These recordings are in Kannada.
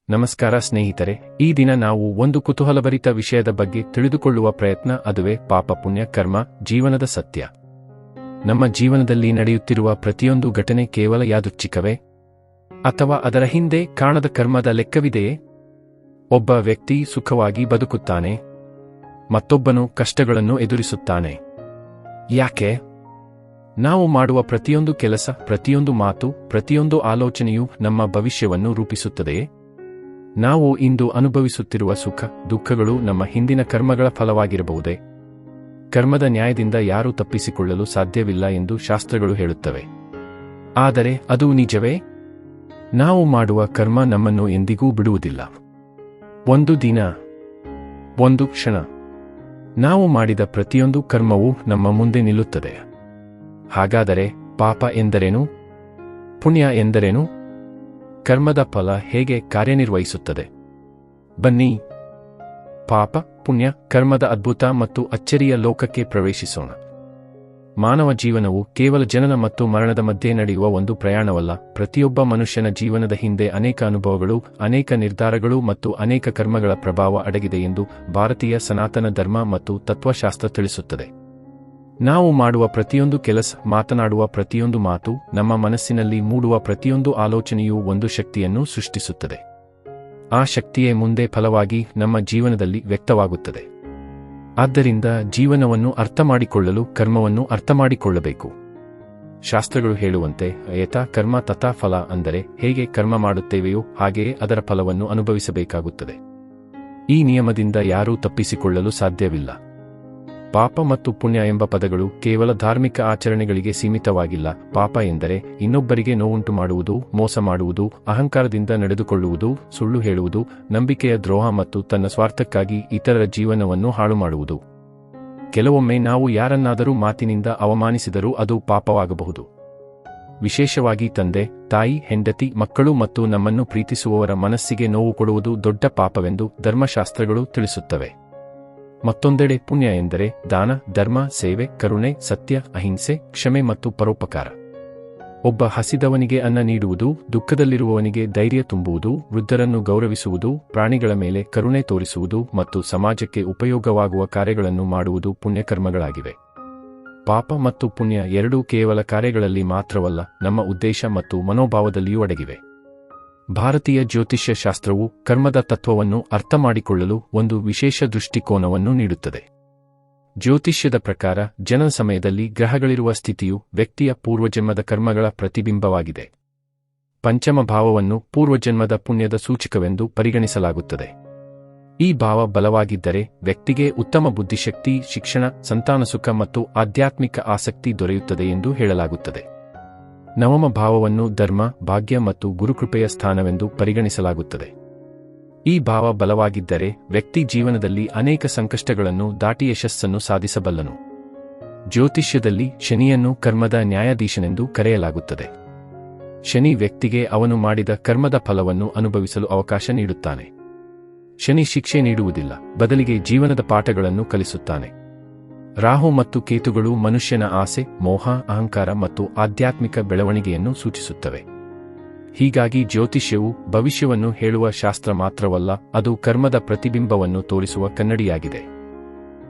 ನಮಸ್ಕಾರ ಸ್ನೇಹಿತರೆ, ಈ ದಿನ ನಾವು ಒಂದು ಕುತೂಹಲಭರಿತ ವಿಷಯದ ಬಗ್ಗೆ ತಿಳಿದುಕೊಳ್ಳುವ ಪ್ರಯತ್ನ, ಅದುವೇ ಪಾಪ ಪುಣ್ಯ ಕರ್ಮ ಜೀವನದ ಸತ್ಯ. ನಮ್ಮ ಜೀವನದಲ್ಲಿ ನಡೆಯುತ್ತಿರುವ ಪ್ರತಿಯೊಂದು ಘಟನೆ ಕೇವಲ ಯಾದೃಚ್ಛಿಕವೇ? ಅಥವಾ ಅದರ ಹಿಂದೆ ಕಾಣದ ಕರ್ಮದ ಲೆಕ್ಕವಿದೆಯೇ? ಒಬ್ಬ ವ್ಯಕ್ತಿ ಸುಖವಾಗಿ ಬದುಕುತ್ತಾನೆ, ಮತ್ತೊಬ್ಬನು ಕಷ್ಟಗಳನ್ನು ಎದುರಿಸುತ್ತಾನೆ. ಯಾಕೆ? ನಾವು ಮಾಡುವ ಪ್ರತಿಯೊಂದು ಕೆಲಸ, ಪ್ರತಿಯೊಂದು ಮಾತು, ಪ್ರತಿಯೊಂದು ಆಲೋಚನೆಯೂ ನಮ್ಮ ಭವಿಷ್ಯವನ್ನು ರೂಪಿಸುತ್ತದೆಯೇ? ನಾವು ಇಂದು ಅನುಭವಿಸುತ್ತಿರುವ ಸುಖ ದುಃಖಗಳು ನಮ್ಮ ಹಿಂದಿನ ಕರ್ಮಗಳ ಫಲವಾಗಿರಬಹುದೇ? ಕರ್ಮದ ನ್ಯಾಯದಿಂದ ಯಾರೂ ತಪ್ಪಿಸಿಕೊಳ್ಳಲು ಸಾಧ್ಯವಿಲ್ಲ ಎಂದು ಶಾಸ್ತ್ರಗಳು ಹೇಳುತ್ತವೆ. ಆದರೆ ಅದು ನಿಜವೇ? ನಾವು ಮಾಡುವ ಕರ್ಮ ನಮ್ಮನ್ನು ಎಂದಿಗೂ ಬಿಡುವುದಿಲ್ಲ. ಒಂದು ದಿನ, ಒಂದು ಕ್ಷಣ, ನಾವು ಮಾಡಿದ ಪ್ರತಿಯೊಂದು ಕರ್ಮವೂ ನಮ್ಮ ಮುಂದೆ ನಿಲ್ಲುತ್ತದೆ. ಹಾಗಾದರೆ ಪಾಪ ಎಂದರೇನು? ಪುಣ್ಯ ಎಂದರೇನು? ಕರ್ಮದ ಫಲ ಹೇಗೆ ಕಾರ್ಯನಿರ್ವಹಿಸುತ್ತದೆ? ಬನ್ನಿ, ಪಾಪ ಪುಣ್ಯ ಕರ್ಮದ ಅದ್ಭುತ ಮತ್ತು ಅಚ್ಚರಿಯ ಲೋಕಕ್ಕೆ ಪ್ರವೇಶಿಸೋಣ. ಮಾನವ ಜೀವನವು ಕೇವಲ ಜನನ ಮತ್ತು ಮರಣದ ಮಧ್ಯೆ ನಡೆಯುವ ಒಂದು ಪ್ರಯಾಣವಲ್ಲ. ಪ್ರತಿಯೊಬ್ಬ ಮನುಷ್ಯನ ಜೀವನದ ಹಿಂದೆ ಅನೇಕ ಅನುಭವಗಳು, ಅನೇಕ ನಿರ್ಧಾರಗಳು ಮತ್ತು ಅನೇಕ ಕರ್ಮಗಳ ಪ್ರಭಾವ ಅಡಗಿದೆ ಎಂದು ಭಾರತೀಯ ಸನಾತನ ಧರ್ಮ ಮತ್ತು ತತ್ವಶಾಸ್ತ್ರ ತಿಳಿಸುತ್ತದೆ. ನಾವು ಮಾಡುವ ಪ್ರತಿಯೊಂದು ಕೆಲಸ, ಮಾತನಾಡುವ ಪ್ರತಿಯೊಂದು ಮಾತು, ನಮ್ಮ ಮನಸ್ಸಿನಲ್ಲಿ ಮೂಡುವ ಪ್ರತಿಯೊಂದು ಆಲೋಚನೆಯೂ ಒಂದು ಶಕ್ತಿಯನ್ನು ಸೃಷ್ಟಿಸುತ್ತದೆ. ಆ ಶಕ್ತಿಯೇ ಮುಂದೆ ಫಲವಾಗಿ ನಮ್ಮ ಜೀವನದಲ್ಲಿ ವ್ಯಕ್ತವಾಗುತ್ತದೆ. ಆದ್ದರಿಂದ ಜೀವನವನ್ನು ಅರ್ಥಮಾಡಿಕೊಳ್ಳಲು ಕರ್ಮವನ್ನು ಅರ್ಥಮಾಡಿಕೊಳ್ಳಬೇಕು. ಶಾಸ್ತ್ರಗಳು ಹೇಳುವಂತೆ ಯಥಾ ಕರ್ಮ ತಥಾ ಫಲ, ಅಂದರೆ ಹೇಗೆ ಕರ್ಮ ಮಾಡುತ್ತೇವೆಯೋ ಹಾಗೆಯೇ ಅದರ ಫಲವನ್ನು ಅನುಭವಿಸಬೇಕಾಗುತ್ತದೆ. ಈ ನಿಯಮದಿಂದ ಯಾರೂ ತಪ್ಪಿಸಿಕೊಳ್ಳಲು ಸಾಧ್ಯವಿಲ್ಲ. ಪಾಪ ಮತ್ತು ಪುಣ್ಯ ಎಂಬ ಪದಗಳು ಕೇವಲ ಧಾರ್ಮಿಕ ಆಚರಣೆಗಳಿಗೆ ಸೀಮಿತವಾಗಿಲ್ಲ. ಪಾಪ ಎಂದರೆ ಇನ್ನೊಬ್ಬರಿಗೆ ನೋವುಂಟು ಮಾಡುವುದು, ಮೋಸ ಮಾಡುವುದು, ಅಹಂಕಾರದಿಂದ ನಡೆದುಕೊಳ್ಳುವುದು, ಸುಳ್ಳು ಹೇಳುವುದು, ನಂಬಿಕೆಯ ದ್ರೋಹ ಮತ್ತು ತನ್ನ ಸ್ವಾರ್ಥಕ್ಕಾಗಿ ಇತರರ ಜೀವನವನ್ನು ಹಾಳು ಮಾಡುವುದು. ಕೆಲವೊಮ್ಮೆ ನಾವು ಯಾರನ್ನಾದರೂ ಮಾತಿನಿಂದ ಅವಮಾನಿಸಿದರೂ ಅದು ಪಾಪವಾಗಬಹುದು. ವಿಶೇಷವಾಗಿ ತಂದೆ, ತಾಯಿ, ಹೆಂಡತಿ, ಮಕ್ಕಳು ಮತ್ತು ನಮ್ಮನ್ನು ಪ್ರೀತಿಸುವವರ ಮನಸ್ಸಿಗೆ ನೋವು ಕೊಡುವುದು ದೊಡ್ಡ ಪಾಪವೆಂದು ಧರ್ಮಶಾಸ್ತ್ರಗಳು ತಿಳಿಸುತ್ತವೆ. ಮತ್ತೊಂದೆಡೆ ಪುಣ್ಯ ಎಂದರೆ ದಾನ, ಧರ್ಮ, ಸೇವೆ, ಕರುಣೆ, ಸತ್ಯ, ಅಹಿಂಸೆ, ಕ್ಷಮೆ ಮತ್ತು ಪರೋಪಕಾರ. ಒಬ್ಬ ಹಸಿದವನಿಗೆ ಅನ್ನ ನೀಡುವುದು, ದುಃಖದಲ್ಲಿರುವವನಿಗೆ ಧೈರ್ಯ ತುಂಬುವುದು, ವೃದ್ಧರನ್ನು ಗೌರವಿಸುವುದು, ಪ್ರಾಣಿಗಳ ಮೇಲೆ ಕರುಣೆ ತೋರಿಸುವುದು ಮತ್ತು ಸಮಾಜಕ್ಕೆ ಉಪಯೋಗವಾಗುವ ಕಾರ್ಯಗಳನ್ನು ಮಾಡುವುದು ಪುಣ್ಯಕರ್ಮಗಳಾಗಿವೆ. ಪಾಪ ಮತ್ತು ಪುಣ್ಯ ಎರಡೂ ಕೇವಲ ಕಾರ್ಯಗಳಲ್ಲಿ ಮಾತ್ರವಲ್ಲ, ನಮ್ಮ ಉದ್ದೇಶ ಮತ್ತು ಮನೋಭಾವದಲ್ಲಿಯೂ ಅಡಗಿವೆ. ಭಾರತೀಯ ಜ್ಯೋತಿಷ್ಯ ಶಾಸ್ತ್ರವು ಕರ್ಮದ ತತ್ವವನ್ನು ಅರ್ಥಮಾಡಿಕೊಳ್ಳಲು ಒಂದು ವಿಶೇಷ ದೃಷ್ಟಿಕೋನವನ್ನು ನೀಡುತ್ತದೆ. ಜ್ಯೋತಿಷ್ಯದ ಪ್ರಕಾರ ಜನನ ಸಮಯದಲ್ಲಿ ಗ್ರಹಗಳಿರುವ ಸ್ಥಿತಿಯು ವ್ಯಕ್ತಿಯ ಪೂರ್ವಜನ್ಮದ ಕರ್ಮಗಳ ಪ್ರತಿಬಿಂಬವಾಗಿದೆ. ಪಂಚಮ ಭಾವವನ್ನು ಪೂರ್ವಜನ್ಮದ ಪುಣ್ಯದ ಸೂಚಕವೆಂದು ಪರಿಗಣಿಸಲಾಗುತ್ತದೆ. ಈ ಭಾವ ಬಲವಾಗಿದ್ದರೆ ವ್ಯಕ್ತಿಗೆ ಉತ್ತಮ ಬುದ್ಧಿಶಕ್ತಿ, ಶಿಕ್ಷಣ, ಸಂತಾನಸುಖ ಮತ್ತು ಆಧ್ಯಾತ್ಮಿಕ ಆಸಕ್ತಿ ದೊರೆಯುತ್ತದೆ ಎಂದು ಹೇಳಲಾಗುತ್ತದೆ. ನವಮ ಭಾವವನ್ನು ಧರ್ಮ, ಭಾಗ್ಯ ಮತ್ತು ಗುರುಕೃಪೆಯ ಸ್ಥಾನವೆಂದು ಪರಿಗಣಿಸಲಾಗುತ್ತದೆ. ಈ ಭಾವ ಬಲವಾಗಿದ್ದರೆ ವ್ಯಕ್ತಿ ಜೀವನದಲ್ಲಿ ಅನೇಕ ಸಂಕಷ್ಟಗಳನ್ನು ದಾಟಿ ಯಶಸ್ಸನ್ನು ಸಾಧಿಸಬಲ್ಲನು. ಜ್ಯೋತಿಷ್ಯದಲ್ಲಿ ಶನಿಯನ್ನು ಕರ್ಮದ ನ್ಯಾಯಾಧೀಶನೆಂದು ಕರೆಯಲಾಗುತ್ತದೆ. ಶನಿ ವ್ಯಕ್ತಿಗೆ ಅವನು ಮಾಡಿದ ಕರ್ಮದ ಫಲವನ್ನು ಅನುಭವಿಸಲು ಅವಕಾಶ ನೀಡುತ್ತಾನೆ. ಶನಿ ಶಿಕ್ಷೆ ನೀಡುವುದಿಲ್ಲ, ಬದಲಿಗೆ ಜೀವನದ ಪಾಠಗಳನ್ನು ಕಲಿಸುತ್ತಾನೆ. ರಾಹು ಮತ್ತು ಕೇತುಗಳು ಮನುಷ್ಯನ ಆಸೆ, ಮೋಹ, ಅಹಂಕಾರ ಮತ್ತು ಆಧ್ಯಾತ್ಮಿಕ ಬೆಳವಣಿಗೆಯನ್ನು ಸೂಚಿಸುತ್ತವೆ. ಹೀಗಾಗಿ ಜ್ಯೋತಿಷ್ಯವು ಭವಿಷ್ಯವನ್ನು ಹೇಳುವ ಶಾಸ್ತ್ರ ಮಾತ್ರವಲ್ಲ, ಅದು ಕರ್ಮದ ಪ್ರತಿಬಿಂಬವನ್ನು ತೋರಿಸುವ ಕನ್ನಡಿಯಾಗಿದೆ.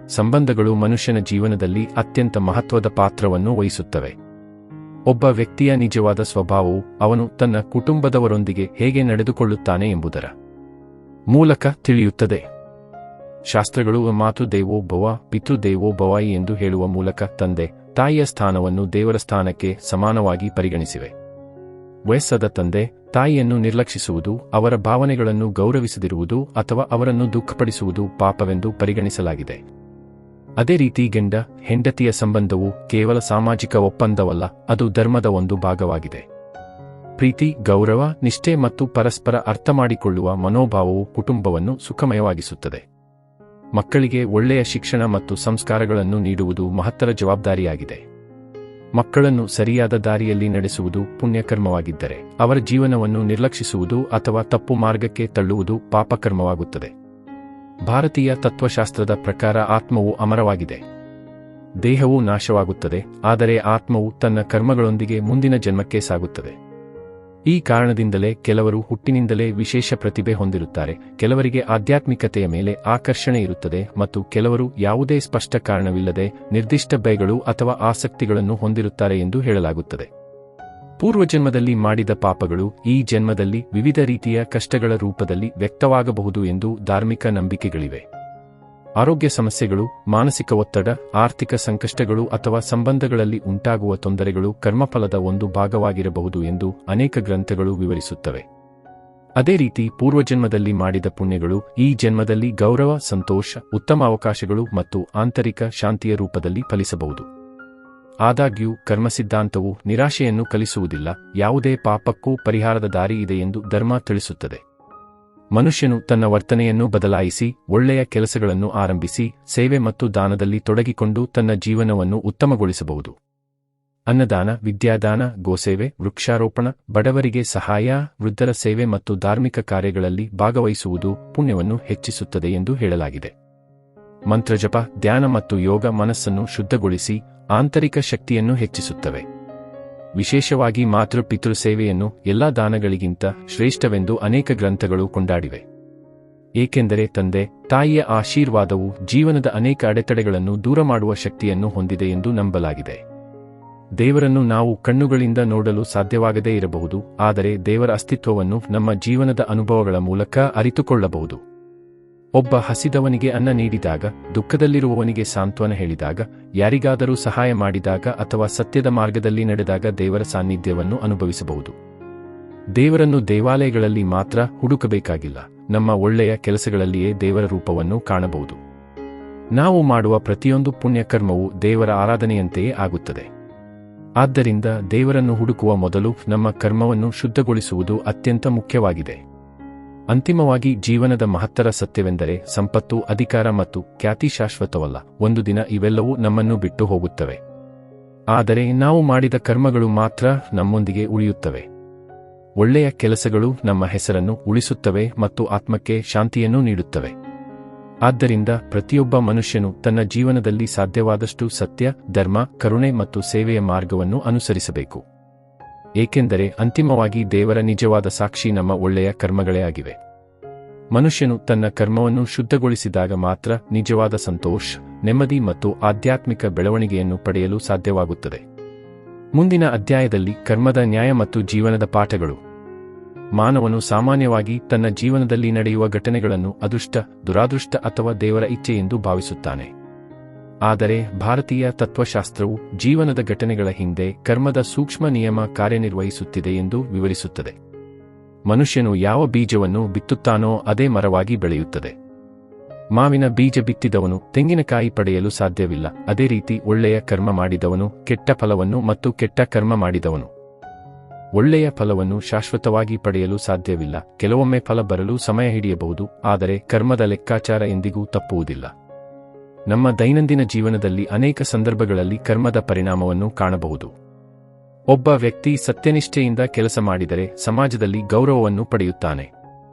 ಸಂಬಂಧಗಳು ಮನುಷ್ಯನ ಜೀವನದಲ್ಲಿ ಅತ್ಯಂತ ಮಹತ್ವದ ಪಾತ್ರವನ್ನು ವಹಿಸುತ್ತವೆ. ಒಬ್ಬ ವ್ಯಕ್ತಿಯ ನಿಜವಾದ ಸ್ವಭಾವವು ಅವನು ತನ್ನ ಕುಟುಂಬದವರೊಂದಿಗೆ ಹೇಗೆ ನಡೆದುಕೊಳ್ಳುತ್ತಾನೆ ಎಂಬುದರ ಮೂಲಕ ತಿಳಿಯುತ್ತದೆ. ಶಾಸ್ತ್ರಗಳು ಮಾತು ದೇವೋ ಭವ, ಪಿತೃ ದೇವೋ ಭವಾಯಿ ಎಂದು ಹೇಳುವ ಮೂಲಕ ತಂದೆ, ತಾಯಿಯ ಸ್ಥಾನವನ್ನು ದೇವರ ಸ್ಥಾನಕ್ಕೆ ಸಮಾನವಾಗಿ ಪರಿಗಣಿಸಿವೆ. ವಯಸ್ಸಾದ ತಂದೆ, ತಾಯಿಯನ್ನು ನಿರ್ಲಕ್ಷಿಸುವುದು, ಅವರ ಭಾವನೆಗಳನ್ನು ಗೌರವಿಸದಿರುವುದು ಅಥವಾ ಅವರನ್ನು ದುಃಖಪಡಿಸುವುದು ಪಾಪವೆಂದು ಪರಿಗಣಿಸಲಾಗಿದೆ. ಅದೇ ರೀತಿ ಗಂಡ ಹೆಂಡತಿಯ ಸಂಬಂಧವು ಕೇವಲ ಸಾಮಾಜಿಕ ಒಪ್ಪಂದವಲ್ಲ, ಅದು ಧರ್ಮದ ಒಂದು ಭಾಗವಾಗಿದೆ. ಪ್ರೀತಿ, ಗೌರವ, ನಿಷ್ಠೆ ಮತ್ತು ಪರಸ್ಪರ ಅರ್ಥಮಾಡಿಕೊಳ್ಳುವ ಮನೋಭಾವವು ಕುಟುಂಬವನ್ನು ಸುಖಮಯವಾಗಿಸುತ್ತದೆ. ಮಕ್ಕಳಿಗೆ ಒಳ್ಳೆಯ ಶಿಕ್ಷಣ ಮತ್ತು ಸಂಸ್ಕಾರಗಳನ್ನು ನೀಡುವುದು ಮಹತ್ತರ ಜವಾಬ್ದಾರಿಯಾಗಿದೆ. ಮಕ್ಕಳನ್ನು ಸರಿಯಾದ ದಾರಿಯಲ್ಲಿ ನಡೆಸುವುದು ಪುಣ್ಯಕರ್ಮವಾಗಿದ್ದರೆ, ಅವರ ಜೀವನವನ್ನು ನಿರ್ಲಕ್ಷಿಸುವುದು ಅಥವಾ ತಪ್ಪು ಮಾರ್ಗಕ್ಕೆ ತಳ್ಳುವುದು ಪಾಪಕರ್ಮವಾಗುತ್ತದೆ. ಭಾರತೀಯ ತತ್ವಶಾಸ್ತ್ರದ ಪ್ರಕಾರ ಆತ್ಮವು ಅಮರವಾಗಿದೆ. ದೇಹವು ನಾಶವಾಗುತ್ತದೆ, ಆದರೆ ಆತ್ಮವು ತನ್ನ ಕರ್ಮಗಳೊಂದಿಗೆ ಮುಂದಿನ ಜನ್ಮಕ್ಕೆ ಸಾಗುತ್ತದೆ. ಈ ಕಾರಣದಿಂದಲೇ ಕೆಲವರು ಹುಟ್ಟಿನಿಂದಲೇ ವಿಶೇಷ ಪ್ರತಿಭೆ ಹೊಂದಿರುತ್ತಾರೆ, ಕೆಲವರಿಗೆ ಆಧ್ಯಾತ್ಮಿಕತೆಯ ಮೇಲೆ ಆಕರ್ಷಣೆ ಇರುತ್ತದೆ ಮತ್ತು ಕೆಲವರು ಯಾವುದೇ ಸ್ಪಷ್ಟ ಕಾರಣವಿಲ್ಲದೆ ನಿರ್ದಿಷ್ಟ ಬಯಗಳು ಅಥವಾ ಆಸಕ್ತಿಗಳನ್ನು ಹೊಂದಿರುತ್ತಾರೆ ಎಂದು ಹೇಳಲಾಗುತ್ತದೆ. ಪೂರ್ವಜನ್ಮದಲ್ಲಿ ಮಾಡಿದ ಪಾಪಗಳು ಈ ಜನ್ಮದಲ್ಲಿ ವಿವಿಧ ರೀತಿಯ ಕಷ್ಟಗಳ ರೂಪದಲ್ಲಿ ವ್ಯಕ್ತವಾಗಬಹುದು ಎಂದು ಧಾರ್ಮಿಕ ನಂಬಿಕೆಗಳಿವೆ. ಆರೋಗ್ಯ ಸಮಸ್ಯೆಗಳು, ಮಾನಸಿಕ ಒತ್ತಡ, ಆರ್ಥಿಕ ಸಂಕಷ್ಟಗಳು ಅಥವಾ ಸಂಬಂಧಗಳಲ್ಲಿ ಉಂಟಾಗುವ ತೊಂದರೆಗಳು ಕರ್ಮಫಲದ ಒಂದು ಭಾಗವಾಗಿರಬಹುದು ಎಂದು ಅನೇಕ ಗ್ರಂಥಗಳು ವಿವರಿಸುತ್ತವೆ. ಅದೇ ರೀತಿ ಪೂರ್ವಜನ್ಮದಲ್ಲಿ ಮಾಡಿದ ಪುಣ್ಯಗಳು ಈ ಜನ್ಮದಲ್ಲಿ ಗೌರವ, ಸಂತೋಷ, ಉತ್ತಮ ಅವಕಾಶಗಳು ಮತ್ತು ಆಂತರಿಕ ಶಾಂತಿಯ ರೂಪದಲ್ಲಿ ಫಲಿಸಬಹುದು. ಆದಾಗ್ಯೂ ಕರ್ಮಸಿದ್ಧಾಂತವು ನಿರಾಶೆಯನ್ನು ಕಲಿಸುವುದಿಲ್ಲ, ಯಾವುದೇ ಪಾಪಕ್ಕೂ ಪರಿಹಾರದ ದಾರಿ ಇದೆ ಎಂದು ಧರ್ಮ ತಿಳಿಸುತ್ತದೆ. ಮನುಷ್ಯನು ತನ್ನ ವರ್ತನೆಯನ್ನು ಬದಲಾಯಿಸಿ, ಒಳ್ಳೆಯ ಕೆಲಸಗಳನ್ನು ಆರಂಭಿಸಿ, ಸೇವೆ ಮತ್ತು ದಾನದಲ್ಲಿ ತೊಡಗಿಕೊಂಡು ತನ್ನ ಜೀವನವನ್ನು ಉತ್ತಮಗೊಳಿಸಬಹುದು. ಅನ್ನದಾನ, ವಿದ್ಯಾದಾನ, ಗೋಸೇವೆ, ವೃಕ್ಷಾರೋಪಣ, ಬಡವರಿಗೆ ಸಹಾಯ, ವೃದ್ಧರ ಸೇವೆ ಮತ್ತು ಧಾರ್ಮಿಕ ಕಾರ್ಯಗಳಲ್ಲಿ ಭಾಗವಹಿಸುವುದು ಪುಣ್ಯವನ್ನು ಹೆಚ್ಚಿಸುತ್ತದೆ ಎಂದು ಹೇಳಲಾಗಿದೆ. ಮಂತ್ರಜಪ, ಧ್ಯಾನ ಮತ್ತು ಯೋಗ ಮನಸ್ಸನ್ನು ಶುದ್ಧಗೊಳಿಸಿ ಆಂತರಿಕ ಶಕ್ತಿಯನ್ನು ಹೆಚ್ಚಿಸುತ್ತವೆ. ವಿಶೇಷವಾಗಿ ಮಾತೃ-ಪಿತೃ ಸೇವೆಯನ್ನು ಎಲ್ಲಾ ದಾನಗಳಿಗಿಂತ ಶ್ರೇಷ್ಠವೆಂದು ಅನೇಕ ಗ್ರಂಥಗಳು ಕೊಂಡಾಡಿವೆ. ಏಕೆಂದರೆ ತಂದೆ ತಾಯಿಯ ಆಶೀರ್ವಾದವು ಜೀವನದ ಅನೇಕ ಅಡೆತಡೆಗಳನ್ನು ದೂರ ಮಾಡುವ ಶಕ್ತಿಯನ್ನು ಹೊಂದಿದೆ ಎಂದು ನಂಬಲಾಗಿದೆ. ದೇವರನ್ನು ನಾವು ಕಣ್ಣುಗಳಿಂದ ನೋಡಲು ಸಾಧ್ಯವಾಗದೇ ಇರಬಹುದು, ಆದರೆ ದೇವರ ಅಸ್ತಿತ್ವವನ್ನು ನಮ್ಮ ಜೀವನದ ಅನುಭವಗಳ ಮೂಲಕ ಅರಿತುಕೊಳ್ಳಬಹುದು. ಒಬ್ಬ ಹಸಿದವನಿಗೆ ಅನ್ನ ನೀಡಿದಾಗ, ದುಃಖದಲ್ಲಿರುವವನಿಗೆ ಸಾಂತ್ವನ ಹೇಳಿದಾಗ, ಯಾರಿಗಾದರೂ ಸಹಾಯ ಮಾಡಿದಾಗ ಅಥವಾ ಸತ್ಯದ ಮಾರ್ಗದಲ್ಲಿ ನಡೆದಾಗ ದೇವರ ಸಾನ್ನಿಧ್ಯವನ್ನು ಅನುಭವಿಸಬಹುದು. ದೇವರನ್ನು ದೇವಾಲಯಗಳಲ್ಲಿ ಮಾತ್ರ ಹುಡುಕಬೇಕಾಗಿಲ್ಲ, ನಮ್ಮ ಒಳ್ಳೆಯ ಕೆಲಸಗಳಲ್ಲಿಯೇ ದೇವರ ರೂಪವನ್ನು ಕಾಣಬಹುದು. ನಾವು ಮಾಡುವ ಪ್ರತಿಯೊಂದು ಪುಣ್ಯಕರ್ಮವೂ ದೇವರ ಆರಾಧನೆಯಂತೆಯೇ ಆಗುತ್ತದೆ. ಆದ್ದರಿಂದ ದೇವರನ್ನು ಹುಡುಕುವ ಮೊದಲು ನಮ್ಮ ಕರ್ಮವನ್ನು ಶುದ್ಧಗೊಳಿಸುವುದು ಅತ್ಯಂತ ಮುಖ್ಯವಾಗಿದೆ. ಅಂತಿಮವಾಗಿ ಜೀವನದ ಮಹತ್ತರ ಸತ್ಯವೆಂದರೆ ಸಂಪತ್ತು, ಅಧಿಕಾರ ಮತ್ತು ಖ್ಯಾತಿ ಶಾಶ್ವತವಲ್ಲ. ಒಂದು ದಿನ ಇವೆಲ್ಲವೂ ನಮ್ಮನ್ನು ಬಿಟ್ಟು ಹೋಗುತ್ತವೆ. ಆದರೆ ನಾವು ಮಾಡಿದ ಕರ್ಮಗಳು ಮಾತ್ರ ನಮ್ಮೊಂದಿಗೆ ಉಳಿಯುತ್ತವೆ. ಒಳ್ಳೆಯ ಕೆಲಸಗಳು ನಮ್ಮ ಹೆಸರನ್ನು ಉಳಿಸುತ್ತವೆ ಮತ್ತು ಆತ್ಮಕ್ಕೆ ಶಾಂತಿಯನ್ನು ನೀಡುತ್ತವೆ. ಆದ್ದರಿಂದ ಪ್ರತಿಯೊಬ್ಬ ಮನುಷ್ಯನು ತನ್ನ ಜೀವನದಲ್ಲಿ ಸಾಧ್ಯವಾದಷ್ಟು ಸತ್ಯ, ಧರ್ಮ, ಕರುಣೆ ಮತ್ತು ಸೇವೆಯ ಮಾರ್ಗವನ್ನು ಅನುಸರಿಸಬೇಕು. ಏಕೆಂದರೆ ಅಂತಿಮವಾಗಿ ದೇವರ ನಿಜವಾದ ಸಾಕ್ಷಿ ನಮ್ಮ ಒಳ್ಳೆಯ ಕರ್ಮಗಳೇ ಆಗಿವೆ. ಮನುಷ್ಯನು ತನ್ನ ಕರ್ಮವನ್ನು ಶುದ್ಧಗೊಳಿಸಿದಾಗ ಮಾತ್ರ ನಿಜವಾದ ಸಂತೋಷ, ನೆಮ್ಮದಿ ಮತ್ತು ಆಧ್ಯಾತ್ಮಿಕ ಬೆಳವಣಿಗೆಯನ್ನು ಪಡೆಯಲು ಸಾಧ್ಯವಾಗುತ್ತದೆ. ಮುಂದಿನ ಅಧ್ಯಾಯದಲ್ಲಿ ಕರ್ಮದ ನ್ಯಾಯ ಮತ್ತು ಜೀವನದ ಪಾಠಗಳು. ಮಾನವನು ಸಾಮಾನ್ಯವಾಗಿ ತನ್ನ ಜೀವನದಲ್ಲಿ ನಡೆಯುವ ಘಟನೆಗಳನ್ನು ಅದೃಷ್ಟ, ದುರಾದೃಷ್ಟ ಅಥವಾ ದೇವರ ಇಚ್ಛೆ ಎಂದು ಭಾವಿಸುತ್ತಾನೆ. ಆದರೆ ಭಾರತೀಯ ತತ್ವಶಾಸ್ತ್ರವು ಜೀವನದ ಘಟನೆಗಳ ಹಿಂದೆ ಕರ್ಮದ ಸೂಕ್ಷ್ಮ ನಿಯಮ ಕಾರ್ಯನಿರ್ವಹಿಸುತ್ತಿದೆ ಎಂದು ವಿವರಿಸುತ್ತದೆ. ಮನುಷ್ಯನು ಯಾವ ಬೀಜವನ್ನು ಬಿತ್ತುತ್ತಾನೋ ಅದೇ ಮರವಾಗಿ ಬೆಳೆಯುತ್ತದೆ. ಮಾವಿನ ಬೀಜ ಬಿತ್ತಿದವನು ತೆಂಗಿನಕಾಯಿ ಪಡೆಯಲು ಸಾಧ್ಯವಿಲ್ಲ. ಅದೇ ರೀತಿ ಒಳ್ಳೆಯ ಕರ್ಮ ಮಾಡಿದವನು ಕೆಟ್ಟ ಫಲವನ್ನು ಮತ್ತು ಕೆಟ್ಟ ಕರ್ಮ ಮಾಡಿದವನು ಒಳ್ಳೆಯ ಫಲವನ್ನು ಶಾಶ್ವತವಾಗಿ ಪಡೆಯಲು ಸಾಧ್ಯವಿಲ್ಲ. ಕೆಲವೊಮ್ಮೆ ಫಲ ಬರಲು ಸಮಯ ಹಿಡಿಯಬಹುದು, ಆದರೆ ಕರ್ಮದ ಲೆಕ್ಕಾಚಾರ ಎಂದಿಗೂ ತಪ್ಪುವುದಿಲ್ಲ. ನಮ್ಮ ದೈನಂದಿನ ಜೀವನದಲ್ಲಿ ಅನೇಕ ಸಂದರ್ಭಗಳಲ್ಲಿ ಕರ್ಮದ ಪರಿಣಾಮವನ್ನು ಕಾಣಬಹುದು. ಒಬ್ಬ ವ್ಯಕ್ತಿ ಸತ್ಯನಿಷ್ಠೆಯಿಂದ ಕೆಲಸ ಮಾಡಿದರೆ ಸಮಾಜದಲ್ಲಿ ಗೌರವವನ್ನು ಪಡೆಯುತ್ತಾನೆ.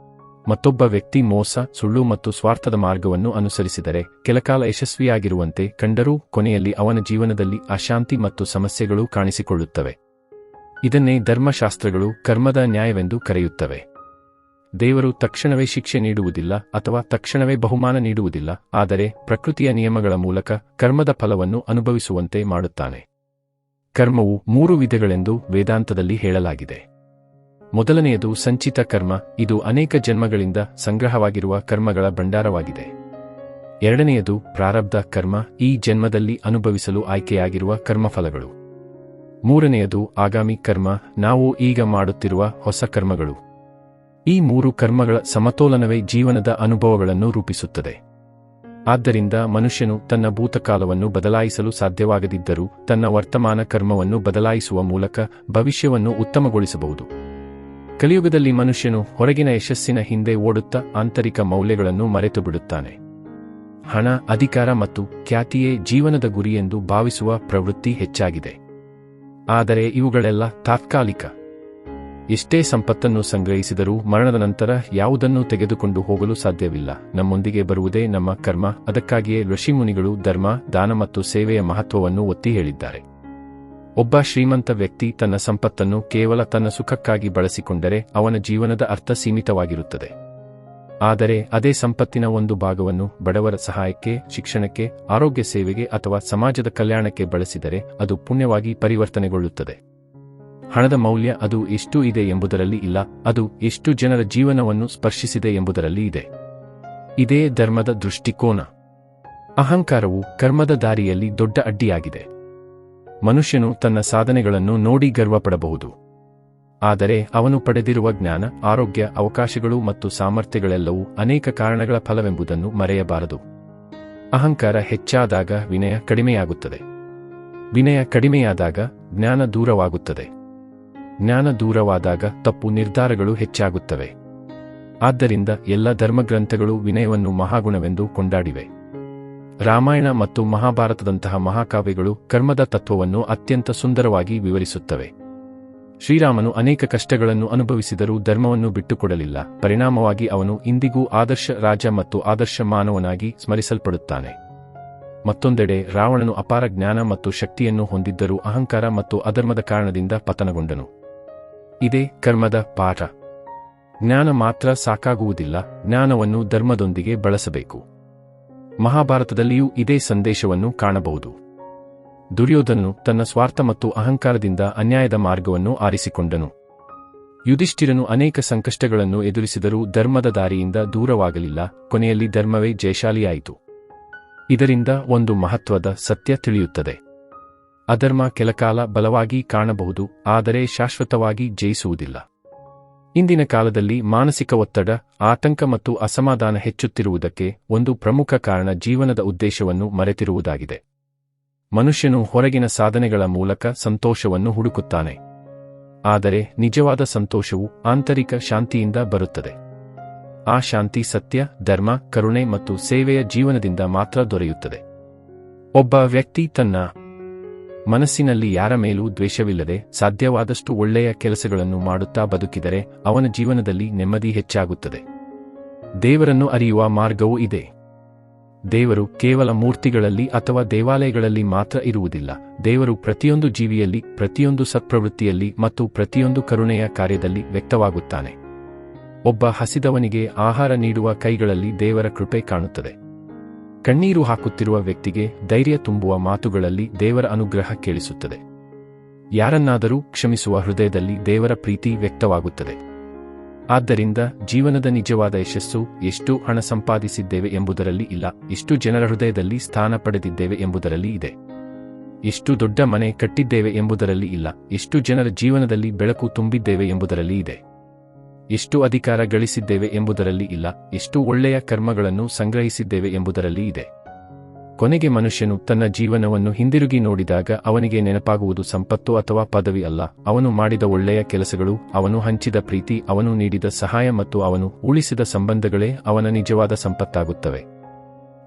ಮತ್ತೊಬ್ಬ ವ್ಯಕ್ತಿ ಮೋಸ, ಸುಳ್ಳು ಮತ್ತು ಸ್ವಾರ್ಥದ ಮಾರ್ಗವನ್ನು ಅನುಸರಿಸಿದರೆ ಕೆಲಕಾಲ ಯಶಸ್ವಿಯಾಗಿರುವಂತೆ ಕಂಡರೂ ಕೊನೆಯಲ್ಲಿ ಅವನ ಜೀವನದಲ್ಲಿ ಅಶಾಂತಿ ಮತ್ತು ಸಮಸ್ಯೆಗಳು ಕಾಣಿಸಿಕೊಳ್ಳುತ್ತವೆ. ಇದನ್ನೇ ಧರ್ಮಶಾಸ್ತ್ರಗಳು ಕರ್ಮದ ನ್ಯಾಯವೆಂದು ಕರೆಯುತ್ತವೆ. ದೇವರು ತಕ್ಷಣವೇ ಶಿಕ್ಷೆ ನೀಡುವುದಿಲ್ಲ ಅಥವಾ ತಕ್ಷಣವೇ ಬಹುಮಾನ ನೀಡುವುದಿಲ್ಲ, ಆದರೆ ಪ್ರಕೃತಿಯ ನಿಯಮಗಳ ಮೂಲಕ ಕರ್ಮದ ಫಲವನ್ನು ಅನುಭವಿಸುವಂತೆ ಮಾಡುತ್ತಾನೆ. ಕರ್ಮವು 3 ವಿಧಗಳೆಂದು ವೇದಾಂತದಲ್ಲಿ ಹೇಳಲಾಗಿದೆ. ಮೊದಲನೆಯದು ಸಂಚಿತ ಕರ್ಮ, ಇದು ಅನೇಕ ಜನ್ಮಗಳಿಂದ ಸಂಗ್ರಹವಾಗಿರುವ ಕರ್ಮಗಳ ಭಂಡಾರವಾಗಿದೆ. ಎರಡನೆಯದು ಪ್ರಾರಬ್ಧ ಕರ್ಮ, ಈ ಜನ್ಮದಲ್ಲಿ ಅನುಭವಿಸಲು ಆಯ್ಕೆಯಾಗಿರುವ ಕರ್ಮಫಲಗಳು. ಮೂರನೆಯದು ಆಗಾಮಿ ಕರ್ಮ, ನಾವು ಈಗ ಮಾಡುತ್ತಿರುವ ಹೊಸ ಕರ್ಮಗಳು. ಈ 3 ಕರ್ಮಗಳ ಸಮತೋಲನವೇ ಜೀವನದ ಅನುಭವಗಳನ್ನು ರೂಪಿಸುತ್ತದೆ. ಆದ್ದರಿಂದ ಮನುಷ್ಯನು ತನ್ನ ಭೂತಕಾಲವನ್ನು ಬದಲಾಯಿಸಲು ಸಾಧ್ಯವಾಗದಿದ್ದರೂ ತನ್ನ ವರ್ತಮಾನ ಕರ್ಮವನ್ನು ಬದಲಾಯಿಸುವ ಮೂಲಕ ಭವಿಷ್ಯವನ್ನು ಉತ್ತಮಗೊಳಿಸಬಹುದು. ಕಲಿಯುಗದಲ್ಲಿ ಮನುಷ್ಯನು ಹೊರಗಿನ ಯಶಸ್ಸಿನ ಹಿಂದೆ ಓಡುತ್ತಾ ಆಂತರಿಕ ಮೌಲ್ಯಗಳನ್ನು ಮರೆತು ಬಿಡುತ್ತಾನೆ. ಹಣ, ಅಧಿಕಾರ ಮತ್ತು ಖ್ಯಾತಿಯೇ ಜೀವನದ ಗುರಿಯೆಂದು ಭಾವಿಸುವ ಪ್ರವೃತ್ತಿ ಹೆಚ್ಚಾಗಿದೆ. ಆದರೆ ಇವುಗಳೆಲ್ಲ ತಾತ್ಕಾಲಿಕ. ಎಷ್ಟೇ ಸಂಪತ್ತನ್ನು ಸಂಗ್ರಹಿಸಿದರೂ ಮರಣದ ನಂತರ ಯಾವುದನ್ನೂ ತೆಗೆದುಕೊಂಡು ಹೋಗಲು ಸಾಧ್ಯವಿಲ್ಲ. ನಮ್ಮೊಂದಿಗೆ ಬರುವುದೇ ನಮ್ಮ ಕರ್ಮ. ಅದಕ್ಕಾಗಿಯೇ ಋಷಿಮುನಿಗಳು ಧರ್ಮ, ದಾನ ಮತ್ತು ಸೇವೆಯ ಮಹತ್ವವನ್ನು ಒತ್ತಿ ಹೇಳಿದ್ದಾರೆ. ಒಬ್ಬ ಶ್ರೀಮಂತ ವ್ಯಕ್ತಿ ತನ್ನ ಸಂಪತ್ತನ್ನು ಕೇವಲ ತನ್ನ ಸುಖಕ್ಕಾಗಿ ಬಳಸಿಕೊಂಡರೆ ಅವನ ಜೀವನದ ಅರ್ಥ ಸೀಮಿತವಾಗಿರುತ್ತದೆ. ಆದರೆ ಅದೇ ಸಂಪತ್ತಿನ ಒಂದು ಭಾಗವನ್ನು ಬಡವರ ಸಹಾಯಕ್ಕೆ, ಶಿಕ್ಷಣಕ್ಕೆ, ಆರೋಗ್ಯ ಸೇವೆಗೆ ಅಥವಾ ಸಮಾಜದ ಕಲ್ಯಾಣಕ್ಕೆ ಬಳಸಿದರೆ ಅದು ಪುಣ್ಯವಾಗಿ ಪರಿವರ್ತನೆಗೊಳ್ಳುತ್ತದೆ. ಹಣದ ಮೌಲ್ಯ ಅದು ಎಷ್ಟು ಇದೆ ಎಂಬುದರಲ್ಲಿ ಇಲ್ಲ, ಅದು ಎಷ್ಟು ಜನರ ಜೀವನವನ್ನು ಸ್ಪರ್ಶಿಸಿದೆ ಎಂಬುದರಲ್ಲಿ ಇದೆ. ಇದೇ ಧರ್ಮದ ದೃಷ್ಟಿಕೋನ. ಅಹಂಕಾರವು ಕರ್ಮದ ದಾರಿಯಲ್ಲಿ ದೊಡ್ಡ ಅಡ್ಡಿಯಾಗಿದೆ. ಮನುಷ್ಯನು ತನ್ನ ಸಾಧನೆಗಳನ್ನು ನೋಡಿ ಗರ್ವಪಡಬಹುದು. ಆದರೆ ಅವನು ಪಡೆದಿರುವ ಜ್ಞಾನ, ಆರೋಗ್ಯ, ಅವಕಾಶಗಳು ಮತ್ತು ಸಾಮರ್ಥ್ಯಗಳೆಲ್ಲವೂ ಅನೇಕ ಕಾರಣಗಳ ಫಲವೆಂಬುದನ್ನು ಮರೆಯಬಾರದು. ಅಹಂಕಾರ ಹೆಚ್ಚಾದಾಗ ವಿನಯ ಕಡಿಮೆಯಾಗುತ್ತದೆ. ವಿನಯ ಕಡಿಮೆಯಾದಾಗ ಜ್ಞಾನ ದೂರವಾಗುತ್ತದೆ. ಜ್ಞಾನ ದೂರವಾದಾಗ ತಪ್ಪು ನಿರ್ಧಾರಗಳು ಹೆಚ್ಚಾಗುತ್ತವೆ. ಆದ್ದರಿಂದ ಎಲ್ಲ ಧರ್ಮಗ್ರಂಥಗಳು ವಿನಯವನ್ನು ಮಹಾಗುಣವೆಂದು ಕೊಂಡಾಡಿವೆ. ರಾಮಾಯಣ ಮತ್ತು ಮಹಾಭಾರತದಂತಹ ಮಹಾಕಾವ್ಯಗಳು ಕರ್ಮದ ತತ್ವವನ್ನು ಅತ್ಯಂತ ಸುಂದರವಾಗಿ ವಿವರಿಸುತ್ತವೆ. ಶ್ರೀರಾಮನು ಅನೇಕ ಕಷ್ಟಗಳನ್ನು ಅನುಭವಿಸಿದರೂ ಧರ್ಮವನ್ನು ಬಿಟ್ಟುಕೊಡಲಿಲ್ಲ. ಪರಿಣಾಮವಾಗಿ ಅವನು ಇಂದಿಗೂ ಆದರ್ಶ ರಾಜ ಮತ್ತು ಆದರ್ಶ ಮಾನವನಾಗಿ ಸ್ಮರಿಸಲ್ಪಡುತ್ತಾನೆ. ಮತ್ತೊಂದೆಡೆ ರಾವಣನು ಅಪಾರ ಜ್ಞಾನ ಮತ್ತು ಶಕ್ತಿಯನ್ನು ಹೊಂದಿದ್ದರೂ ಅಹಂಕಾರ ಮತ್ತು ಅಧರ್ಮದ ಕಾರಣದಿಂದ ಪತನಗೊಂಡನು. ಇದೇ ಕರ್ಮದ ಪಾಠ. ಜ್ಞಾನ ಮಾತ್ರ ಸಾಕಾಗುವುದಿಲ್ಲ, ಜ್ಞಾನವನ್ನು ಧರ್ಮದೊಂದಿಗೆ ಬಳಸಬೇಕು. ಮಹಾಭಾರತದಲ್ಲಿಯೂ ಇದೇ ಸಂದೇಶವನ್ನು ಕಾಣಬಹುದು. ದುರ್ಯೋಧನನು ತನ್ನ ಸ್ವಾರ್ಥ ಮತ್ತು ಅಹಂಕಾರದಿಂದ ಅನ್ಯಾಯದ ಮಾರ್ಗವನ್ನು ಆರಿಸಿಕೊಂಡನು. ಯುಧಿಷ್ಠಿರನು ಅನೇಕ ಸಂಕಷ್ಟಗಳನ್ನು ಎದುರಿಸಿದರೂ ಧರ್ಮದ ದಾರಿಯಿಂದ ದೂರವಾಗಲಿಲ್ಲ. ಕೊನೆಯಲ್ಲಿ ಧರ್ಮವೇ ಜಯಶಾಲಿಯಾಯಿತು. ಇದರಿಂದ ಒಂದು ಮಹತ್ವದ ಸತ್ಯ ತಿಳಿಯುತ್ತದೆ. ಅಧರ್ಮ ಕೆಲಕಾಲ ಬಲವಾಗಿ ಕಾಣಬಹುದು, ಆದರೆ ಶಾಶ್ವತವಾಗಿ ಜಯಿಸುವುದಿಲ್ಲ. ಇಂದಿನ ಕಾಲದಲ್ಲಿ ಮಾನಸಿಕ ಒತ್ತಡ, ಆತಂಕ ಮತ್ತು ಅಸಮಾಧಾನ ಹೆಚ್ಚುತ್ತಿರುವುದಕ್ಕೆ ಒಂದು ಪ್ರಮುಖ ಕಾರಣ ಜೀವನದ ಉದ್ದೇಶವನ್ನು ಮರೆತಿರುವುದಾಗಿದೆ. ಮನುಷ್ಯನು ಹೊರಗಿನ ಸಾಧನೆಗಳ ಮೂಲಕ ಸಂತೋಷವನ್ನು ಹುಡುಕುತ್ತಾನೆ. ಆದರೆ ನಿಜವಾದ ಸಂತೋಷವು ಆಂತರಿಕ ಶಾಂತಿಯಿಂದ ಬರುತ್ತದೆ. ಆ ಶಾಂತಿ ಸತ್ಯ, ಧರ್ಮ, ಕರುಣೆ ಮತ್ತು ಸೇವೆಯ ಜೀವನದಿಂದ ಮಾತ್ರ ದೊರೆಯುತ್ತದೆ. ಒಬ್ಬ ವ್ಯಕ್ತಿ ತನ್ನ ಮನಸ್ಸಿನಲ್ಲಿ ಯಾರ ಮೇಲೂ ದ್ವೇಷವಿಲ್ಲದೆ ಸಾಧ್ಯವಾದಷ್ಟು ಒಳ್ಳೆಯ ಕೆಲಸಗಳನ್ನು ಮಾಡುತ್ತಾ ಬದುಕಿದರೆ ಅವನ ಜೀವನದಲ್ಲಿ ನೆಮ್ಮದಿ ಹೆಚ್ಚಾಗುತ್ತದೆ. ದೇವರನ್ನು ಅರಿಯುವ ಮಾರ್ಗವೂ ಇದೆ. ದೇವರು ಕೇವಲ ಮೂರ್ತಿಗಳಲ್ಲಿ ಅಥವಾ ದೇವಾಲಯಗಳಲ್ಲಿ ಮಾತ್ರ ಇರುವುದಿಲ್ಲ. ದೇವರು ಪ್ರತಿಯೊಂದು ಜೀವಿಯಲ್ಲಿ, ಪ್ರತಿಯೊಂದು ಸತ್ಪ್ರವೃತ್ತಿಯಲ್ಲಿ ಮತ್ತು ಪ್ರತಿಯೊಂದು ಕರುಣೆಯ ಕಾರ್ಯದಲ್ಲಿ ವ್ಯಕ್ತವಾಗುತ್ತಾನೆ. ಒಬ್ಬ ಹಸಿದವನಿಗೆ ಆಹಾರ ನೀಡುವ ಕೈಗಳಲ್ಲಿ ದೇವರ ಕೃಪೆ ಕಾಣುತ್ತದೆ. ಕಣ್ಣೀರು ಹಾಕುತ್ತಿರುವ ವ್ಯಕ್ತಿಗೆ ಧೈರ್ಯ ತುಂಬುವ ಮಾತುಗಳಲ್ಲಿ ದೇವರ ಅನುಗ್ರಹ ಕೇಳಿಸುತ್ತದೆ. ಯಾರನ್ನಾದರೂ ಕ್ಷಮಿಸುವ ಹೃದಯದಲ್ಲಿ ದೇವರ ಪ್ರೀತಿ ವ್ಯಕ್ತವಾಗುತ್ತದೆ. ಆದ್ದರಿಂದ ಜೀವನದ ನಿಜವಾದ ಯಶಸ್ಸು ಎಷ್ಟು ಹಣ ಸಂಪಾದಿಸಿದ್ದೇವೆ ಎಂಬುದರಲ್ಲಿ ಇಲ್ಲ, ಎಷ್ಟು ಜನರ ಹೃದಯದಲ್ಲಿ ಸ್ಥಾನ ಪಡೆದಿದ್ದೇವೆ ಎಂಬುದರಲ್ಲಿ ಇದೆ. ಎಷ್ಟು ದೊಡ್ಡ ಮನೆ ಕಟ್ಟಿದ್ದೇವೆ ಎಂಬುದರಲ್ಲಿ ಇಲ್ಲ, ಎಷ್ಟು ಜನರ ಜೀವನದಲ್ಲಿ ಬೆಳಕು ತುಂಬಿದ್ದೇವೆ ಎಂಬುದರಲ್ಲಿ ಇದೆ. ಎಷ್ಟು ಅಧಿಕಾರ ಗಳಿಸಿದ್ದೇವೆ ಎಂಬುದರಲ್ಲಿ ಇಲ್ಲ, ಎಷ್ಟು ಒಳ್ಳೆಯ ಕರ್ಮಗಳನ್ನು ಸಂಗ್ರಹಿಸಿದ್ದೇವೆ ಎಂಬುದರಲ್ಲಿ ಇದೆ. ಕೊನೆಗೆ ಮನುಷ್ಯನು ತನ್ನ ಜೀವನವನ್ನು ಹಿಂದಿರುಗಿ ನೋಡಿದಾಗ ಅವನಿಗೆ ನೆನಪಾಗುವುದು ಸಂಪತ್ತು ಅಥವಾ ಪದವಿ ಅಲ್ಲ, ಅವನು ಮಾಡಿದ ಒಳ್ಳೆಯ ಕೆಲಸಗಳು, ಅವನು ಹಂಚಿದ ಪ್ರೀತಿ, ಅವನು ನೀಡಿದ ಸಹಾಯ ಮತ್ತು ಅವನು ಉಳಿಸಿದ ಸಂಬಂಧಗಳೇ ಅವನ ನಿಜವಾದ ಸಂಪತ್ತಾಗುತ್ತವೆ.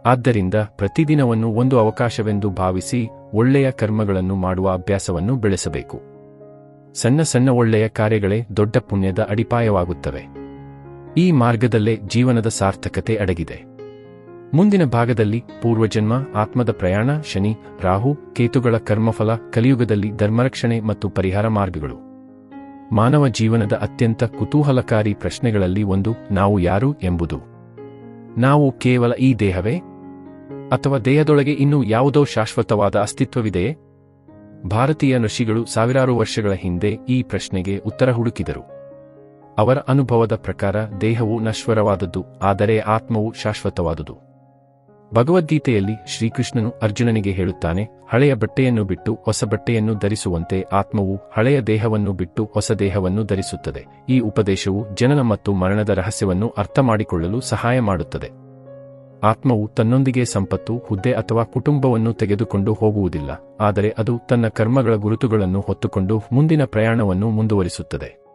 ಆದ್ದರಿಂದ ಪ್ರತಿದಿನವನ್ನು ಒಂದು ಅವಕಾಶವೆಂದು ಭಾವಿಸಿ ಒಳ್ಳೆಯ ಕರ್ಮಗಳನ್ನು ಮಾಡುವ ಅಭ್ಯಾಸವನ್ನು ಬೆಳೆಸಬೇಕು. ಸಣ್ಣ ಸಣ್ಣ ಒಳ್ಳೆಯ ಕಾರ್ಯಗಳೇ ದೊಡ್ಡ ಪುಣ್ಯದ ಅಡಿಪಾಯವಾಗುತ್ತವೆ. ಈ ಮಾರ್ಗದಲ್ಲೇ ಜೀವನದ ಸಾರ್ಥಕತೆ ಅಡಗಿದೆ. ಮುಂದಿನ ಭಾಗದಲ್ಲಿ ಪೂರ್ವಜನ್ಮ, ಆತ್ಮದ ಪ್ರಯಾಣ, ಶನಿ, ರಾಹು, ಕೇತುಗಳ ಕರ್ಮಫಲ, ಕಲಿಯುಗದಲ್ಲಿ ಧರ್ಮರಕ್ಷಣೆ ಮತ್ತು ಪರಿಹಾರ ಮಾರ್ಗಗಳು. ಮಾನವ ಜೀವನದ ಅತ್ಯಂತ ಕುತೂಹಲಕಾರಿ ಪ್ರಶ್ನೆಗಳಲ್ಲಿ ಒಂದು ನಾವು ಯಾರು ಎಂಬುದು. ನಾವು ಕೇವಲ ಈ ದೇಹವೇ? ಅಥವಾ ದೇಹದೊಳಗೆ ಇನ್ನೂ ಯಾವುದೋ ಶಾಶ್ವತವಾದ ಅಸ್ತಿತ್ವವಿದೆಯೇ? ಭಾರತೀಯ ಋಷಿಗಳು ಸಾವಿರಾರು ವರ್ಷಗಳ ಹಿಂದೆ ಈ ಪ್ರಶ್ನೆಗೆ ಉತ್ತರ ಹುಡುಕಿದರು. ಅವರ ಅನುಭವದ ಪ್ರಕಾರ ದೇಹವು ನಶ್ವರವಾದದ್ದು, ಆದರೆ ಆತ್ಮವು ಶಾಶ್ವತವಾದುದು. ಭಗವದ್ಗೀತೆಯಲ್ಲಿ ಶ್ರೀಕೃಷ್ಣನು ಅರ್ಜುನನಿಗೆ ಹೇಳುತ್ತಾನೆ, ಹಳೆಯ ಬಟ್ಟೆಯನ್ನು ಬಿಟ್ಟು ಹೊಸ ಬಟ್ಟೆಯನ್ನು ಧರಿಸುವಂತೆ ಆತ್ಮವು ಹಳೆಯ ದೇಹವನ್ನು ಬಿಟ್ಟು ಹೊಸ ದೇಹವನ್ನು ಧರಿಸುತ್ತದೆ. ಈ ಉಪದೇಶವು ಜನನ ಮತ್ತು ಮರಣದ ರಹಸ್ಯವನ್ನು ಅರ್ಥಮಾಡಿಕೊಳ್ಳಲು ಸಹಾಯ ಮಾಡುತ್ತದೆ. ಆತ್ಮವು ತನ್ನೊಂದಿಗೆ ಸಂಪತ್ತು, ಹುದ್ದೆ ಅಥವಾ ಕುಟುಂಬವನ್ನು ತೆಗೆದುಕೊಂಡು ಹೋಗುವುದಿಲ್ಲ, ಆದರೆ ಅದು ತನ್ನ ಕರ್ಮಗಳ ಗುರುತುಗಳನ್ನು ಹೊತ್ತುಕೊಂಡು ಮುಂದಿನ ಪ್ರಯಾಣವನ್ನು ಮುಂದುವರಿಸುತ್ತದೆ.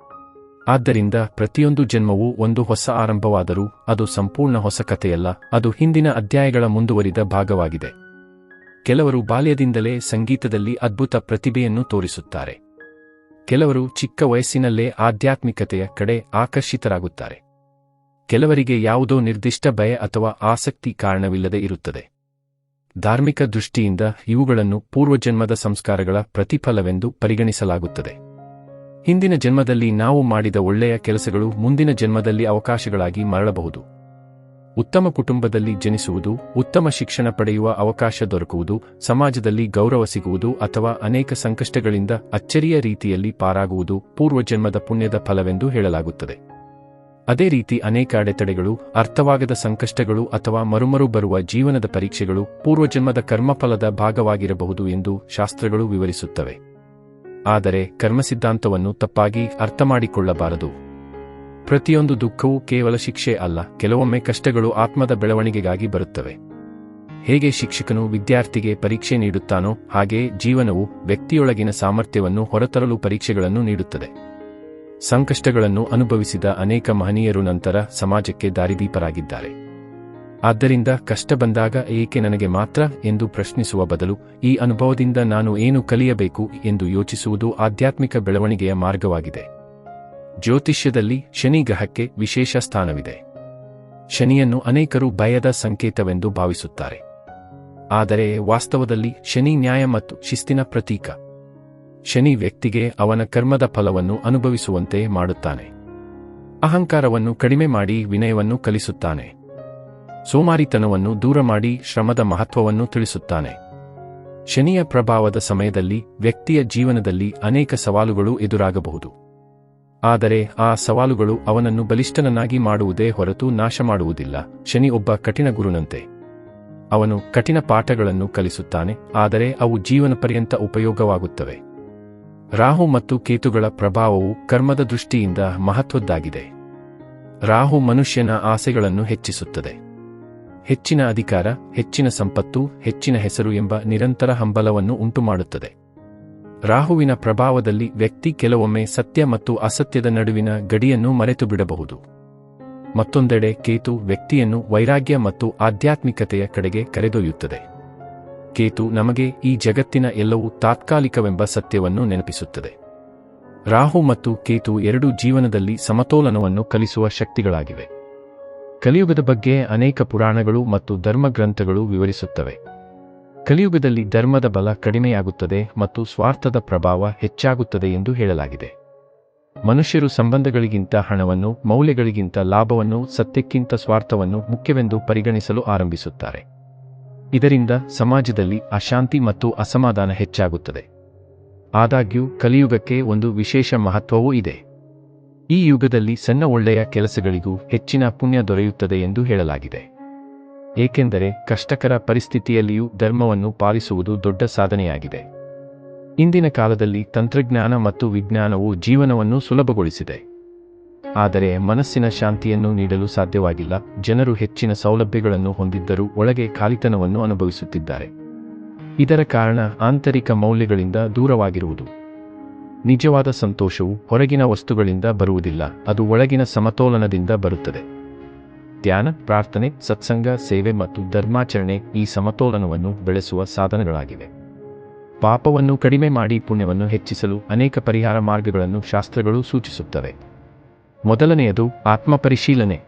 ಆದ್ದರಿಂದ ಪ್ರತಿಯೊಂದು ಜನ್ಮವೂ ಒಂದು ಹೊಸ ಆರಂಭವಾದರೂ ಅದು ಸಂಪೂರ್ಣ ಹೊಸ ಕಥೆಯಲ್ಲ, ಅದು ಹಿಂದಿನ ಅಧ್ಯಾಯಗಳ ಮುಂದುವರಿದ ಭಾಗವಾಗಿದೆ. ಕೆಲವರು ಬಾಲ್ಯದಿಂದಲೇ ಸಂಗೀತದಲ್ಲಿ ಅದ್ಭುತ ಪ್ರತಿಭೆಯನ್ನು ತೋರಿಸುತ್ತಾರೆ. ಕೆಲವರು ಚಿಕ್ಕ ವಯಸ್ಸಿನಲ್ಲೇ ಆಧ್ಯಾತ್ಮಿಕತೆಯ ಕಡೆ ಆಕರ್ಷಿತರಾಗುತ್ತಾರೆ. ಕೆಲವರಿಗೆ ಯಾವುದೋ ನಿರ್ದಿಷ್ಟ ಭಯ ಅಥವಾ ಆಸಕ್ತಿ ಕಾರಣವಿಲ್ಲದೆ ಇರುತ್ತದೆ. ಧಾರ್ಮಿಕ ದೃಷ್ಟಿಯಿಂದ ಇವುಗಳನ್ನು ಪೂರ್ವಜನ್ಮದ ಸಂಸ್ಕಾರಗಳ ಪ್ರತಿಫಲವೆಂದು ಪರಿಗಣಿಸಲಾಗುತ್ತದೆ. ಹಿಂದಿನ ಜನ್ಮದಲ್ಲಿ ನಾವು ಮಾಡಿದ ಒಳ್ಳೆಯ ಕೆಲಸಗಳು ಮುಂದಿನ ಜನ್ಮದಲ್ಲಿ ಅವಕಾಶಗಳಾಗಿ ಮರಳಬಹುದು. ಉತ್ತಮ ಕುಟುಂಬದಲ್ಲಿ ಜನಿಸುವುದು, ಉತ್ತಮ ಶಿಕ್ಷಣ ಪಡೆಯುವ ಅವಕಾಶ ದೊರಕುವುದು, ಸಮಾಜದಲ್ಲಿ ಗೌರವ ಸಿಗುವುದು ಅಥವಾ ಅನೇಕ ಸಂಕಷ್ಟಗಳಿಂದ ಅಚ್ಚರಿಯ ರೀತಿಯಲ್ಲಿ ಪಾರಾಗುವುದು ಪೂರ್ವಜನ್ಮದ ಪುಣ್ಯದ ಫಲವೆಂದು ಹೇಳಲಾಗುತ್ತದೆ. ಅದೇ ರೀತಿ ಅನೇಕ ಅಡೆತಡೆಗಳು, ಅರ್ಥವಾಗದ ಸಂಕಷ್ಟಗಳು ಅಥವಾ ಮರುಮರು ಬರುವ ಜೀವನದ ಪರೀಕ್ಷೆಗಳು ಪೂರ್ವಜನ್ಮದ ಕರ್ಮಫಲದ ಭಾಗವಾಗಿರಬಹುದು ಎಂದು ಶಾಸ್ತ್ರಗಳು ವಿವರಿಸುತ್ತವೆ. ಆದರೆ ಕರ್ಮಸಿದ್ಧಾಂತವನ್ನು ತಪ್ಪಾಗಿ ಅರ್ಥಮಾಡಿಕೊಳ್ಳಬಾರದು. ಪ್ರತಿಯೊಂದು ದುಃಖವೂ ಕೇವಲ ಶಿಕ್ಷೆ ಅಲ್ಲ, ಕೆಲವೊಮ್ಮೆ ಕಷ್ಟಗಳು ಆತ್ಮದ ಬೆಳವಣಿಗೆಗಾಗಿ ಬರುತ್ತವೆ. ಹೇಗೆ ಶಿಕ್ಷಕನು ವಿದ್ಯಾರ್ಥಿಗೆ ಪರೀಕ್ಷೆ ನೀಡುತ್ತಾನೋ ಹಾಗೆಯೇ ಜೀವನವು ವ್ಯಕ್ತಿಯೊಳಗಿನ ಸಾಮರ್ಥ್ಯವನ್ನು ಹೊರತರಲು ಪರೀಕ್ಷೆಗಳನ್ನು ನೀಡುತ್ತದೆ. ಸಂಕಷ್ಟಗಳನ್ನು ಅನುಭವಿಸಿದ ಅನೇಕ ಮಹನೀಯರು ನಂತರ ಸಮಾಜಕ್ಕೆ ದಾರಿದೀಪರಾಗಿದ್ದಾರೆ. ಆದ್ದರಿಂದ ಕಷ್ಟ ಬಂದಾಗ ಏಕೆ ನನಗೆ ಮಾತ್ರ ಎಂದು ಪ್ರಶ್ನಿಸುವ ಬದಲು ಈ ಅನುಭವದಿಂದ ನಾನು ಏನು ಕಲಿಯಬೇಕು ಎಂದು ಯೋಚಿಸುವುದು ಆಧ್ಯಾತ್ಮಿಕ ಬೆಳವಣಿಗೆಯ ಮಾರ್ಗವಾಗಿದೆ. ಜ್ಯೋತಿಷ್ಯದಲ್ಲಿ ಶನಿ ಗ್ರಹಕ್ಕೆ ವಿಶೇಷ ಸ್ಥಾನವಿದೆ. ಶನಿಯನ್ನು ಅನೇಕರು ಭಯದ ಸಂಕೇತವೆಂದು ಭಾವಿಸುತ್ತಾರೆ. ಆದರೆ ವಾಸ್ತವದಲ್ಲಿ ಶನಿ ನ್ಯಾಯ ಮತ್ತು ಶಿಸ್ತಿನ ಪ್ರತೀಕ. ಶನಿ ವ್ಯಕ್ತಿಗೆ ಅವನ ಕರ್ಮದ ಫಲವನ್ನು ಅನುಭವಿಸುವಂತೆ ಮಾಡುತ್ತಾನೆ. ಅಹಂಕಾರವನ್ನು ಕಡಿಮೆ ಮಾಡಿ ವಿನಯವನ್ನು ಕಲಿಸುತ್ತಾನೆ. ಸೋಮಾರಿತನವನ್ನು ದೂರ ಮಾಡಿ ಶ್ರಮದ ಮಹತ್ವವನ್ನು ತಿಳಿಸುತ್ತಾನೆ. ಶನಿಯ ಪ್ರಭಾವದ ಸಮಯದಲ್ಲಿ ವ್ಯಕ್ತಿಯ ಜೀವನದಲ್ಲಿ ಅನೇಕ ಸವಾಲುಗಳು ಎದುರಾಗಬಹುದು. ಆದರೆ ಆ ಸವಾಲುಗಳು ಅವನನ್ನು ಬಲಿಷ್ಠನನ್ನಾಗಿ ಮಾಡುವುದೇ ಹೊರತು ನಾಶ ಮಾಡುವುದಿಲ್ಲ. ಶನಿ ಒಬ್ಬ ಕಠಿಣ ಗುರುನಂತೆ. ಅವನು ಕಠಿಣ ಪಾಠಗಳನ್ನು ಕಲಿಸುತ್ತಾನೆ, ಆದರೆ ಅವು ಜೀವನ ಪರ್ಯಂತ ಉಪಯೋಗವಾಗುತ್ತವೆ. ರಾಹು ಮತ್ತು ಕೇತುಗಳ ಪ್ರಭಾವವು ಕರ್ಮದ ದೃಷ್ಟಿಯಿಂದ ಮಹತ್ವದ್ದಾಗಿದೆ. ರಾಹು ಮನುಷ್ಯನ ಆಸೆಗಳನ್ನು ಹೆಚ್ಚಿಸುತ್ತದೆ. ಹೆಚ್ಚಿನ ಅಧಿಕಾರ, ಹೆಚ್ಚಿನ ಸಂಪತ್ತು, ಹೆಚ್ಚಿನ ಹೆಸರು ಎಂಬ ನಿರಂತರ ಹಂಬಲವನ್ನು ಉಂಟುಮಾಡುತ್ತದೆ. ರಾಹುವಿನ ಪ್ರಭಾವದಲ್ಲಿ ವ್ಯಕ್ತಿ ಕೆಲವೊಮ್ಮೆ ಸತ್ಯ ಮತ್ತು ಅಸತ್ಯದ ನಡುವಿನ ಗಡಿಯನ್ನು ಮರೆತು ಬಿಡಬಹುದು. ಮತ್ತೊಂದೆಡೆ ಕೇತು ವ್ಯಕ್ತಿಯನ್ನು ವೈರಾಗ್ಯ ಮತ್ತು ಆಧ್ಯಾತ್ಮಿಕತೆಯ ಕಡೆಗೆ ಕರೆದೊಯ್ಯುತ್ತದೆ. ಕೇತು ನಮಗೆ ಈ ಜಗತ್ತಿನ ಎಲ್ಲವೂ ತಾತ್ಕಾಲಿಕವೆಂಬ ಸತ್ಯವನ್ನು ನೆನಪಿಸುತ್ತದೆ. ರಾಹು ಮತ್ತು ಕೇತು ಎರಡೂ ಜೀವನದಲ್ಲಿ ಸಮತೋಲನವನ್ನು ಕಲಿಸುವ ಶಕ್ತಿಗಳಾಗಿವೆ. ಕಲಿಯುಗದ ಬಗ್ಗೆ ಅನೇಕ ಪುರಾಣಗಳು ಮತ್ತು ಧರ್ಮಗ್ರಂಥಗಳು ವಿವರಿಸುತ್ತವೆ. ಕಲಿಯುಗದಲ್ಲಿ ಧರ್ಮದ ಬಲ ಕಡಿಮೆಯಾಗುತ್ತದೆ ಮತ್ತು ಸ್ವಾರ್ಥದ ಪ್ರಭಾವ ಹೆಚ್ಚಾಗುತ್ತದೆ ಎಂದು ಹೇಳಲಾಗಿದೆ. ಮನುಷ್ಯರು ಸಂಬಂಧಗಳಿಗಿಂತ ಹಣವನ್ನು, ಮೌಲ್ಯಗಳಿಗಿಂತ ಲಾಭವನ್ನು, ಸತ್ಯಕ್ಕಿಂತ ಸ್ವಾರ್ಥವನ್ನು ಮುಖ್ಯವೆಂದು ಪರಿಗಣಿಸಲು ಆರಂಭಿಸುತ್ತಾರೆ. ಇದರಿಂದ ಸಮಾಜದಲ್ಲಿ ಅಶಾಂತಿ ಮತ್ತು ಅಸಮಾಧಾನ ಹೆಚ್ಚಾಗುತ್ತದೆ. ಆದಾಗ್ಯೂ ಕಲಿಯುಗಕ್ಕೆ ಒಂದು ವಿಶೇಷ ಮಹತ್ವವೂ ಇದೆ. ಈ ಯುಗದಲ್ಲಿ ಸಣ್ಣ ಒಳ್ಳೆಯ ಕೆಲಸಗಳಿಗೂ ಹೆಚ್ಚಿನ ಪುಣ್ಯ ದೊರೆಯುತ್ತದೆ ಎಂದು ಹೇಳಲಾಗಿದೆ. ಏಕೆಂದರೆ ಕಷ್ಟಕರ ಪರಿಸ್ಥಿತಿಯಲ್ಲಿಯೂ ಧರ್ಮವನ್ನು ಪಾಲಿಸುವುದು ದೊಡ್ಡ ಸಾಧನೆಯಾಗಿದೆ. ಇಂದಿನ ಕಾಲದಲ್ಲಿ ತಂತ್ರಜ್ಞಾನ ಮತ್ತು ವಿಜ್ಞಾನವು ಜೀವನವನ್ನು ಸುಲಭಗೊಳಿಸಿದೆ. ಆದರೆ ಮನಸ್ಸಿನ ಶಾಂತಿಯನ್ನು ನೀಡಲು ಸಾಧ್ಯವಾಗಿಲ್ಲ. ಜನರು ಹೆಚ್ಚಿನ ಸೌಲಭ್ಯಗಳನ್ನು ಹೊಂದಿದ್ದರೂ ಒಳಗೆ ಖಾಲಿತನವನ್ನು ಅನುಭವಿಸುತ್ತಿದ್ದಾರೆ. ಇದರ ಕಾರಣ ಆಂತರಿಕ ಮೌಲ್ಯಗಳಿಂದ ದೂರವಾಗಿರುವುದು. ನಿಜವಾದ ಸಂತೋಷವು ಹೊರಗಿನ ವಸ್ತುಗಳಿಂದ ಬರುವುದಿಲ್ಲ, ಅದು ಒಳಗಿನ ಸಮತೋಲನದಿಂದ ಬರುತ್ತದೆ. ಧ್ಯಾನ, ಪ್ರಾರ್ಥನೆ, ಸತ್ಸಂಗ, ಸೇವೆ ಮತ್ತು ಧರ್ಮಾಚರಣೆ ಈ ಸಮತೋಲನವನ್ನು ಬೆಳೆಸುವ ಸಾಧನಗಳಾಗಿವೆ. ಪಾಪವನ್ನು ಕಡಿಮೆ ಮಾಡಿ ಪುಣ್ಯವನ್ನು ಹೆಚ್ಚಿಸಲು ಅನೇಕ ಪರಿಹಾರ ಮಾರ್ಗಗಳನ್ನು ಶಾಸ್ತ್ರಗಳು ಸೂಚಿಸುತ್ತವೆ. ಮೊದಲನೆಯದು ಆತ್ಮಪರಿಶೀಲನೆ.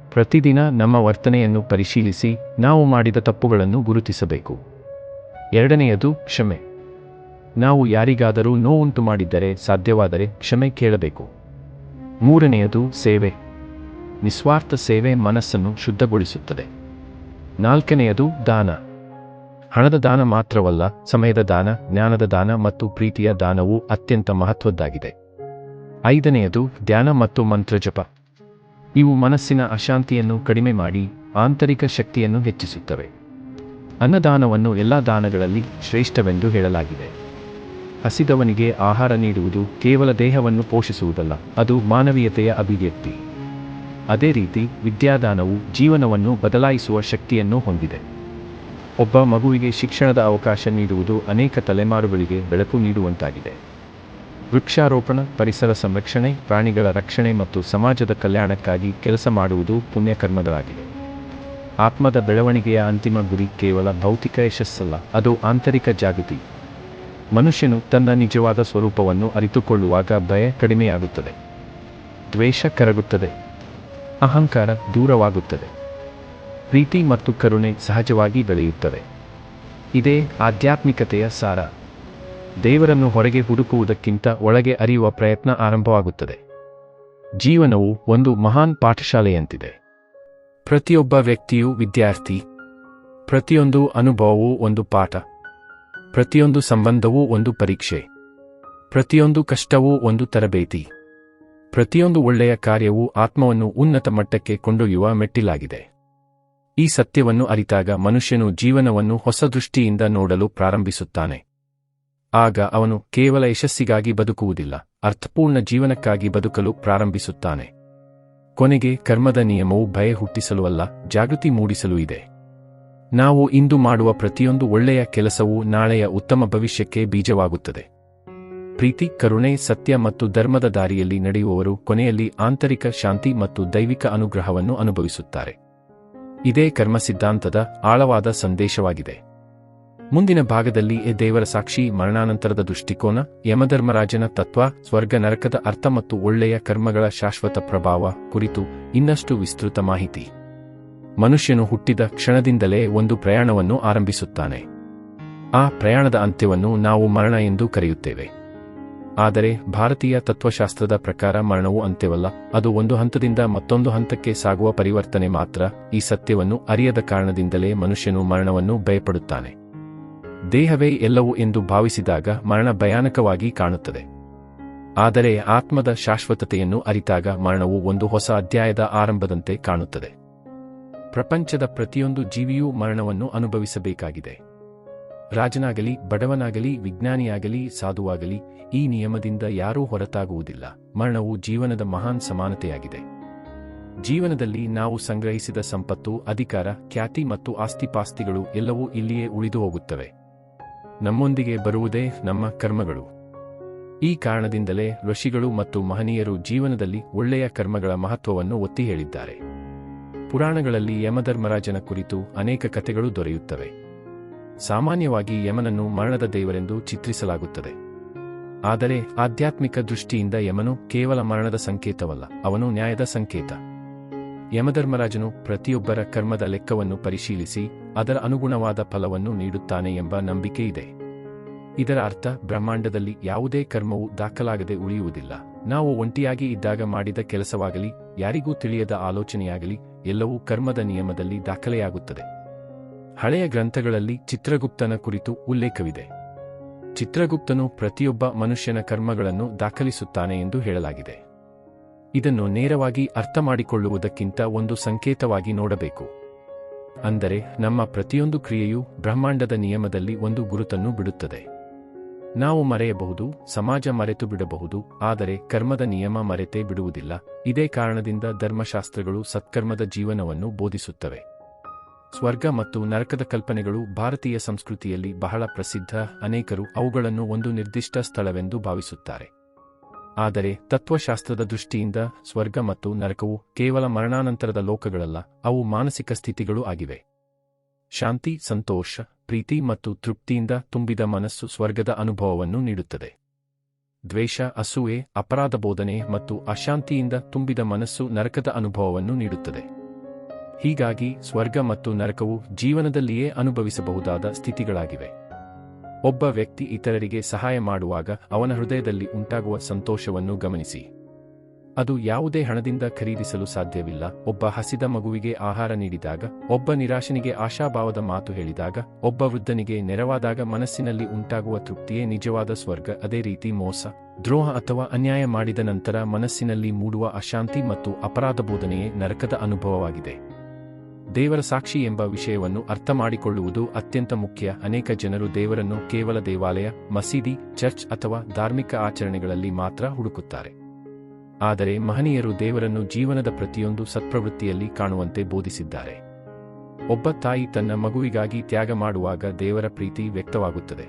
ಪ್ರತಿದಿನ ನಮ್ಮ ವರ್ತನೆಯನ್ನು ಪರಿಶೀಲಿಸಿ ನಾವು ಮಾಡಿದ ತಪ್ಪುಗಳನ್ನು ಗುರುತಿಸಬೇಕು. ಎರಡನೆಯದು ಕ್ಷಮೆ. ನಾವು ಯಾರಿಗಾದರೂ ನೋವುಂಟು ಮಾಡಿದ್ದರೆ ಸಾಧ್ಯವಾದರೆ ಕ್ಷಮೆ ಕೇಳಬೇಕು. ಮೂರನೆಯದು ಸೇವೆ. ನಿಸ್ವಾರ್ಥ ಸೇವೆ ಮನಸ್ಸನ್ನು ಶುದ್ಧಗೊಳಿಸುತ್ತದೆ. ನಾಲ್ಕನೆಯದು ದಾನ. ಹಣದ ದಾನ ಮಾತ್ರವಲ್ಲ, ಸಮಯದ ದಾನ, ಜ್ಞಾನದ ದಾನ ಮತ್ತು ಪ್ರೀತಿಯ ದಾನವೂ ಅತ್ಯಂತ ಮಹತ್ವದ್ದಾಗಿದೆ. ಐದನೆಯದು ಧ್ಯಾನ ಮತ್ತು ಮಂತ್ರಜಪ. ಇವು ಮನಸ್ಸಿನ ಅಶಾಂತಿಯನ್ನು ಕಡಿಮೆ ಮಾಡಿ ಆಂತರಿಕ ಶಕ್ತಿಯನ್ನು ಹೆಚ್ಚಿಸುತ್ತವೆ. ಅನ್ನದಾನವನ್ನು ಎಲ್ಲ ದಾನಗಳಲ್ಲಿ ಶ್ರೇಷ್ಠವೆಂದು ಹೇಳಲಾಗಿದೆ. ಹಸಿದವನಿಗೆ ಆಹಾರ ನೀಡುವುದು ಕೇವಲ ದೇಹವನ್ನು ಪೋಷಿಸುವುದಲ್ಲ, ಅದು ಮಾನವೀಯತೆಯ ಅಭಿವ್ಯಕ್ತಿ. ಅದೇ ರೀತಿ ವಿದ್ಯಾದಾನವು ಜೀವನವನ್ನು ಬದಲಾಯಿಸುವ ಶಕ್ತಿಯನ್ನು ಹೊಂದಿದೆ. ಒಬ್ಬ ಮಗುವಿಗೆ ಶಿಕ್ಷಣದ ಅವಕಾಶ ನೀಡುವುದು ಅನೇಕ ತಲೆಮಾರುಗಳಿಗೆ ಬೆಳಕು ನೀಡುವಂತಾಗಿದೆ. ವೃಕ್ಷಾರೋಪಣ, ಪರಿಸರ ಸಂರಕ್ಷಣೆ, ಪ್ರಾಣಿಗಳ ರಕ್ಷಣೆ ಮತ್ತು ಸಮಾಜದ ಕಲ್ಯಾಣಕ್ಕಾಗಿ ಕೆಲಸ ಮಾಡುವುದು ಪುಣ್ಯಕರ್ಮಗಳಾಗಿವೆ. ಆತ್ಮದ ಬೆಳವಣಿಗೆಯ ಅಂತಿಮ ಗುರಿ ಕೇವಲ ಭೌತಿಕ ಯಶಸ್ಸಲ್ಲ, ಅದು ಆಂತರಿಕ ಜಾಗೃತಿ. ಮನುಷ್ಯನು ತನ್ನ ನಿಜವಾದ ಸ್ವರೂಪವನ್ನು ಅರಿತುಕೊಳ್ಳುವಾಗ ಭಯ ಕಡಿಮೆಯಾಗುತ್ತದೆ, ದ್ವೇಷ ಕರಗುತ್ತದೆ, ಅಹಂಕಾರ ದೂರವಾಗುತ್ತದೆ, ಪ್ರೀತಿ ಮತ್ತು ಕರುಣೆ ಸಹಜವಾಗಿ ಬೆಳೆಯುತ್ತವೆ. ಇದೇ ಆಧ್ಯಾತ್ಮಿಕತೆಯ ಸಾರ. ದೇವರನ್ನು ಹೊರಗೆ ಹುಡುಕುವುದಕ್ಕಿಂತ ಒಳಗೆ ಅರಿಯುವ ಪ್ರಯತ್ನ ಆರಂಭವಾಗುತ್ತದೆ. ಜೀವನವು ಒಂದು ಮಹಾನ್ ಪಾಠಶಾಲೆಯಂತಿದೆ. ಪ್ರತಿಯೊಬ್ಬ ವ್ಯಕ್ತಿಯೂ ವಿದ್ಯಾರ್ಥಿ. ಪ್ರತಿಯೊಂದು ಅನುಭವವೂ ಒಂದು ಪಾಠ. ಪ್ರತಿಯೊಂದು ಸಂಬಂಧವೂ ಒಂದು ಪರೀಕ್ಷೆ. ಪ್ರತಿಯೊಂದು ಕಷ್ಟವೂ ಒಂದು ತರಬೇತಿ. ಪ್ರತಿಯೊಂದು ಒಳ್ಳೆಯ ಕಾರ್ಯವೂ ಆತ್ಮವನ್ನು ಉನ್ನತ ಮಟ್ಟಕ್ಕೆ ಕೊಂಡೊಯ್ಯುವ ಮೆಟ್ಟಿಲಾಗಿದೆ. ಈ ಸತ್ಯವನ್ನು ಅರಿತಾಗ ಮನುಷ್ಯನು ಜೀವನವನ್ನು ಹೊಸ ದೃಷ್ಟಿಯಿಂದ ನೋಡಲು ಪ್ರಾರಂಭಿಸುತ್ತಾನೆ. ಆಗ ಅವನು ಕೇವಲ ಯಶಸ್ಸಿಗಾಗಿ ಬದುಕುವುದಿಲ್ಲ, ಅರ್ಥಪೂರ್ಣ ಜೀವನಕ್ಕಾಗಿ ಬದುಕಲು ಪ್ರಾರಂಭಿಸುತ್ತಾನೆ. ಕೊನೆಗೆ ಕರ್ಮದ ನಿಯಮವು ಭಯ ಹುಟ್ಟಿಸಲು ಅಲ್ಲ, ಜಾಗೃತಿ ಮೂಡಿಸಲು ಇದೆ. ನಾವು ಇಂದು ಮಾಡುವ ಪ್ರತಿಯೊಂದು ಒಳ್ಳೆಯ ಕೆಲಸವೂ ನಾಳೆಯ ಉತ್ತಮ ಭವಿಷ್ಯಕ್ಕೆ ಬೀಜವಾಗುತ್ತದೆ. ಪ್ರೀತಿ, ಕರುಣೆ, ಸತ್ಯ ಮತ್ತು ಧರ್ಮದ ದಾರಿಯಲ್ಲಿ ನಡೆಯುವವರು ಕೊನೆಯಲ್ಲಿ ಆಂತರಿಕ ಶಾಂತಿ ಮತ್ತು ದೈವಿಕ ಅನುಗ್ರಹವನ್ನು ಅನುಭವಿಸುತ್ತಾರೆ. ಇದೇ ಕರ್ಮ ಸಿದ್ಧಾಂತದ ಆಳವಾದ ಸಂದೇಶವಾಗಿದೆ. ಮುಂದಿನ ಭಾಗದಲ್ಲಿ ದೇವರ ಸಾಕ್ಷಿ, ಮರಣಾನಂತರದ ದೃಷ್ಟಿಕೋನ, ಯಮಧರ್ಮರಾಜನ ತತ್ವ, ಸ್ವರ್ಗ ನರಕದ ಅರ್ಥ ಮತ್ತು ಒಳ್ಳೆಯ ಕರ್ಮಗಳ ಶಾಶ್ವತ ಪ್ರಭಾವ ಕುರಿತು ಇನ್ನಷ್ಟು ವಿಸ್ತೃತ ಮಾಹಿತಿ. ಮನುಷ್ಯನು ಹುಟ್ಟಿದ ಕ್ಷಣದಿಂದಲೇ ಒಂದು ಪ್ರಯಾಣವನ್ನು ಆರಂಭಿಸುತ್ತಾನೆ. ಆ ಪ್ರಯಾಣದ ಅಂತ್ಯವನ್ನು ನಾವು ಮರಣ ಎಂದು ಕರೆಯುತ್ತೇವೆ. ಆದರೆ ಭಾರತೀಯ ತತ್ವಶಾಸ್ತ್ರದ ಪ್ರಕಾರ ಮರಣವು ಅಂತ್ಯವಲ್ಲ, ಅದು ಒಂದು ಹಂತದಿಂದ ಮತ್ತೊಂದು ಹಂತಕ್ಕೆ ಸಾಗುವ ಪರಿವರ್ತನೆ ಮಾತ್ರ. ಈ ಸತ್ಯವನ್ನು ಅರಿಯದ ಕಾರಣದಿಂದಲೇ ಮನುಷ್ಯನು ಮರಣವನ್ನು ಭಯಪಡುತ್ತಾನೆ. ದೇಹವೇ ಎಲ್ಲವೂ ಎಂದು ಭಾವಿಸಿದಾಗ ಮರಣ ಭಯಾನಕವಾಗಿ ಕಾಣುತ್ತದೆ. ಆದರೆ ಆತ್ಮದ ಶಾಶ್ವತತೆಯನ್ನು ಅರಿತಾಗ ಮರಣವು ಒಂದು ಹೊಸ ಅಧ್ಯಾಯದ ಆರಂಭದಂತೆ ಕಾಣುತ್ತದೆ. ಪ್ರಪಂಚದ ಪ್ರತಿಯೊಂದು ಜೀವಿಯೂ ಮರಣವನ್ನು ಅನುಭವಿಸಬೇಕಾಗಿದೆ. ರಾಜನಾಗಲಿ, ಬಡವನಾಗಲಿ, ವಿಜ್ಞಾನಿಯಾಗಲಿ, ಸಾಧುವಾಗಲಿ, ಈ ನಿಯಮದಿಂದ ಯಾರೂ ಹೊರತಾಗುವುದಿಲ್ಲ. ಮರಣವು ಜೀವನದ ಮಹಾನ್ ಸಮಾನತೆಯಾಗಿದೆ. ಜೀವನದಲ್ಲಿ ನಾವು ಸಂಗ್ರಹಿಸಿದ ಸಂಪತ್ತು, ಅಧಿಕಾರ, ಖ್ಯಾತಿ ಮತ್ತು ಆಸ್ತಿಪಾಸ್ತಿಗಳು ಎಲ್ಲವೂ ಇಲ್ಲಿಯೇ ಉಳಿದು ಹೋಗುತ್ತವೆ. ನಮ್ಮೊಂದಿಗೆ ಬರುವುದೇ ನಮ್ಮ ಕರ್ಮಗಳು. ಈ ಕಾರಣದಿಂದಲೇ ಋಷಿಗಳು ಮತ್ತು ಮಹನೀಯರು ಜೀವನದಲ್ಲಿ ಒಳ್ಳೆಯ ಕರ್ಮಗಳ ಮಹತ್ವವನ್ನು ಒತ್ತಿ ಹೇಳಿದ್ದಾರೆ. ಪುರಾಣಗಳಲ್ಲಿ ಯಮಧರ್ಮರಾಜನ ಕುರಿತು ಅನೇಕ ಕಥೆಗಳು ದೊರೆಯುತ್ತವೆ. ಸಾಮಾನ್ಯವಾಗಿ ಯಮನನ್ನು ಮರಣದ ದೇವರೆಂದು ಚಿತ್ರಿಸಲಾಗುತ್ತದೆ. ಆದರೆ ಆಧ್ಯಾತ್ಮಿಕ ದೃಷ್ಟಿಯಿಂದ ಯಮನು ಕೇವಲ ಮರಣದ ಸಂಕೇತವಲ್ಲ, ಅವನು ನ್ಯಾಯದ ಸಂಕೇತ. ಯಮಧರ್ಮರಾಜನು ಪ್ರತಿಯೊಬ್ಬರ ಕರ್ಮದ ಲೆಕ್ಕವನ್ನು ಪರಿಶೀಲಿಸಿ ಅದರ ಅನುಗುಣವಾದ ಫಲವನ್ನು ನೀಡುತ್ತಾನೆ ಎಂಬ ನಂಬಿಕೆ ಇದೆ. ಇದರ ಅರ್ಥ, ಬ್ರಹ್ಮಾಂಡದಲ್ಲಿ ಯಾವುದೇ ಕರ್ಮವು ದಾಖಲಾಗದೆ ಉಳಿಯುವುದಿಲ್ಲ. ನಾವು ಒಂಟಿಯಾಗಿ ಇದ್ದಾಗ ಮಾಡಿದ ಕೆಲಸವಾಗಲಿ, ಯಾರಿಗೂ ತಿಳಿಯದ ಆಲೋಚನೆಯಾಗಲಿ, ಎಲ್ಲವೂ ಕರ್ಮದ ನಿಯಮದಲ್ಲಿ ದಾಖಲೆಯಾಗುತ್ತದೆ. ಹಳೆಯ ಗ್ರಂಥಗಳಲ್ಲಿ ಚಿತ್ರಗುಪ್ತನ ಕುರಿತು ಉಲ್ಲೇಖವಿದೆ. ಚಿತ್ರಗುಪ್ತನು ಪ್ರತಿಯೊಬ್ಬ ಮನುಷ್ಯನ ಕರ್ಮಗಳನ್ನು ದಾಖಲಿಸುತ್ತಾನೆ ಎಂದು ಹೇಳಲಾಗಿದೆ. ಇದನ್ನು ನೇರವಾಗಿ ಅರ್ಥಮಾಡಿಕೊಳ್ಳುವುದಕ್ಕಿಂತ ಒಂದು ಸಂಕೇತವಾಗಿ ನೋಡಬೇಕು. ಅಂದರೆ ನಮ್ಮ ಪ್ರತಿಯೊಂದು ಕ್ರಿಯೆಯೂ ಬ್ರಹ್ಮಾಂಡದ ನಿಯಮದಲ್ಲಿ ಒಂದು ಗುರುತನ್ನು ಬಿಡುತ್ತದೆ. ನಾವು ಮರೆಯಬಹುದು, ಸಮಾಜ ಮರೆತು ಬಿಡಬಹುದು, ಆದರೆ ಕರ್ಮದ ನಿಯಮ ಮರೆತೇ ಬಿಡುವುದಿಲ್ಲ. ಇದೇ ಕಾರಣದಿಂದ ಧರ್ಮಶಾಸ್ತ್ರಗಳು ಸತ್ಕರ್ಮದ ಜೀವನವನ್ನು ಬೋಧಿಸುತ್ತವೆ. ಸ್ವರ್ಗ ಮತ್ತು ನರಕದ ಕಲ್ಪನೆಗಳು ಭಾರತೀಯ ಸಂಸ್ಕೃತಿಯಲ್ಲಿ ಬಹಳ ಪ್ರಸಿದ್ಧ. ಅನೇಕರು ಅವುಗಳನ್ನು ಒಂದು ನಿರ್ದಿಷ್ಟ ಸ್ಥಳವೆಂದು ಭಾವಿಸುತ್ತಾರೆ. ಆದರೆ ತತ್ವಶಾಸ್ತ್ರದ ದೃಷ್ಟಿಯಿಂದ ಸ್ವರ್ಗ ಮತ್ತು ನರಕವು ಕೇವಲ ಮರಣಾನಂತರದ ಲೋಕಗಳಲ್ಲ, ಅವು ಮಾನಸಿಕ ಸ್ಥಿತಿಗಳು ಆಗಿವೆ. ಶಾಂತಿ, ಸಂತೋಷ, ಪ್ರೀತಿ ಮತ್ತು ತೃಪ್ತಿಯಿಂದ ತುಂಬಿದ ಮನಸ್ಸು ಸ್ವರ್ಗದ ಅನುಭವವನ್ನು ನೀಡುತ್ತದೆ. ದ್ವೇಷ, ಅಸೂಯೆ, ಅಪರಾಧ ಬೋಧನೆ ಮತ್ತು ಅಶಾಂತಿಯಿಂದ ತುಂಬಿದ ಮನಸ್ಸು ನರಕದ ಅನುಭವವನ್ನು ನೀಡುತ್ತದೆ. ಹೀಗಾಗಿ ಸ್ವರ್ಗ ಮತ್ತು ನರಕವು ಜೀವನದಲ್ಲಿಯೇ ಅನುಭವಿಸಬಹುದಾದ ಸ್ಥಿತಿಗಳಾಗಿವೆ. ಒಬ್ಬ ವ್ಯಕ್ತಿ ಇತರರಿಗೆ ಸಹಾಯ ಮಾಡುವಾಗ ಅವನ ಹೃದಯದಲ್ಲಿ ಉಂಟಾಗುವ ಸಂತೋಷವನ್ನು ಗಮನಿಸಿ. ಅದು ಯಾವುದೇ ಹಣದಿಂದ ಖರೀದಿಸಲು ಸಾಧ್ಯವಿಲ್ಲ. ಒಬ್ಬ ಹಸಿದ ಮಗುವಿಗೆ ಆಹಾರ ನೀಡಿದಾಗ, ಒಬ್ಬ ನಿರಾಶನಿಗೆ ಆಶಾಭಾವದ ಮಾತು ಹೇಳಿದಾಗ, ಒಬ್ಬ ವೃದ್ಧನಿಗೆ ನೆರವಾದಾಗ ಮನಸ್ಸಿನಲ್ಲಿ ಉಂಟಾಗುವ ತೃಪ್ತಿಯೇ ನಿಜವಾದ ಸ್ವರ್ಗ. ಅದೇ ರೀತಿ ಮೋಸ, ದ್ರೋಹ ಅಥವಾ ಅನ್ಯಾಯ ಮಾಡಿದ ನಂತರ ಮನಸ್ಸಿನಲ್ಲಿ ಮೂಡುವ ಅಶಾಂತಿ ಮತ್ತು ಅಪರಾಧ ಬೋಧನೆಯೇ ನರಕದ ಅನುಭವವಾಗಿದೆ. ದೇವರ ಸಾಕ್ಷಿ ಎಂಬ ವಿಷಯವನ್ನು ಅರ್ಥಮಾಡಿಕೊಳ್ಳುವುದು ಅತ್ಯಂತ ಮುಖ್ಯ. ಅನೇಕ ಜನರು ದೇವರನ್ನು ಕೇವಲ ದೇವಾಲಯ, ಮಸೀದಿ, ಚರ್ಚ್ ಅಥವಾ ಧಾರ್ಮಿಕ ಆಚರಣೆಗಳಲ್ಲಿ ಮಾತ್ರ ಹುಡುಕುತ್ತಾರೆ. ಆದರೆ ಮಹನೀಯರು ದೇವರನ್ನು ಜೀವನದ ಪ್ರತಿಯೊಂದು ಸತ್ಪ್ರವೃತ್ತಿಯಲ್ಲಿ ಕಾಣುವಂತೆ ಬೋಧಿಸಿದ್ದಾರೆ. ಒಬ್ಬ ತಾಯಿ ತನ್ನ ಮಗುವಿಗಾಗಿ ತ್ಯಾಗ ಮಾಡುವಾಗ ದೇವರ ಪ್ರೀತಿ ವ್ಯಕ್ತವಾಗುತ್ತದೆ.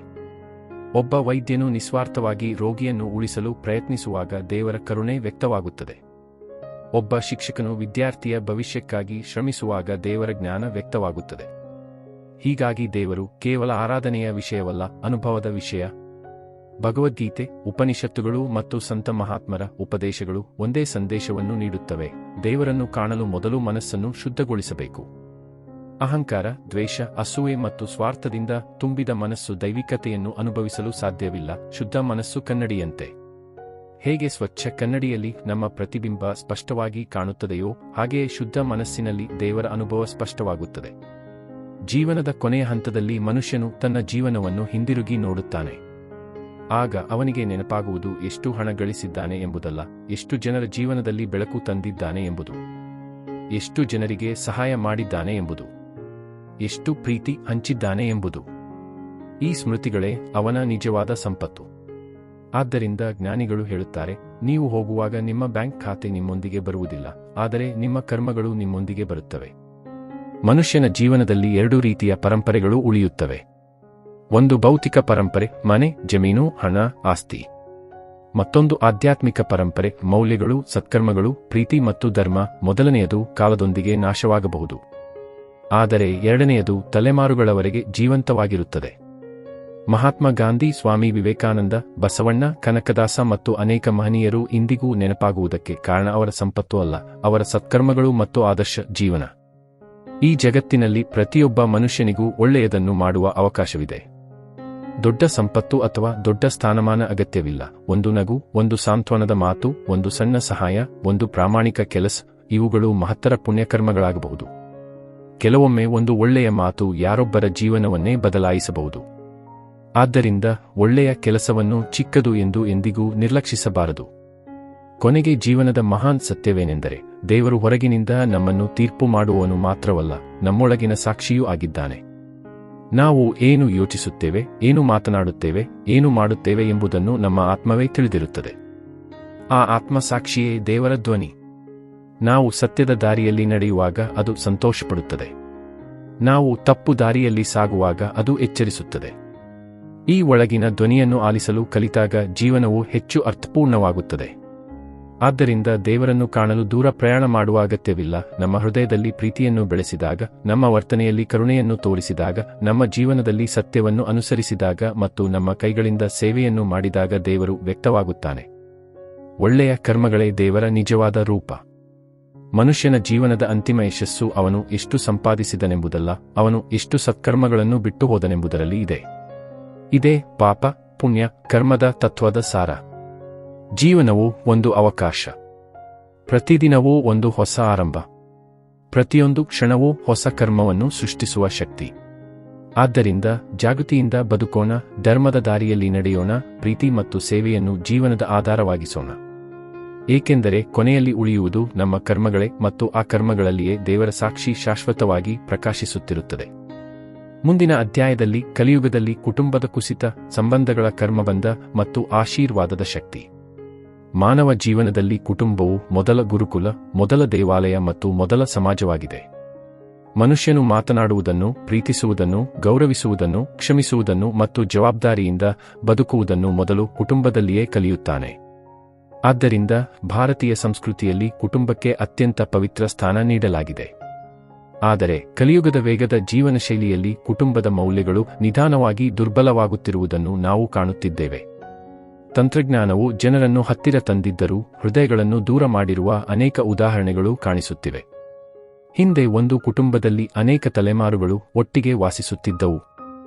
ಒಬ್ಬ ವೈದ್ಯನು ನಿಸ್ವಾರ್ಥವಾಗಿ ರೋಗಿಯನ್ನು ಉಳಿಸಲು ಪ್ರಯತ್ನಿಸುವಾಗ ದೇವರ ಕರುಣೆ ವ್ಯಕ್ತವಾಗುತ್ತದೆ. ಒಬ್ಬ ಶಿಕ್ಷಕನು ವಿದ್ಯಾರ್ಥಿಯ ಭವಿಷ್ಯಕ್ಕಾಗಿ ಶ್ರಮಿಸುವಾಗ ದೇವರ ಜ್ಞಾನ ವ್ಯಕ್ತವಾಗುತ್ತದೆ. ಹೀಗಾಗಿ ದೇವರು ಕೇವಲ ಆರಾಧನೆಯ ವಿಷಯವಲ್ಲ, ಅನುಭವದ ವಿಷಯ. ಭಗವದ್ಗೀತೆ, ಉಪನಿಷತ್ತುಗಳು ಮತ್ತು ಸಂತ ಮಹಾತ್ಮರ ಉಪದೇಶಗಳು ಒಂದೇ ಸಂದೇಶವನ್ನು ನೀಡುತ್ತವೆ. ದೇವರನ್ನು ಕಾಣಲು ಮೊದಲು ಮನಸ್ಸನ್ನು ಶುದ್ಧಗೊಳಿಸಬೇಕು. ಅಹಂಕಾರ, ದ್ವೇಷ, ಅಸೂಯೆ ಮತ್ತು ಸ್ವಾರ್ಥದಿಂದ ತುಂಬಿದ ಮನಸ್ಸು ದೈವಿಕತೆಯನ್ನು ಅನುಭವಿಸಲು ಸಾಧ್ಯವಿಲ್ಲ. ಶುದ್ಧ ಮನಸ್ಸು ಕನ್ನಡಿಯಂತೆ. ಹೇಗೆ ಸ್ವಚ್ಛ ಕನ್ನಡಿಯಲ್ಲಿ ನಮ್ಮ ಪ್ರತಿಬಿಂಬ ಸ್ಪಷ್ಟವಾಗಿ ಕಾಣುತ್ತದೆಯೋ ಹಾಗೆಯೇ ಶುದ್ಧ ಮನಸ್ಸಿನಲ್ಲಿ ದೇವರ ಅನುಭವ ಸ್ಪಷ್ಟವಾಗುತ್ತದೆ. ಜೀವನದ ಕೊನೆಯ ಹಂತದಲ್ಲಿ ಮನುಷ್ಯನು ತನ್ನ ಜೀವನವನ್ನು ಹಿಂದಿರುಗಿ ನೋಡುತ್ತಾನೆ. ಆಗ ಅವನಿಗೆ ನೆನಪಾಗುವುದು ಎಷ್ಟು ಹಣ ಗಳಿಸಿದ್ದಾನೆ ಎಂಬುದಲ್ಲ, ಎಷ್ಟು ಜನರ ಜೀವನದಲ್ಲಿ ಬೆಳಕು ತಂದಿದ್ದಾನೆ ಎಂಬುದು, ಎಷ್ಟು ಜನರಿಗೆ ಸಹಾಯ ಮಾಡಿದ್ದಾನೆ ಎಂಬುದು, ಎಷ್ಟು ಪ್ರೀತಿ ಹಂಚಿದ್ದಾನೆ ಎಂಬುದು. ಈ ಸ್ಮೃತಿಗಳೇ ಅವನ ನಿಜವಾದ ಸಂಪತ್ತು. ಆದ್ದರಿಂದ ಜ್ಞಾನಿಗಳು ಹೇಳುತ್ತಾರೆ, ನೀವು ಹೋಗುವಾಗ ನಿಮ್ಮ ಬ್ಯಾಂಕ್ ಖಾತೆ ನಿಮ್ಮೊಂದಿಗೆ ಬರುವುದಿಲ್ಲ, ಆದರೆ ನಿಮ್ಮ ಕರ್ಮಗಳು ನಿಮ್ಮೊಂದಿಗೆ ಬರುತ್ತವೆ. ಮನುಷ್ಯನ ಜೀವನದಲ್ಲಿ ಎರಡು ರೀತಿಯ ಪರಂಪರೆಗಳು ಉಳಿಯುತ್ತವೆ. ಒಂದು ಭೌತಿಕ ಪರಂಪರೆ, ಮನೆ, ಜಮೀನು, ಹಣ, ಆಸ್ತಿ. ಮತ್ತೊಂದು ಆಧ್ಯಾತ್ಮಿಕ ಪರಂಪರೆ, ಮೌಲ್ಯಗಳು, ಸತ್ಕರ್ಮಗಳು, ಪ್ರೀತಿ ಮತ್ತು ಧರ್ಮ. ಮೊದಲನೆಯದು ಕಾಲದೊಂದಿಗೆ ನಾಶವಾಗಬಹುದು, ಆದರೆ ಎರಡನೆಯದು ತಲೆಮಾರುಗಳವರೆಗೆ ಜೀವಂತವಾಗಿರುತ್ತದೆ. ಮಹಾತ್ಮ ಗಾಂಧಿ, ಸ್ವಾಮಿ ವಿವೇಕಾನಂದ, ಬಸವಣ್ಣ, ಕನಕದಾಸ ಮತ್ತು ಅನೇಕ ಮಹನೀಯರು ಇಂದಿಗೂ ನೆನಪಾಗುವುದಕ್ಕೆ ಕಾರಣ ಅವರ ಸಂಪತ್ತು ಅಲ್ಲ, ಅವರ ಸತ್ಕರ್ಮಗಳು ಮತ್ತು ಆದರ್ಶ ಜೀವನ. ಈ ಜಗತ್ತಿನಲ್ಲಿ ಪ್ರತಿಯೊಬ್ಬ ಮನುಷ್ಯನಿಗೂ ಒಳ್ಳೆಯದನ್ನು ಮಾಡುವ ಅವಕಾಶವಿದೆ. ದೊಡ್ಡ ಸಂಪತ್ತು ಅಥವಾ ದೊಡ್ಡ ಸ್ಥಾನಮಾನ ಅಗತ್ಯವಿಲ್ಲ. ಒಂದು ನಗು, ಒಂದು ಸಾಂತ್ವನದ ಮಾತು, ಒಂದು ಸಣ್ಣ ಸಹಾಯ, ಒಂದು ಪ್ರಾಮಾಣಿಕ ಕೆಲಸ, ಇವುಗಳು ಮಹತ್ತರ ಪುಣ್ಯಕರ್ಮಗಳಾಗಬಹುದು. ಕೆಲವೊಮ್ಮೆ ಒಂದು ಒಳ್ಳೆಯ ಮಾತು ಯಾರೊಬ್ಬರ ಜೀವನವನ್ನೇ ಬದಲಾಯಿಸಬಹುದು. ಆದ್ದರಿಂದ ಒಳ್ಳೆಯ ಕೆಲಸವನ್ನು ಚಿಕ್ಕದು ಎಂದು ಎಂದಿಗೂ ನಿರ್ಲಕ್ಷಿಸಬಾರದು. ಕೊನೆಗೆ ಜೀವನದ ಮಹಾನ್ ಸತ್ಯವೇನೆಂದರೆ, ದೇವರು ಹೊರಗಿನಿಂದ ನಮ್ಮನ್ನು ತೀರ್ಪು ಮಾಡುವವನು ಮಾತ್ರವಲ್ಲ, ನಮ್ಮೊಳಗಿನ ಸಾಕ್ಷಿಯೂ ಆಗಿದ್ದಾನೆ. ನಾವು ಏನು ಯೋಚಿಸುತ್ತೇವೆ, ಏನು ಮಾತನಾಡುತ್ತೇವೆ, ಏನು ಮಾಡುತ್ತೇವೆ ಎಂಬುದನ್ನು ನಮ್ಮ ಆತ್ಮವೇ ತಿಳಿದಿರುತ್ತದೆ. ಆ ಆತ್ಮಸಾಕ್ಷಿಯೇ ದೇವರ ಧ್ವನಿ. ನಾವು ಸತ್ಯದ ದಾರಿಯಲ್ಲಿ ನಡೆಯುವಾಗ ಅದು ಸಂತೋಷಪಡುತ್ತದೆ. ನಾವು ತಪ್ಪು ದಾರಿಯಲ್ಲಿ ಸಾಗುವಾಗ ಅದು ಎಚ್ಚರಿಸುತ್ತದೆ. ಈ ಒಳಗಿನ ಧ್ವನಿಯನ್ನು ಆಲಿಸಲು ಕಲಿತಾಗ ಜೀವನವು ಹೆಚ್ಚು ಅರ್ಥಪೂರ್ಣವಾಗುತ್ತದೆ. ಆದ್ದರಿಂದ ದೇವರನ್ನು ಕಾಣಲು ದೂರ ಪ್ರಯಾಣ ಮಾಡುವ ಅಗತ್ಯವಿಲ್ಲ. ನಮ್ಮ ಹೃದಯದಲ್ಲಿ ಪ್ರೀತಿಯನ್ನು ಬೆಳೆಸಿದಾಗ, ನಮ್ಮ ವರ್ತನೆಯಲ್ಲಿ ಕರುಣೆಯನ್ನು ತೋರಿಸಿದಾಗ, ನಮ್ಮ ಜೀವನದಲ್ಲಿ ಸತ್ಯವನ್ನು ಅನುಸರಿಸಿದಾಗ ಮತ್ತು ನಮ್ಮ ಕೈಗಳಿಂದ ಸೇವೆಯನ್ನು ಮಾಡಿದಾಗ ದೇವರು ವ್ಯಕ್ತವಾಗುತ್ತಾನೆ. ಒಳ್ಳೆಯ ಕರ್ಮಗಳೇ ದೇವರ ನಿಜವಾದ ರೂಪ. ಮನುಷ್ಯನ ಜೀವನದ ಅಂತಿಮ ಯಶಸ್ಸು ಅವನು ಎಷ್ಟು ಸಂಪಾದಿಸಿದನೆಂಬುದಲ್ಲ, ಅವನು ಎಷ್ಟು ಸತ್ಕರ್ಮಗಳನ್ನು ಬಿಟ್ಟು ಹೋದನೆಂಬುದರಲ್ಲಿ ಇದೆ. ಇದೇ ಪಾಪ ಪುಣ್ಯ ಕರ್ಮದ ತತ್ವದ ಸಾರ. ಜೀವನವು ಒಂದು ಅವಕಾಶ. ಪ್ರತಿದಿನವೂ ಒಂದು ಹೊಸ ಆರಂಭ. ಪ್ರತಿಯೊಂದು ಕ್ಷಣವೂ ಹೊಸ ಕರ್ಮವನ್ನು ಸೃಷ್ಟಿಸುವ ಶಕ್ತಿ. ಆದ್ದರಿಂದ ಜಾಗೃತಿಯಿಂದ ಬದುಕೋಣ, ಧರ್ಮದ ದಾರಿಯಲ್ಲಿ ನಡೆಯೋಣ, ಪ್ರೀತಿ ಮತ್ತು ಸೇವೆಯನ್ನು ಜೀವನದ ಆಧಾರವಾಗಿಸೋಣ. ಏಕೆಂದರೆ ಕೊನೆಯಲ್ಲಿ ಉಳಿಯುವುದು ನಮ್ಮ ಕರ್ಮಗಳೇ ಮತ್ತು ಆ ಕರ್ಮಗಳಲ್ಲಿಯೇ ದೇವರ ಸಾಕ್ಷಿ ಶಾಶ್ವತವಾಗಿ ಪ್ರಕಾಶಿಸುತ್ತಿರುತ್ತದೆ. ಮುಂದಿನ ಅಧ್ಯಾಯದಲ್ಲಿ ಕಲಿಯುಗದಲ್ಲಿ ಕುಟುಂಬದ ಕುಸಿತ, ಸಂಬಂಧಗಳ ಕರ್ಮಬಂಧ ಮತ್ತು ಆಶೀರ್ವಾದದ ಶಕ್ತಿ. ಮಾನವ ಜೀವನದಲ್ಲಿ ಕುಟುಂಬವು ಮೊದಲ ಗುರುಕುಲ, ಮೊದಲ ದೇವಾಲಯ ಮತ್ತು ಮೊದಲ ಸಮಾಜವಾಗಿದೆ. ಮನುಷ್ಯನು ಮಾತನಾಡುವುದನ್ನು, ಪ್ರೀತಿಸುವುದನ್ನು, ಗೌರವಿಸುವುದನ್ನು, ಕ್ಷಮಿಸುವುದನ್ನು ಮತ್ತು ಜವಾಬ್ದಾರಿಯಿಂದ ಬದುಕುವುದನ್ನು ಮೊದಲು ಕುಟುಂಬದಲ್ಲಿಯೇ ಕಲಿಯುತ್ತಾನೆ. ಆದ್ದರಿಂದ ಭಾರತೀಯ ಸಂಸ್ಕೃತಿಯಲ್ಲಿ ಕುಟುಂಬಕ್ಕೆ ಅತ್ಯಂತ ಪವಿತ್ರ ಸ್ಥಾನ ನೀಡಲಾಗಿದೆ. ಆದರೆ ಕಲಿಯುಗದ ವೇಗದ ಜೀವನ ಶೈಲಿಯಲ್ಲಿ ಕುಟುಂಬದ ಮೌಲ್ಯಗಳು ನಿಧಾನವಾಗಿ ದುರ್ಬಲವಾಗುತ್ತಿರುವುದನ್ನು ನಾವು ಕಾಣುತ್ತಿದ್ದೇವೆ. ತಂತ್ರಜ್ಞಾನವು ಜನರನ್ನು ಹತ್ತಿರ ತಂದಿದ್ದರೂ ಹೃದಯಗಳನ್ನು ದೂರ ಮಾಡಿರುವ ಅನೇಕ ಉದಾಹರಣೆಗಳು ಕಾಣಿಸುತ್ತಿವೆ. ಹಿಂದೆ ಒಂದು ಕುಟುಂಬದಲ್ಲಿ ಅನೇಕ ತಲೆಮಾರುಗಳು ಒಟ್ಟಿಗೆ ವಾಸಿಸುತ್ತಿದ್ದವು.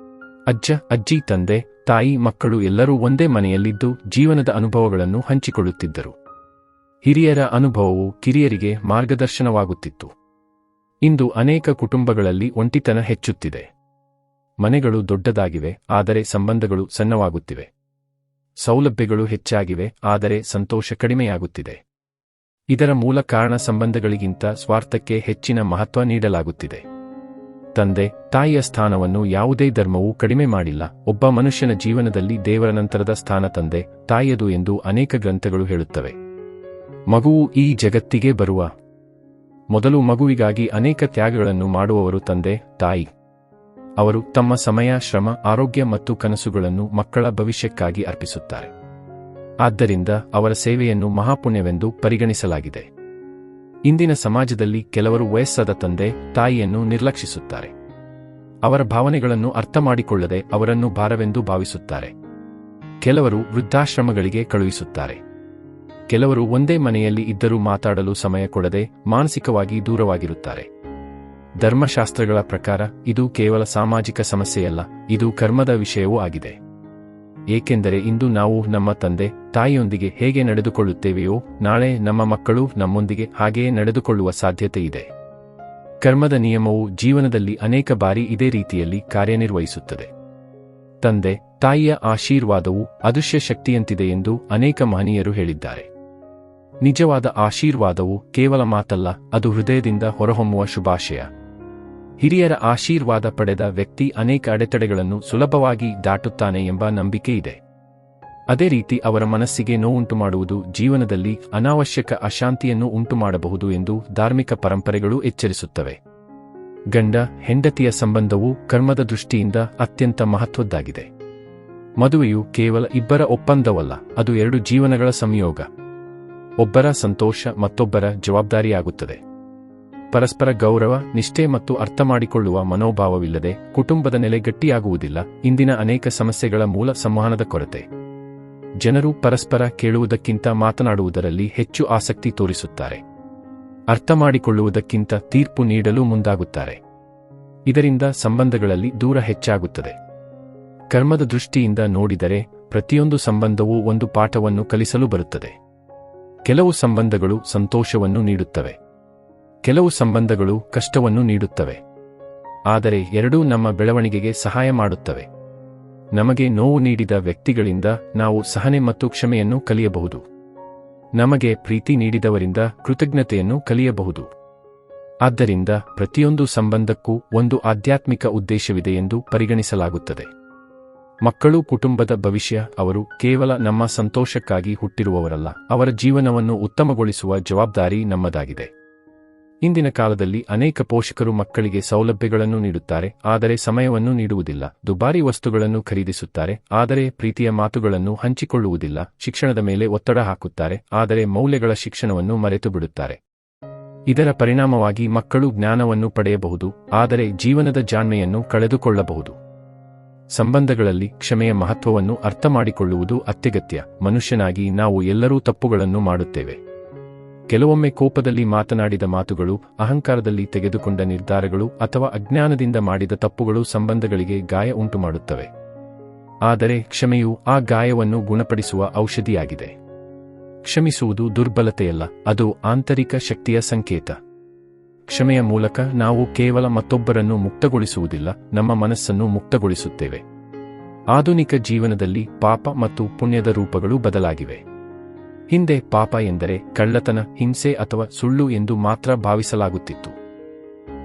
ಅಜ್ಜ, ಅಜ್ಜಿ, ತಂದೆ, ತಾಯಿ, ಮಕ್ಕಳು ಎಲ್ಲರೂ ಒಂದೇ ಮನೆಯಲ್ಲಿದ್ದು ಜೀವನದ ಅನುಭವಗಳನ್ನು ಹಂಚಿಕೊಳ್ಳುತ್ತಿದ್ದರು. ಹಿರಿಯರ ಅನುಭವವು ಕಿರಿಯರಿಗೆ ಮಾರ್ಗದರ್ಶನವಾಗುತ್ತಿತ್ತು. ಇಂದು ಅನೇಕ ಕುಟುಂಬಗಳಲ್ಲಿ ಒಂಟಿತನ ಹೆಚ್ಚುತ್ತಿದೆ. ಮನೆಗಳು ದೊಡ್ಡದಾಗಿವೆ, ಆದರೆ ಸಂಬಂಧಗಳು ಸಣ್ಣವಾಗುತ್ತಿವೆ. ಸೌಲಭ್ಯಗಳು ಹೆಚ್ಚಾಗಿವೆ, ಆದರೆ ಸಂತೋಷ ಕಡಿಮೆಯಾಗುತ್ತಿದೆ. ಇದರ ಮೂಲ ಕಾರಣ ಸಂಬಂಧಗಳಿಗಿಂತ ಸ್ವಾರ್ಥಕ್ಕೆ ಹೆಚ್ಚಿನ ಮಹತ್ವ ನೀಡಲಾಗುತ್ತಿದೆ. ತಂದೆ ತಾಯಿಯ ಸ್ಥಾನವನ್ನು ಯಾವುದೇ ಧರ್ಮವೂ ಕಡಿಮೆ ಮಾಡಿಲ್ಲ. ಒಬ್ಬ ಮನುಷ್ಯನ ಜೀವನದಲ್ಲಿ ದೇವರ ನಂತರದ ಸ್ಥಾನ ತಂದೆ ತಾಯಿಯದು ಎಂದು ಅನೇಕ ಗ್ರಂಥಗಳು ಹೇಳುತ್ತವೆ. ಮಗುವು ಈ ಜಗತ್ತಿಗೆ ಬರುವ ಮೊದಲು ಮಗುವಿಗಾಗಿ ಅನೇಕ ತ್ಯಾಗಗಳನ್ನು ಮಾಡುವವರು ತಂದೆ ತಾಯಿ. ಅವರು ತಮ್ಮ ಸಮಯ, ಶ್ರಮ, ಆರೋಗ್ಯ ಮತ್ತು ಕನಸುಗಳನ್ನು ಮಕ್ಕಳ ಭವಿಷ್ಯಕ್ಕಾಗಿ ಅರ್ಪಿಸುತ್ತಾರೆ. ಆದ್ದರಿಂದ ಅವರ ಸೇವೆಯನ್ನು ಮಹಾಪುಣ್ಯವೆಂದು ಪರಿಗಣಿಸಲಾಗಿದೆ. ಇಂದಿನ ಸಮಾಜದಲ್ಲಿ ಕೆಲವರು ವಯಸ್ಸಾದ ತಂದೆ ತಾಯಿಯನ್ನು ನಿರ್ಲಕ್ಷಿಸುತ್ತಾರೆ. ಅವರ ಭಾವನೆಗಳನ್ನು ಅರ್ಥಮಾಡಿಕೊಳ್ಳದೆ ಅವರನ್ನು ಭಾರವೆಂದು ಭಾವಿಸುತ್ತಾರೆ. ಕೆಲವರು ವೃದ್ಧಾಶ್ರಮಗಳಿಗೆ ಕಳುಹಿಸುತ್ತಾರೆ. ಕೆಲವರು ಒಂದೇ ಮನೆಯಲ್ಲಿ ಇದ್ದರೂ ಮಾತಾಡಲು ಸಮಯ ಕೊಡದೆ ಮಾನಸಿಕವಾಗಿ ದೂರವಾಗಿರುತ್ತಾರೆ. ಧರ್ಮಶಾಸ್ತ್ರಗಳ ಪ್ರಕಾರ ಇದು ಕೇವಲ ಸಾಮಾಜಿಕ ಸಮಸ್ಯೆಯಲ್ಲ, ಇದು ಕರ್ಮದ ವಿಷಯವೂ ಆಗಿದೆ. ಏಕೆಂದರೆ ಇಂದು ನಾವು ನಮ್ಮ ತಂದೆ ತಾಯಿಯೊಂದಿಗೆ ಹೇಗೆ ನಡೆದುಕೊಳ್ಳುತ್ತೇವೆಯೋ ನಾಳೆ ನಮ್ಮ ಮಕ್ಕಳು ನಮ್ಮೊಂದಿಗೆ ಹಾಗೆಯೇ ನಡೆದುಕೊಳ್ಳುವ ಸಾಧ್ಯತೆ ಇದೆ. ಕರ್ಮದ ನಿಯಮವು ಜೀವನದಲ್ಲಿ ಅನೇಕ ಬಾರಿ ಇದೇ ರೀತಿಯಲ್ಲಿ ಕಾರ್ಯನಿರ್ವಹಿಸುತ್ತದೆ. ತಂದೆ ತಾಯಿಯ ಆಶೀರ್ವಾದವು ಅದೃಶ್ಯ ಶಕ್ತಿಯಂತಿದೆ ಎಂದು ಅನೇಕ ಮಹನೀಯರು ಹೇಳಿದ್ದಾರೆ. ನಿಜವಾದ ಆಶೀರ್ವಾದವು ಕೇವಲ ಮಾತಲ್ಲ, ಅದು ಹೃದಯದಿಂದ ಹೊರಹೊಮ್ಮುವ ಶುಭಾಶಯ. ಹಿರಿಯರ ಆಶೀರ್ವಾದ ಪಡೆದ ವ್ಯಕ್ತಿ ಅನೇಕ ಅಡೆತಡೆಗಳನ್ನು ಸುಲಭವಾಗಿ ದಾಟುತ್ತಾನೆ ಎಂಬ ನಂಬಿಕೆ ಇದೆ. ಅದೇ ರೀತಿ ಅವರ ಮನಸ್ಸಿಗೆ ನೋವುಂಟು ಮಾಡುವುದು ಜೀವನದಲ್ಲಿ ಅನಾವಶ್ಯಕ ಅಶಾಂತಿಯನ್ನು ಉಂಟುಮಾಡಬಹುದು ಎಂದು ಧಾರ್ಮಿಕ ಪರಂಪರೆಗಳು ಎಚ್ಚರಿಸುತ್ತವೆ. ಗಂಡ ಹೆಂಡತಿಯ ಸಂಬಂಧವು ಕರ್ಮದ ದೃಷ್ಟಿಯಿಂದ ಅತ್ಯಂತ ಮಹತ್ವದ್ದಾಗಿದೆ. ಮದುವೆಯು ಕೇವಲ ಇಬ್ಬರ ಒಪ್ಪಂದವಲ್ಲ, ಅದು ಎರಡು ಜೀವನಗಳ ಸಂಯೋಗ. ಒಬ್ಬರ ಸಂತೋಷ ಮತ್ತೊಬ್ಬರ ಜವಾಬ್ದಾರಿಯಾಗುತ್ತದೆ. ಪರಸ್ಪರ ಗೌರವ, ನಿಷ್ಠೆ ಮತ್ತು ಅರ್ಥಮಾಡಿಕೊಳ್ಳುವ ಮನೋಭಾವವಿಲ್ಲದೆ ಕುಟುಂಬದ ನೆಲೆ ಗಟ್ಟಿಯಾಗುವುದಿಲ್ಲ. ಇಂದಿನ ಅನೇಕ ಸಮಸ್ಯೆಗಳ ಮೂಲ ಸಂವಹನದ ಕೊರತೆ. ಜನರು ಪರಸ್ಪರ ಕೇಳುವುದಕ್ಕಿಂತ ಮಾತನಾಡುವುದರಲ್ಲಿ ಹೆಚ್ಚು ಆಸಕ್ತಿ ತೋರಿಸುತ್ತಾರೆ. ಅರ್ಥಮಾಡಿಕೊಳ್ಳುವುದಕ್ಕಿಂತ ತೀರ್ಪು ನೀಡಲು ಮುಂದಾಗುತ್ತಾರೆ. ಇದರಿಂದ ಸಂಬಂಧಗಳಲ್ಲಿ ದೂರ ಹೆಚ್ಚಾಗುತ್ತದೆ. ಕರ್ಮದ ದೃಷ್ಟಿಯಿಂದ ನೋಡಿದರೆ ಪ್ರತಿಯೊಂದು ಸಂಬಂಧವೂ ಒಂದು ಪಾಠವನ್ನು ಕಲಿಸಲು ಬರುತ್ತದೆ. ಕೆಲವು ಸಂಬಂಧಗಳು ಸಂತೋಷವನ್ನು ನೀಡುತ್ತವೆ, ಕೆಲವು ಸಂಬಂಧಗಳು ಕಷ್ಟವನ್ನು ನೀಡುತ್ತವೆ. ಆದರೆ ಎರಡೂ ನಮ್ಮ ಬೆಳವಣಿಗೆಗೆ ಸಹಾಯ ಮಾಡುತ್ತವೆ. ನಮಗೆ ನೋವು ನೀಡಿದ ವ್ಯಕ್ತಿಗಳಿಂದ ನಾವು ಸಹನೆ ಮತ್ತು ಕ್ಷಮೆಯನ್ನು ಕಲಿಯಬಹುದು. ನಮಗೆ ಪ್ರೀತಿ ನೀಡಿದವರಿಂದ ಕೃತಜ್ಞತೆಯನ್ನು ಕಲಿಯಬಹುದು. ಆದ್ದರಿಂದ ಪ್ರತಿಯೊಂದು ಸಂಬಂಧಕ್ಕೂ ಒಂದು ಆಧ್ಯಾತ್ಮಿಕ ಉದ್ದೇಶವಿದೆ ಎಂದು ಪರಿಗಣಿಸಲಾಗುತ್ತದೆ. ಮಕ್ಕಳು ಕುಟುಂಬದ ಭವಿಷ್ಯ. ಅವರು ಕೇವಲ ನಮ್ಮ ಸಂತೋಷಕ್ಕಾಗಿ ಹುಟ್ಟಿರುವವರಲ್ಲ, ಅವರ ಜೀವನವನ್ನು ಉತ್ತಮಗೊಳಿಸುವ ಜವಾಬ್ದಾರಿ ನಮ್ಮದಾಗಿದೆ. ಇಂದಿನ ಕಾಲದಲ್ಲಿ ಅನೇಕ ಪೋಷಕರು ಮಕ್ಕಳಿಗೆ ಸೌಲಭ್ಯಗಳನ್ನು ನೀಡುತ್ತಾರೆ, ಆದರೆ ಸಮಯವನ್ನು ನೀಡುವುದಿಲ್ಲ. ದುಬಾರಿ ವಸ್ತುಗಳನ್ನು ಖರೀದಿಸುತ್ತಾರೆ, ಆದರೆ ಪ್ರೀತಿಯ ಮಾತುಗಳನ್ನು ಹಂಚಿಕೊಳ್ಳುವುದಿಲ್ಲ. ಶಿಕ್ಷಣದ ಮೇಲೆ ಒತ್ತಡ ಹಾಕುತ್ತಾರೆ, ಆದರೆ ಮೌಲ್ಯಗಳ ಶಿಕ್ಷಣವನ್ನು ಮರೆತು ಬಿಡುತ್ತಾರೆ. ಇದರ ಪರಿಣಾಮವಾಗಿ ಮಕ್ಕಳು ಜ್ಞಾನವನ್ನು ಪಡೆಯಬಹುದು, ಆದರೆ ಜೀವನದ ಜಾಣ್ಮೆಯನ್ನು ಕಳೆದುಕೊಳ್ಳಬಹುದು. ಸಂಬಂಧಗಳಲ್ಲಿ ಕ್ಷಮೆಯ ಮಹತ್ವವನ್ನು ಅರ್ಥಮಾಡಿಕೊಳ್ಳುವುದು ಅತ್ಯಗತ್ಯ. ಮನುಷ್ಯನಾಗಿ ನಾವು ಎಲ್ಲರೂ ತಪ್ಪುಗಳನ್ನು ಮಾಡುತ್ತೇವೆ. ಕೆಲವೊಮ್ಮೆ ಕೋಪದಲ್ಲಿ ಮಾತನಾಡಿದ ಮಾತುಗಳು, ಅಹಂಕಾರದಲ್ಲಿ ತೆಗೆದುಕೊಂಡ ನಿರ್ಧಾರಗಳು ಅಥವಾ ಅಜ್ಞಾನದಿಂದ ಮಾಡಿದ ತಪ್ಪುಗಳು ಸಂಬಂಧಗಳಿಗೆ ಗಾಯ ಉಂಟುಮಾಡುತ್ತವೆ. ಆದರೆ ಕ್ಷಮೆಯು ಆ ಗಾಯವನ್ನು ಗುಣಪಡಿಸುವ ಔಷಧಿಯಾಗಿದೆ. ಕ್ಷಮಿಸುವುದು ದುರ್ಬಲತೆಯಲ್ಲ, ಅದು ಆಂತರಿಕ ಶಕ್ತಿಯ ಸಂಕೇತ. ಕ್ಷಮೆಯ ಮೂಲಕ ನಾವು ಕೇವಲ ಮತ್ತೊಬ್ಬರನ್ನು ಮುಕ್ತಗೊಳಿಸುವುದಿಲ್ಲ, ನಮ್ಮ ಮನಸ್ಸನ್ನು ಮುಕ್ತಗೊಳಿಸುತ್ತೇವೆ. ಆಧುನಿಕ ಜೀವನದಲ್ಲಿ ಪಾಪ ಮತ್ತು ಪುಣ್ಯದ ರೂಪಗಳು ಬದಲಾಗಿವೆ. ಹಿಂದೆ ಪಾಪ ಎಂದರೆ ಕಳ್ಳತನ, ಹಿಂಸೆ ಅಥವಾ ಸುಳ್ಳು ಎಂದು ಮಾತ್ರ ಭಾವಿಸಲಾಗುತ್ತಿತ್ತು.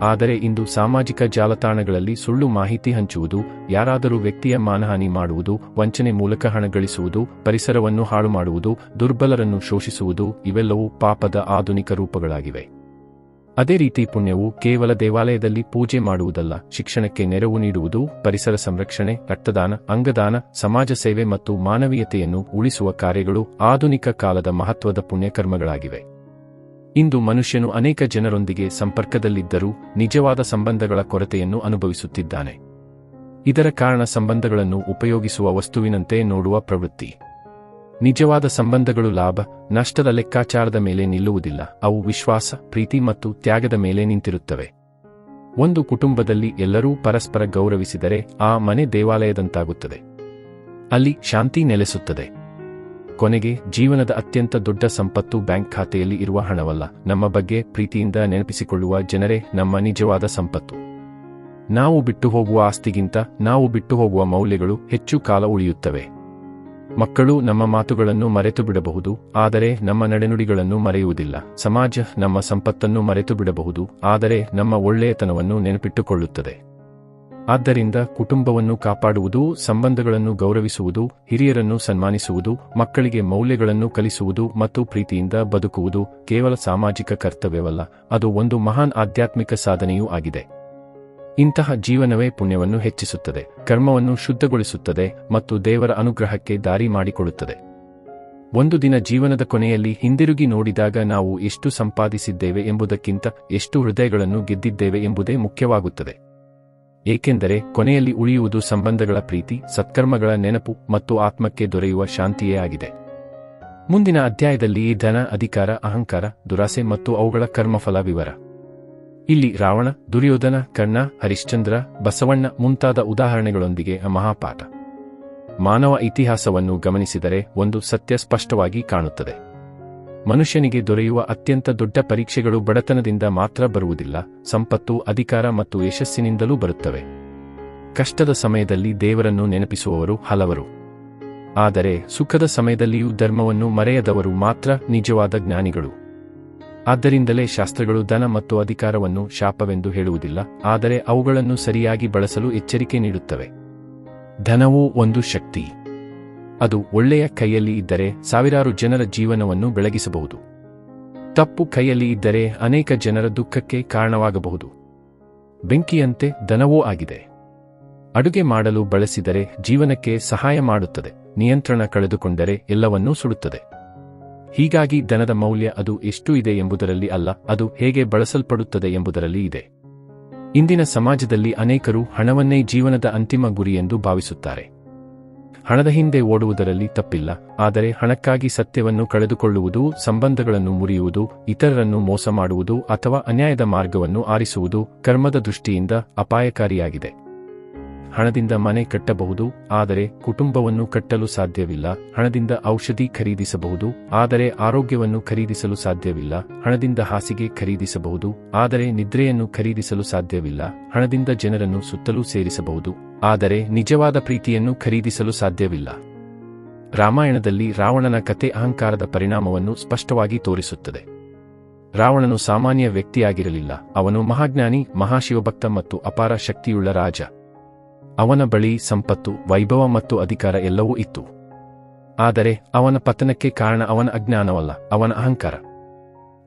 ಆದರೆ ಇಂದು ಸಾಮಾಜಿಕ ಜಾಲತಾಣಗಳಲ್ಲಿ ಸುಳ್ಳು ಮಾಹಿತಿ ಹಂಚುವುದು, ಯಾರಾದರೂ ವ್ಯಕ್ತಿಯ ಮಾನಹಾನಿ ಮಾಡುವುದು, ವಂಚನೆ ಮೂಲಕ ಹಣ ಗಳಿಸುವುದು, ಪರಿಸರವನ್ನು ಹಾಳು ಮಾಡುವುದು, ದುರ್ಬಲರನ್ನು ಶೋಷಿಸುವುದು ಇವೆಲ್ಲವೂ ಪಾಪದ ಆಧುನಿಕ ರೂಪಗಳಾಗಿವೆ. ಅದೇ ರೀತಿ ಪುಣ್ಯವು ಕೇವಲ ದೇವಾಲಯದಲ್ಲಿ ಪೂಜೆ ಮಾಡುವುದಲ್ಲ, ಶಿಕ್ಷಣಕ್ಕೆ ನೆರವು ನೀಡುವುದು, ಪರಿಸರ ಸಂರಕ್ಷಣೆ, ರಕ್ತದಾನ, ಅಂಗದಾನ, ಸಮಾಜ ಸೇವೆ ಮತ್ತು ಮಾನವೀಯತೆಯನ್ನು ಉಳಿಸುವ ಕಾರ್ಯಗಳು ಆಧುನಿಕ ಕಾಲದ ಮಹತ್ವದ ಪುಣ್ಯಕರ್ಮಗಳಾಗಿವೆ. ಇಂದು ಮನುಷ್ಯನು ಅನೇಕ ಜನರೊಂದಿಗೆ ಸಂಪರ್ಕದಲ್ಲಿದ್ದರೂ ನಿಜವಾದ ಸಂಬಂಧಗಳ ಕೊರತೆಯನ್ನು ಅನುಭವಿಸುತ್ತಿದ್ದಾನೆ. ಇದರ ಕಾರಣ ಸಂಬಂಧಗಳನ್ನು ಉಪಯೋಗಿಸುವ ವಸ್ತುವಿನಂತೆ ನೋಡುವ ಪ್ರವೃತ್ತಿ. ನಿಜವಾದ ಸಂಬಂಧಗಳು ಲಾಭ ನಷ್ಟದ ಲೆಕ್ಕಾಚಾರದ ಮೇಲೆ ನಿಲ್ಲುವುದಿಲ್ಲ, ಅವು ವಿಶ್ವಾಸ, ಪ್ರೀತಿ ಮತ್ತು ತ್ಯಾಗದ ಮೇಲೆ ನಿಂತಿರುತ್ತವೆ. ಒಂದು ಕುಟುಂಬದಲ್ಲಿ ಎಲ್ಲರೂ ಪರಸ್ಪರ ಗೌರವಿಸಿದರೆ ಆ ಮನೆ ದೇವಾಲಯದಂತಾಗುತ್ತದೆ. ಅಲ್ಲಿ ಶಾಂತಿ ನೆಲೆಸುತ್ತದೆ. ಕೊನೆಗೆ ಜೀವನದ ಅತ್ಯಂತ ದೊಡ್ಡ ಸಂಪತ್ತು ಬ್ಯಾಂಕ್ ಖಾತೆಯಲ್ಲಿ ಇರುವ ಹಣವಲ್ಲ, ನಮ್ಮ ಬಗ್ಗೆ ಪ್ರೀತಿಯಿಂದ ನೆನಪಿಸಿಕೊಳ್ಳುವ ಜನರೇ ನಮ್ಮ ನಿಜವಾದ ಸಂಪತ್ತು. ನಾವು ಬಿಟ್ಟು ಹೋಗುವ ಆಸ್ತಿಗಿಂತ ನಾವು ಬಿಟ್ಟು ಹೋಗುವ ಮೌಲ್ಯಗಳು ಹೆಚ್ಚು ಕಾಲ ಉಳಿಯುತ್ತವೆ. ಮಕ್ಕಳು ನಮ್ಮ ಮಾತುಗಳನ್ನು ಮರೆತು ಬಿಡಬಹುದು, ಆದರೆ ನಮ್ಮ ನಡೆನುಡಿಗಳನ್ನು ಮರೆಯುವುದಿಲ್ಲ. ಸಮಾಜ ನಮ್ಮ ಸಂಪತ್ತನ್ನು ಮರೆತು ಬಿಡಬಹುದು, ಆದರೆ ನಮ್ಮ ಒಳ್ಳೆಯತನವನ್ನು ನೆನಪಿಟ್ಟುಕೊಳ್ಳುತ್ತದೆ. ಆದ್ದರಿಂದ ಕುಟುಂಬವನ್ನು ಕಾಪಾಡುವುದು, ಸಂಬಂಧಗಳನ್ನು ಗೌರವಿಸುವುದು, ಹಿರಿಯರನ್ನು ಸನ್ಮಾನಿಸುವುದು, ಮಕ್ಕಳಿಗೆ ಮೌಲ್ಯಗಳನ್ನು ಕಲಿಸುವುದು ಮತ್ತು ಪ್ರೀತಿಯಿಂದ ಬದುಕುವುದು ಕೇವಲ ಸಾಮಾಜಿಕ ಕರ್ತವ್ಯವಲ್ಲ, ಅದು ಒಂದು ಮಹಾನ್ ಆಧ್ಯಾತ್ಮಿಕ ಸಾಧನೆಯೂ ಆಗಿದೆ. ಇಂತಹ ಜೀವನವೇ ಪುಣ್ಯವನ್ನು ಹೆಚ್ಚಿಸುತ್ತದೆ, ಕರ್ಮವನ್ನು ಶುದ್ಧಗೊಳಿಸುತ್ತದೆ ಮತ್ತು ದೇವರ ಅನುಗ್ರಹಕ್ಕೆ ದಾರಿ ಮಾಡಿಕೊಡುತ್ತದೆ. ಒಂದು ದಿನ ಜೀವನದ ಕೊನೆಯಲ್ಲಿ ಹಿಂದಿರುಗಿ ನೋಡಿದಾಗ ನಾವು ಎಷ್ಟು ಸಂಪಾದಿಸಿದ್ದೇವೆ ಎಂಬುದಕ್ಕಿಂತ ಎಷ್ಟು ಹೃದಯಗಳನ್ನು ಗೆದ್ದಿದ್ದೇವೆ ಎಂಬುದೇ ಮುಖ್ಯವಾಗುತ್ತದೆ. ಏಕೆಂದರೆ ಕೊನೆಯಲ್ಲಿ ಉಳಿಯುವುದು ಸಂಬಂಧಗಳ ಪ್ರೀತಿ, ಸತ್ಕರ್ಮಗಳ ನೆನಪು ಮತ್ತು ಆತ್ಮಕ್ಕೆ ದೊರೆಯುವ ಶಾಂತಿಯೇ ಆಗಿದೆ. ಮುಂದಿನ ಅಧ್ಯಾಯದಲ್ಲಿ ಧನ, ಅಧಿಕಾರ, ಅಹಂಕಾರ, ದುರಾಸೆ ಮತ್ತು ಅವುಗಳ ಕರ್ಮಫಲ ವಿವರ. ಇಲ್ಲಿ ರಾವಣ, ದುರ್ಯೋಧನ, ಕರ್ಣ, ಹರಿಶ್ಚಂದ್ರ, ಬಸವಣ್ಣ ಮುಂತಾದ ಉದಾಹರಣೆಗಳೊಂದಿಗೆ ಮಹಾಪಾಠ. ಮಾನವ ಇತಿಹಾಸವನ್ನು ಗಮನಿಸಿದರೆ ಒಂದು ಸತ್ಯ ಸ್ಪಷ್ಟವಾಗಿ ಕಾಣುತ್ತದೆ. ಮನುಷ್ಯನಿಗೆ ದೊರೆಯುವ ಅತ್ಯಂತ ದೊಡ್ಡ ಪರೀಕ್ಷೆಗಳು ಬಡತನದಿಂದ ಮಾತ್ರ ಬರುವುದಿಲ್ಲ, ಸಂಪತ್ತು, ಅಧಿಕಾರ ಮತ್ತು ಯಶಸ್ಸಿನಿಂದಲೂ ಬರುತ್ತವೆ. ಕಷ್ಟದ ಸಮಯದಲ್ಲಿ ದೇವರನ್ನು ನೆನಪಿಸುವವರು ಹಲವರು. ಆದರೆ ಸುಖದ ಸಮಯದಲ್ಲಿಯೂ ಧರ್ಮವನ್ನು ಮರೆಯದವರು ಮಾತ್ರ ನಿಜವಾದ ಜ್ಞಾನಿಗಳು. ಆದ್ದರಿಂದಲೇ ಶಾಸ್ತ್ರಗಳು ಧನ ಮತ್ತು ಅಧಿಕಾರವನ್ನು ಶಾಪವೆಂದು ಹೇಳುವುದಿಲ್ಲ, ಆದರೆ ಅವುಗಳನ್ನು ಸರಿಯಾಗಿ ಬಳಸಲು ಎಚ್ಚರಿಕೆ ನೀಡುತ್ತವೆ. ಧನವು ಒಂದು ಶಕ್ತಿ. ಅದು ಒಳ್ಳೆಯ ಕೈಯಲ್ಲಿ ಇದ್ದರೆ ಸಾವಿರಾರು ಜನರ ಜೀವನವನ್ನು ಬೆಳಗಿಸಬಹುದು. ತಪ್ಪು ಕೈಯಲ್ಲಿ ಇದ್ದರೆ ಅನೇಕ ಜನರ ದುಃಖಕ್ಕೆ ಕಾರಣವಾಗಬಹುದು. ಬೆಂಕಿಯಂತೆ ಧನವೂ ಆಗಿದೆ. ಅಡುಗೆ ಮಾಡಲು ಬಳಸಿದರೆ ಜೀವನಕ್ಕೆ ಸಹಾಯ ಮಾಡುತ್ತದೆ, ನಿಯಂತ್ರಣ ಕಳೆದುಕೊಂಡರೆ ಎಲ್ಲವನ್ನೂ ಸುಡುತ್ತದೆ. ಹೀಗಾಗಿ ಧನದ ಮೌಲ್ಯ ಅದು ಎಷ್ಟು ಇದೆ ಎಂಬುದರಲ್ಲಿ ಅಲ್ಲ, ಅದು ಹೇಗೆ ಬಳಸಲ್ಪಡುತ್ತದೆ ಎಂಬುದರಲ್ಲಿ ಇದೆ. ಇಂದಿನ ಸಮಾಜದಲ್ಲಿ ಅನೇಕರು ಹಣವನ್ನೇ ಜೀವನದ ಅಂತಿಮ ಗುರಿಯೆಂದು ಭಾವಿಸುತ್ತಾರೆ. ಹಣದ ಹಿಂದೆ ಓಡುವುದರಲ್ಲಿ ತಪ್ಪಿಲ್ಲ, ಆದರೆ ಹಣಕ್ಕಾಗಿ ಸತ್ಯವನ್ನು ಕಳೆದುಕೊಳ್ಳುವುದು, ಸಂಬಂಧಗಳನ್ನು ಮುರಿಯುವುದು, ಇತರರನ್ನು ಮೋಸ ಮಾಡುವುದು ಅಥವಾ ಅನ್ಯಾಯದ ಮಾರ್ಗವನ್ನು ಆರಿಸುವುದು ಕರ್ಮದ ದೃಷ್ಟಿಯಿಂದ ಅಪಾಯಕಾರಿಯಾಗಿದೆ. ಹಣದಿಂದ ಮನೆ ಕಟ್ಟಬಹುದು, ಆದರೆ ಕುಟುಂಬವನ್ನು ಕಟ್ಟಲು ಸಾಧ್ಯವಿಲ್ಲ. ಹಣದಿಂದ ಔಷಧಿ ಖರೀದಿಸಬಹುದು, ಆದರೆ ಆರೋಗ್ಯವನ್ನು ಖರೀದಿಸಲು ಸಾಧ್ಯವಿಲ್ಲ. ಹಣದಿಂದ ಹಾಸಿಗೆ ಖರೀದಿಸಬಹುದು, ಆದರೆ ನಿದ್ರೆಯನ್ನು ಖರೀದಿಸಲು ಸಾಧ್ಯವಿಲ್ಲ. ಹಣದಿಂದ ಜನರನ್ನು ಸುತ್ತಲೂ ಸೇರಿಸಬಹುದು, ಆದರೆ ನಿಜವಾದ ಪ್ರೀತಿಯನ್ನು ಖರೀದಿಸಲು ಸಾಧ್ಯವಿಲ್ಲ. ರಾಮಾಯಣದಲ್ಲಿ ರಾವಣನ ಕತೆ ಅಹಂಕಾರದ ಪರಿಣಾಮವನ್ನು ಸ್ಪಷ್ಟವಾಗಿ ತೋರಿಸುತ್ತದೆ. ರಾವಣನು ಸಾಮಾನ್ಯ ವ್ಯಕ್ತಿಯಾಗಿರಲಿಲ್ಲ, ಅವನು ಮಹಾಜ್ಞಾನಿ, ಮಹಾಶಿವಭಕ್ತ ಮತ್ತು ಅಪಾರ ಶಕ್ತಿಯುಳ್ಳ ರಾಜ. ಅವನ ಬಳಿ ಸಂಪತ್ತು, ವೈಭವ ಮತ್ತು ಅಧಿಕಾರ ಎಲ್ಲವೂ ಇತ್ತು. ಆದರೆ ಅವನ ಪತನಕ್ಕೆ ಕಾರಣ ಅವನ ಅಜ್ಞಾನವಲ್ಲ, ಅವನ ಅಹಂಕಾರ.